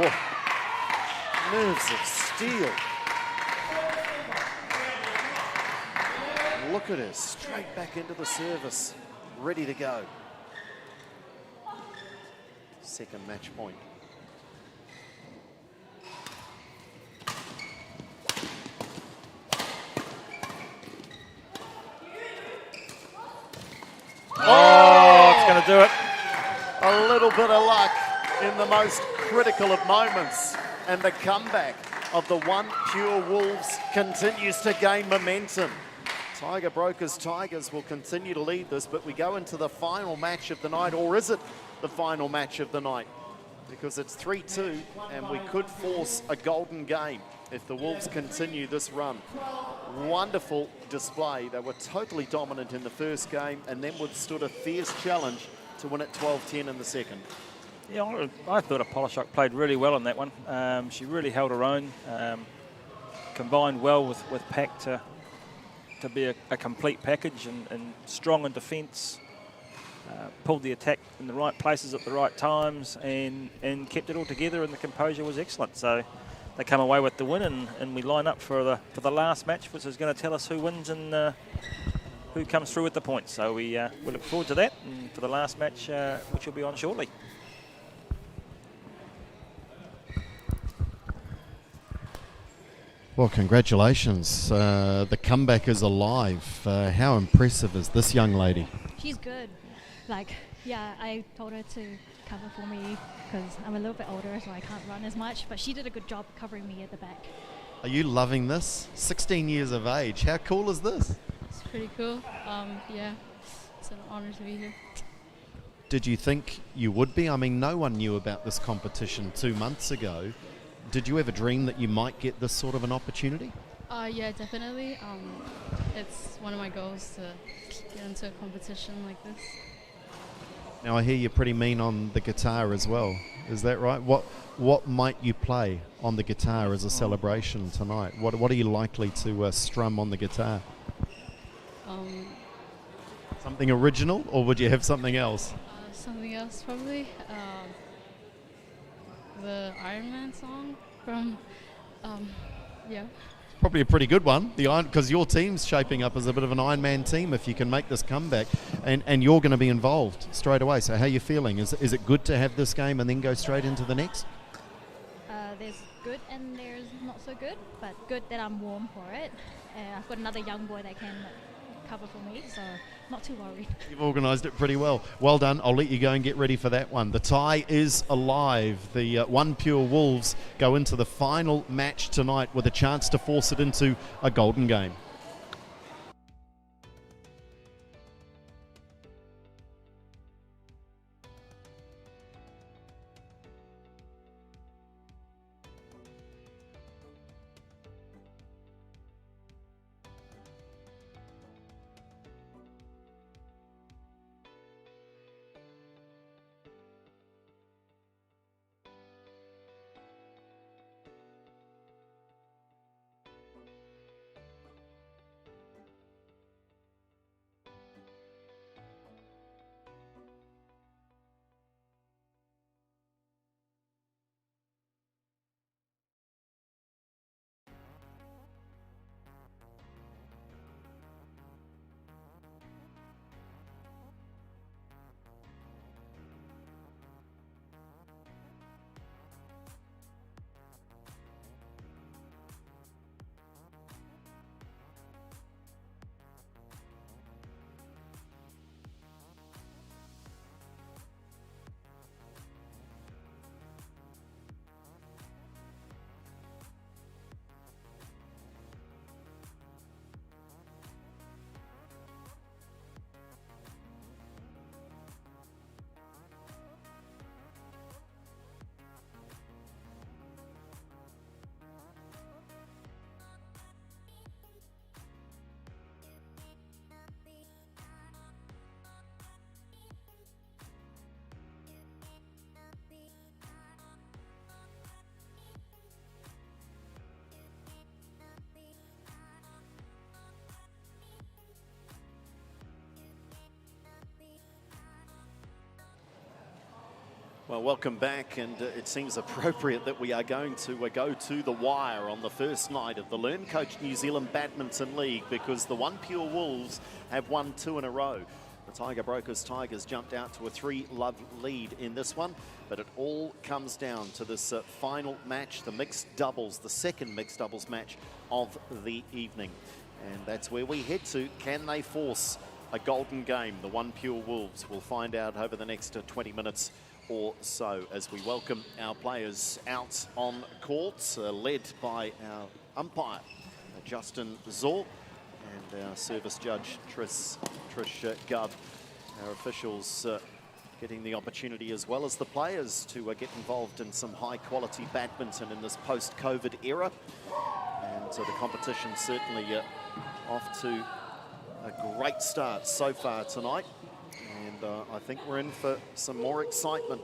Whoa. Nerves of steel. Look at her, straight back into the service, ready to go. Second match point. Oh, it's going to do it. A little bit of luck in the most critical of moments, and the comeback of the OnePure Wolves continues to gain momentum. Tiger Brokers Tigers will continue to lead this, but we go into the final match of the night, or is it the final match of the night? Because it's 3-2, and we could force a golden game if the Wolves continue this run. Wonderful display. They were totally dominant in the first game and then withstood a fierce challenge to win it 12-10 in the second. Yeah, I thought Polishuk played really well in that one. She really held her own, combined well with Pack to be a complete package and strong in defence. Pulled the attack in the right places at the right times and kept it all together, and the composure was excellent. So they come away with the win, and we line up for the last match, which is going to tell us who wins and who comes through with the points. So we look forward to that, and for the last match, which will be on shortly. Well, congratulations. The comeback is alive. How impressive is this young lady? She's good. Like, yeah, I told her to cover for me because I'm a little bit older, so I can't run as much, but she did a good job covering me at the back. Are you loving this? 16 years of age. How cool is this? It's pretty cool. Yeah, it's an honor to be here. Did you think you would be? I mean, no one knew about this competition 2 months ago. Did you ever dream that you might get this sort of an opportunity? Yeah, definitely. It's one of my goals to get into a competition like this. Now, I hear you're pretty mean on the guitar as well. Is that right? What might you play on the guitar as a celebration tonight? What are you likely to strum on the guitar? Something original, or would you have something else? Something else, probably. The Iron Man song from, yeah. Probably a pretty good one, because your team's shaping up as a bit of an Iron Man team if you can make this comeback, and you're going to be involved straight away. So how are you feeling? Is it good to have this game and then go straight into the next? There's good and there's not so good, but good that I'm warm for it. I've got another young boy that can cover for me, so not too worried. You've organised it pretty well. Well done. I'll let you go and get ready for that one. The tie is alive. The OnePure Wolves go into the final match tonight with a chance to force it into a golden game. Well, welcome back, and it seems appropriate that we are going to go to the wire on the first night of the LearnCoach New Zealand Badminton League, because the OnePure Wolves have won 2 in a row. The Tiger Brokers Tigers jumped out to a 3-love lead in this one, but it all comes down to this final match, the mixed doubles, the second mixed doubles match of the evening. And that's where we head to. Can they force a golden game? The OnePure Wolves will find out over the next 20 minutes or so, as we welcome our players out on court, led by our umpire, Justin Zor, and our service judge, Trish Gubb. Our officials getting the opportunity, as well as the players, to get involved in some high-quality badminton in this post-COVID era. And the competition certainly off to a great start so far tonight. And I think we're in for some more excitement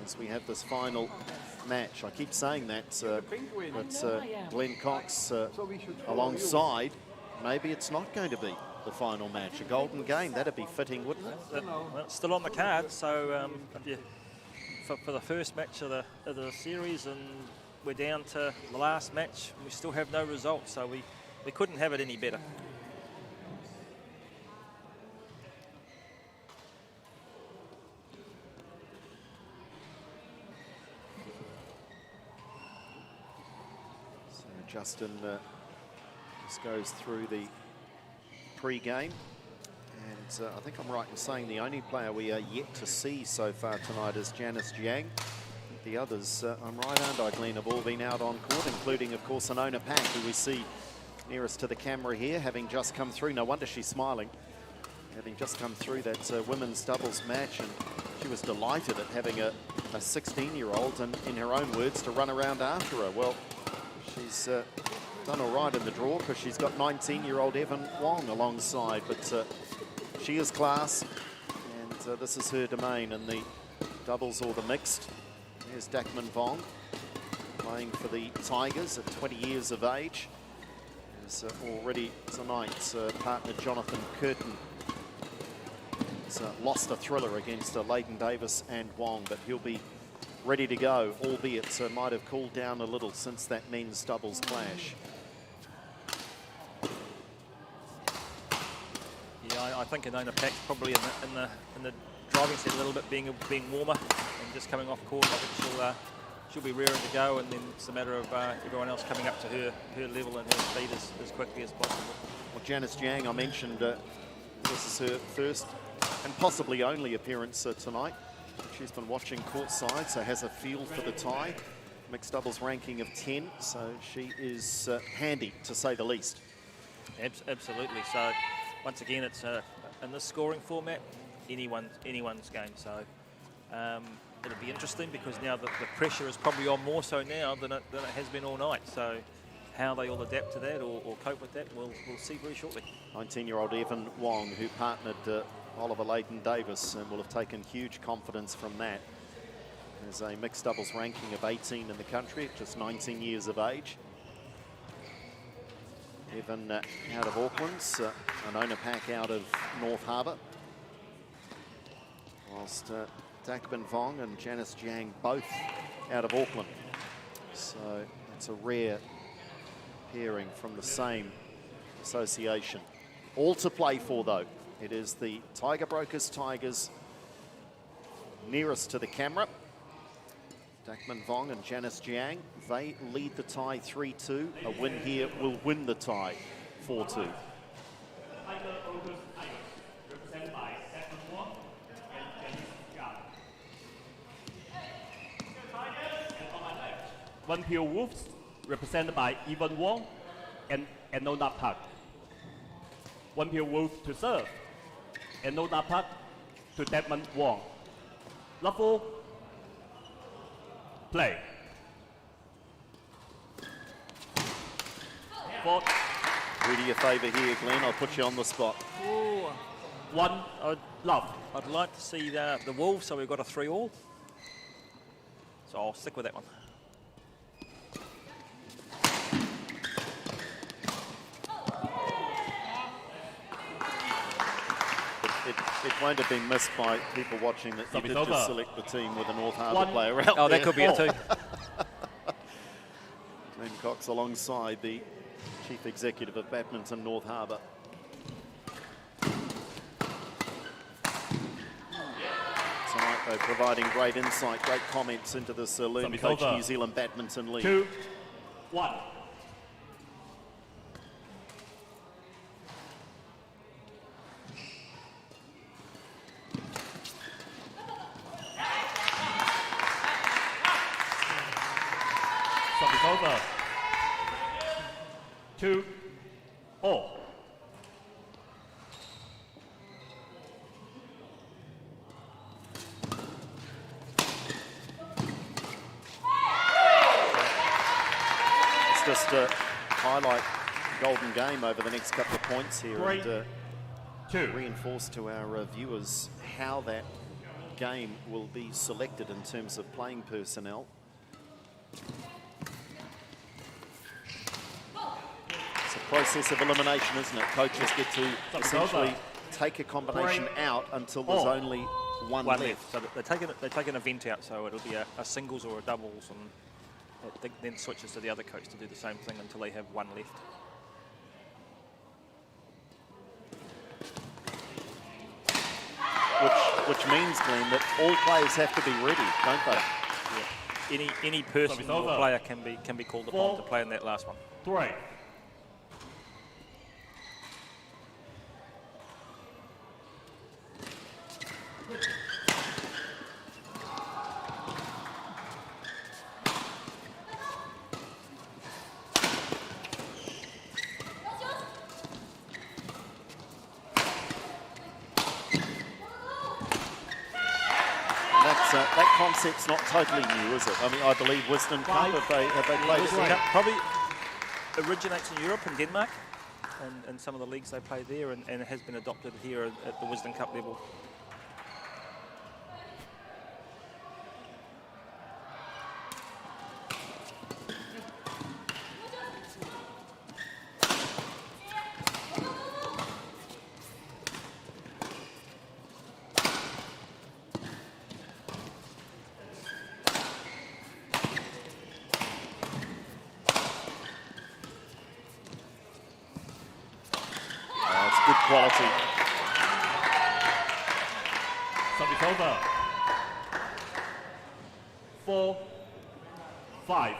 as we have this final match. I keep saying that, but Glenn Cox alongside, maybe it's not going to be the final match. A golden game, that'd be fitting, wouldn't it? Well, it's still on the card, so for the first match of the series, and we're down to the last match, we still have no results, so we couldn't have it any better. Justin just goes through the pre-game, and I think I'm right in saying the only player we are yet to see so far tonight is Janice Jiang. The others, I'm right, aren't I, Glenn, have all been out on court, including, of course, Anona Pak, who we see nearest to the camera here, having just come through. No wonder she's smiling, having just come through that women's doubles match, and she was delighted at having a 16-year-old, and in her own words, to run around after her. Well, she's done all right in the draw, because she's got 19-year-old Evan Wong alongside, but she is class, and this is her domain in the doubles or the mixed. Here's Dakman Vong, playing for the Tigers at 20 years of age. Has already tonight partner Jonathan Curtin. He's lost a thriller against Leighton Davis and Wong, but he'll be ready to go, albeit might have cooled down a little since that men's doubles clash. Yeah, I think Anona Pak's probably in the driving set a little bit, being warmer and just coming off court. I think she'll be rearing to go, and then it's a matter of everyone else coming up to her level and her speed as quickly as possible. Well, Janice Jiang, I mentioned this is her first and possibly only appearance tonight. She's been watching courtside, so has a feel for the tie. Mixed doubles ranking of 10, so she is handy, to say the least. Absolutely. So once again, it's in this scoring format, anyone's game. So it'll be interesting, because now the pressure is probably on more so now than it has been all night. So how they all adapt to that or cope with that, we'll see very shortly. 19-year-old Evan Wong, who partnered Oliver Leighton Davis, and will have taken huge confidence from that. There's a mixed doubles ranking of 18 in the country at just 19 years of age. Evan out of Auckland, Anona Pak out of North Harbour. Whilst Dakman Vong and Janice Jiang both out of Auckland. So it's a rare pairing from the same association. All to play for, though. It is the Tiger Brokers Tigers nearest to the camera. Dakman Vong and Janice Jiang, they lead the tie 3-2. A win here will win the tie 4-2. OnePure Wolves, represented by Evan Wong and Anona Pak. OnePure Wolves to serve. Anona Pak to Dakman Wong. Level, play. Do you a favour here, Glenn. I'll put you on the spot. Ooh. I'd like to see the Wolves, so we've got a 3-all. So I'll stick with that one. It won't have been missed by people watching that you did just select the team with a North Harbour player out Oh, there. that could be it too. Glenn Cox alongside the Chief Executive of Badminton North Harbour. Tonight, though, providing great insight, great comments into this LearnCoach New Zealand Badminton League. 2-1. Service over. 2-all. Just to highlight golden game over the next couple of points here and reinforce to our viewers how that game will be selected in terms of playing personnel. It's a process of elimination, isn't it? Coaches get to essentially take a combination out until there's only one left. So they take an event out, so it'll be a singles or a doubles, and it then switches to the other coach to do the same thing until they have one left. Which means, Glenn, that all players have to be ready, don't they? Yeah. Any person or player can be called upon to play in that last one. 3. That concept's not totally new, is it? I mean, I believe Wisdom Cup, have they played Wisdom it? Cup probably originates in Europe and Denmark, and some of the leagues they play there, and it has been adopted here at the Wisdom Cup level. Good quality. Service over. 4-5.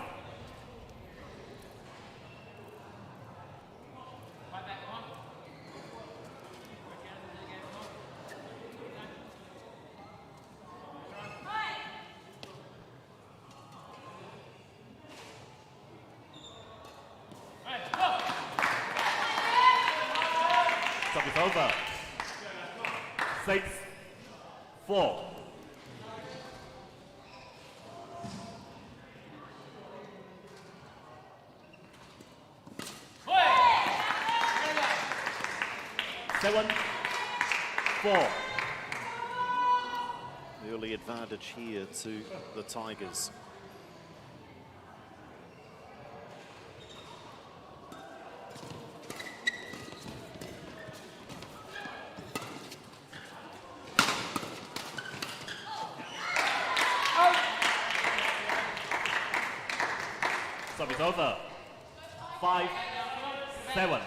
Service over. 6-4. Seven, 4. Early advantage here to the Tigers. Service over. 5-7.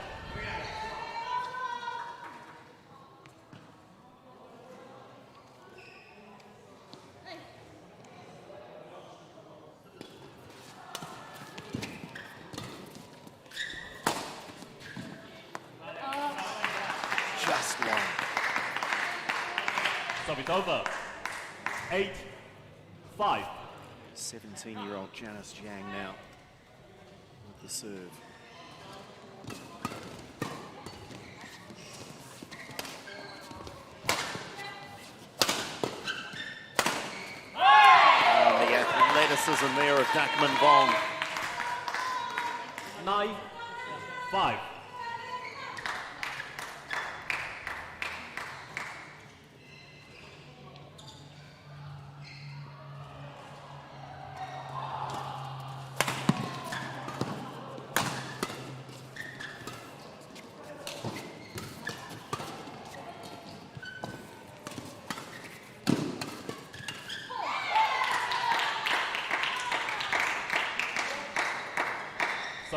Just one. Service over. 8-5. 17-year-old Janice Jiang now with the serve. And the athleticism there of Dakman Vong. 9-5.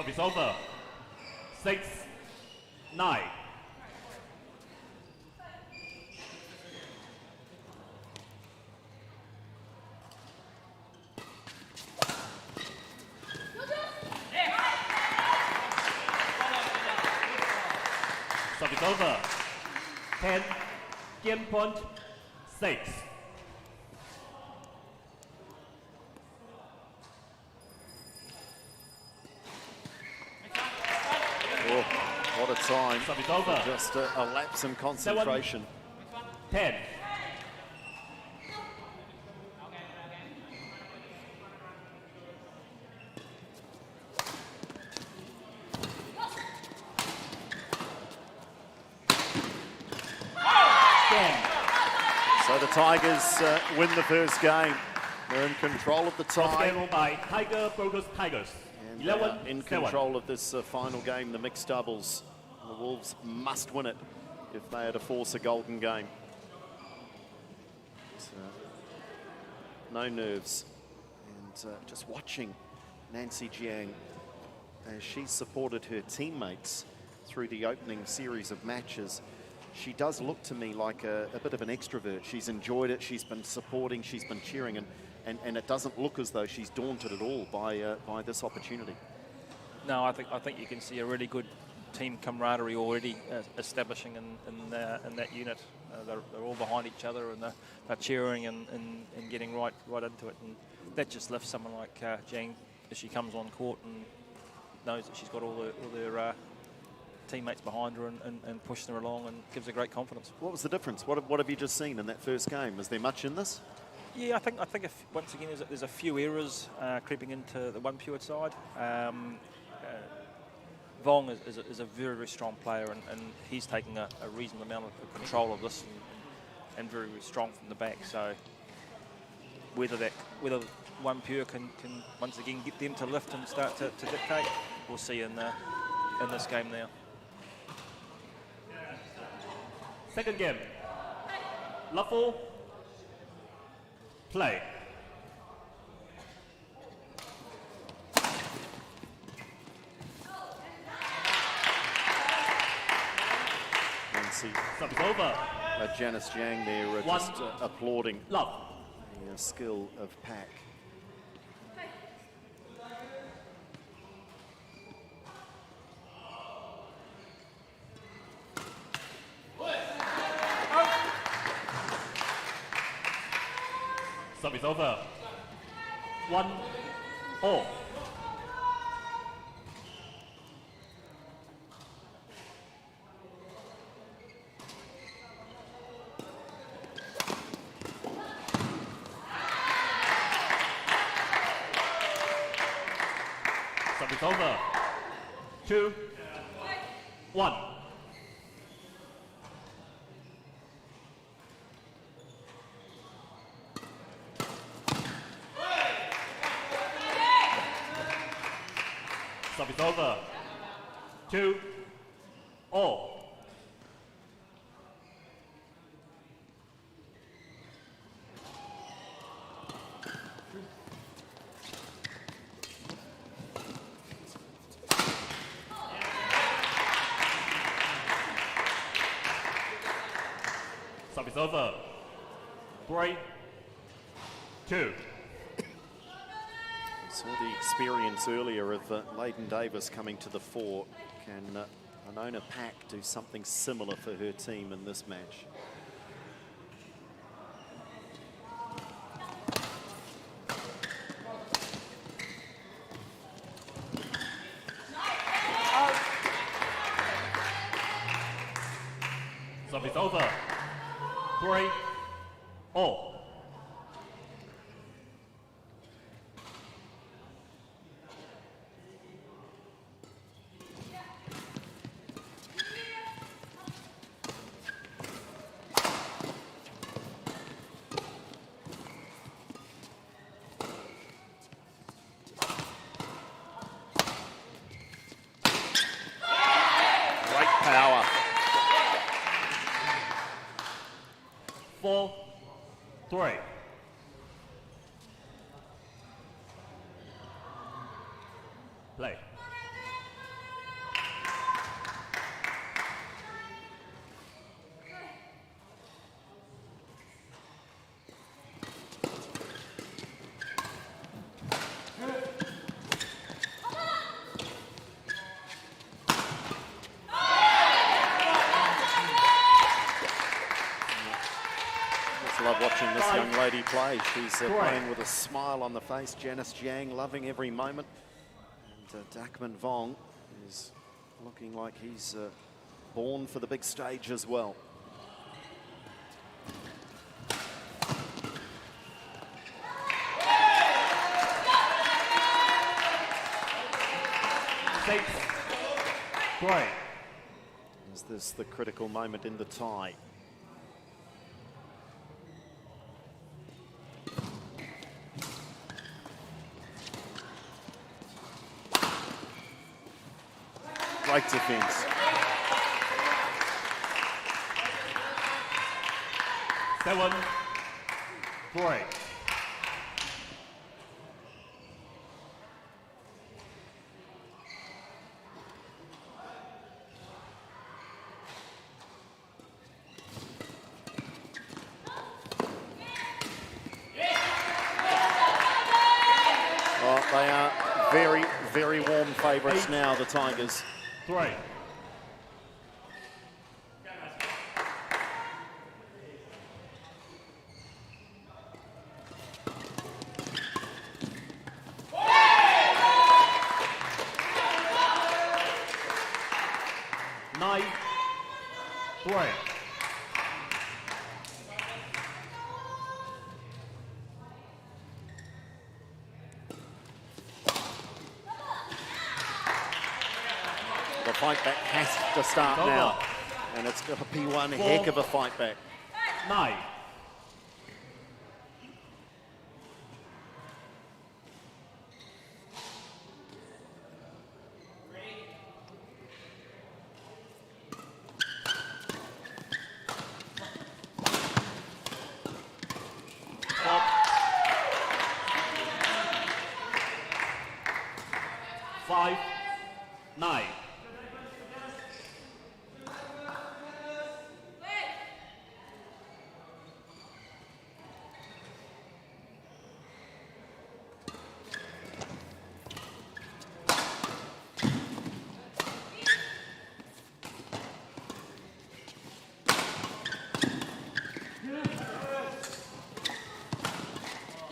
Service over. 6-9. Service over. 10. Game point 6. Oh, what a time. Service over. Just a lapse in concentration. 10. So the Tigers win the first game. They're in control of the tie. Game by Tiger Brokers Tigers. And 11 in control of this final game, the mixed doubles. The Wolves must win it if they are to force a golden game. No nerves. And just watching Nancy Jiang as she supported her teammates through the opening series of matches. She does look to me like a bit of an extrovert. She's enjoyed it, she's been supporting, she's been cheering, and it doesn't look as though she's daunted at all by this opportunity. No, I think you can see a really good team camaraderie already establishing in that unit. They're all behind each other, and they're cheering and getting right into it, and that just lifts someone like Jiang as she comes on court and knows that she's got all their teammates behind her and pushing her along, and gives her great confidence. What was the difference? What have you just seen in that first game? Is there much in this? Yeah, I think if, once again there's a few errors creeping into the OnePure side. Vong is a very, very strong player, and he's taking a reasonable amount of control of this and very, very strong from the back. So whether OnePure can once again get them to lift and start to dictate, we'll see in this game now. Second game. Level. Play. See over. Janice Jiang there just applauding love. The skill of Pak. Service over. 1-all. Service over. 2-1. Service over. 2-all. Service over. 3-2. Saw the experience earlier of Layden Davis coming to the fore. Can Anona Pak do something similar for her team in this match? Service over. 3-all. Great power. 4-3. Play. watching this young lady play. She's playing with a smile on the face. Janice Jiang loving every moment. And Dakman Vong is looking like he's born for the big stage as well. Great. Is this the critical moment in the tie? Great defense. Seven. Great. They are very, very warm favourites now, the Tigers. 3. Nine. 3. The fight back has to start now. And it's going to be one heck of a fight back. 9. Five. 9.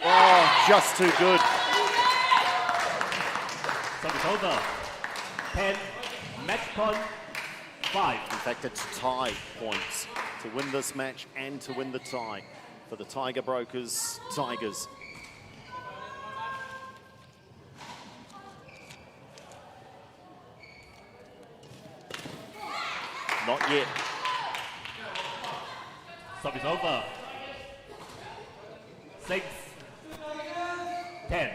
Oh, just too good. Service over. 10. Match point. 5. In fact, it's tie points to win this match and to win the tie for the Tiger Brokers Tigers. Not yet. Service over. 6. 10.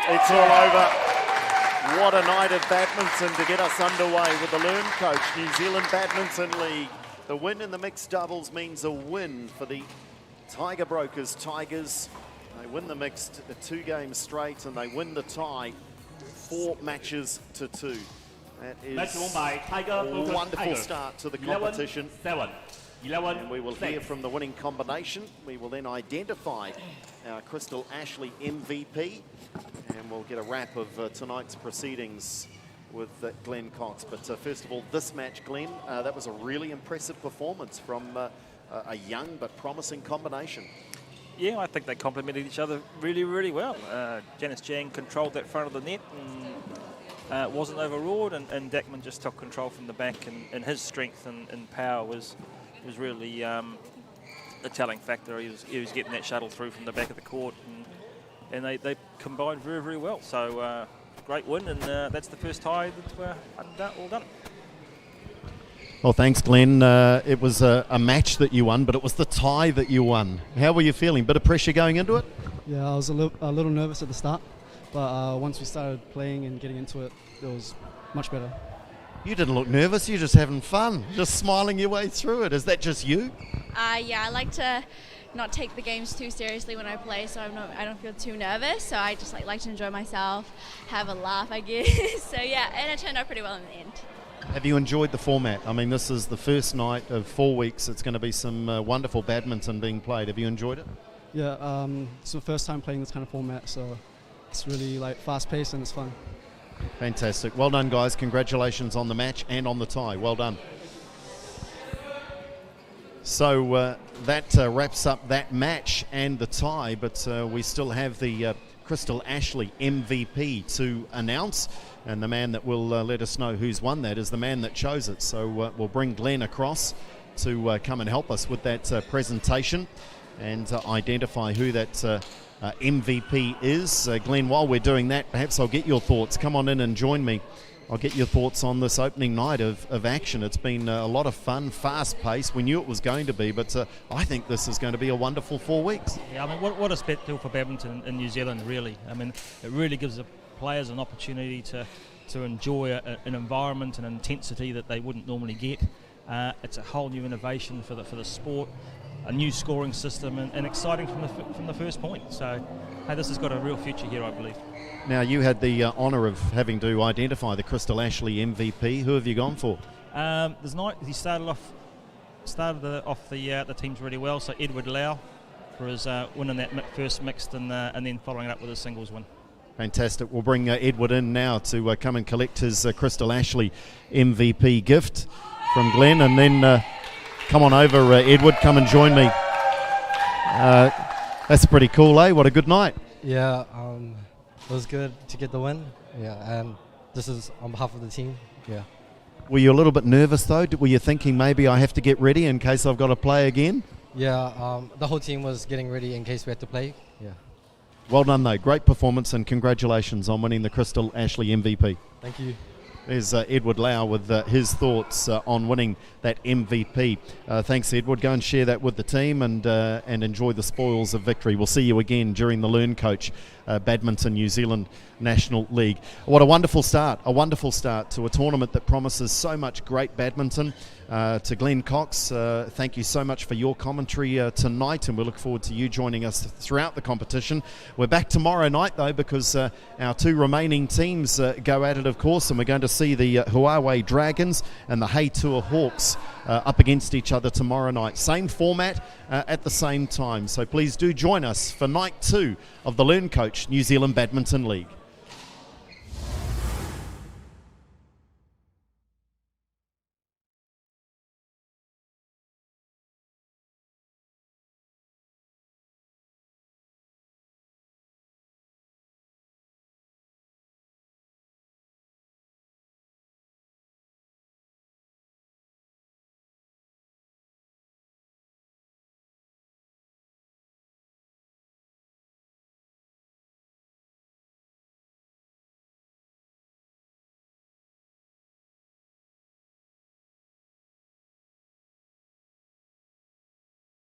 It's all over. What a night of badminton to get us underway with the LearnCoach New Zealand Badminton League. The win in the mixed doubles means a win for the Tiger Brokers Tigers. They win the mixed 2 games straight and they win the tie 4 matches to 2. That is Match won by Tiger a Brokers wonderful Tigers. start to the 11, competition. 7. 11. And we will hear from the winning combination. We will then identify our Crystal Ashley MVP and we'll get a wrap of tonight's proceedings with Glenn Cox. But first of all, this match, Glenn, that was a really impressive performance from a young but promising combination. Yeah, I think they complemented each other really, really well. Janice Jiang controlled that front of the net and wasn't overawed, and Dakman just took control from the back, and his strength and power was really the telling factor. He was getting that shuttle through from the back of the court, and they combined very, very well. So great win, and that's the first tie that we're all done. Well, thanks, Glenn. It was a match that you won, but it was the tie that you won. How were you feeling? Bit of pressure going into it? Yeah, I was a little nervous at the start, but once we started playing and getting into it, it was much better. You didn't look nervous. You're just having fun, just smiling your way through it. Is that just you? Yeah, I like to not take the games too seriously when I play, so I don't feel too nervous. So I just like to enjoy myself, have a laugh, I guess. So yeah, and it turned out pretty well in the end. Have you enjoyed the format? I mean, this is the first night of 4 weeks. It's going to be some wonderful badminton being played. Have you enjoyed it? Yeah, it's the first time playing this kind of format, so it's really like fast-paced and it's fun. Fantastic. Well done, guys. Congratulations on the match and on the tie. Well done. So that wraps up that match and the tie, but we still have the Crystal Ashley MVP to announce, and the man that will let us know who's won that is the man that chose it. So we'll bring Glenn across to come and help us with that presentation and identify who that MVP is. Glenn, while we're doing that, perhaps I'll get your thoughts. Come on in and join me. I'll get your thoughts on this opening night of action. It's been a lot of fun, fast-paced. We knew it was going to be, but I think this is going to be a wonderful 4 weeks. Yeah, I mean, what a spectacle for badminton in New Zealand, really. I mean, it really gives the players an opportunity to enjoy an environment and intensity that they wouldn't normally get. It's a whole new innovation for the sport, a new scoring system, and exciting from the first point. So, hey, this has got a real future here, I believe. Now, you had the honour of having to identify the Crystal Ashley MVP. Who have you gone for? He started off the teams really well. So Edward Lau for his winning that first mixed and then following it up with his singles win. Fantastic. We'll bring Edward in now to come and collect his Crystal Ashley MVP gift from Glenn, and then come on over, Edward. Come and join me. That's pretty cool, eh? What a good night. Yeah, it was good to get the win. Yeah, and this is on behalf of the team. Yeah. Were you a little bit nervous though? Were you thinking maybe I have to get ready in case I've got to play again? Yeah, the whole team was getting ready in case we had to play. Yeah. Well done though. Great performance and congratulations on winning the Crystal Ashley MVP. Thank you. There's Edward Lau with his thoughts on winning that MVP. Thanks, Edward. Go and share that with the team and enjoy the spoils of victory. We'll see you again during the LearnCoach Badminton New Zealand National League. What a wonderful start to a tournament that promises so much great badminton. To Glenn Cox, thank you so much for your commentary tonight, and we look forward to you joining us throughout the competition. We're back tomorrow night though, because our two remaining teams go at it, of course, and we're going to see the Huawei Dragons and the Hay Tour Hawks up against each other tomorrow night. Same format at the same time, so please do join us for night 2 of the LearnCoach New Zealand Badminton League.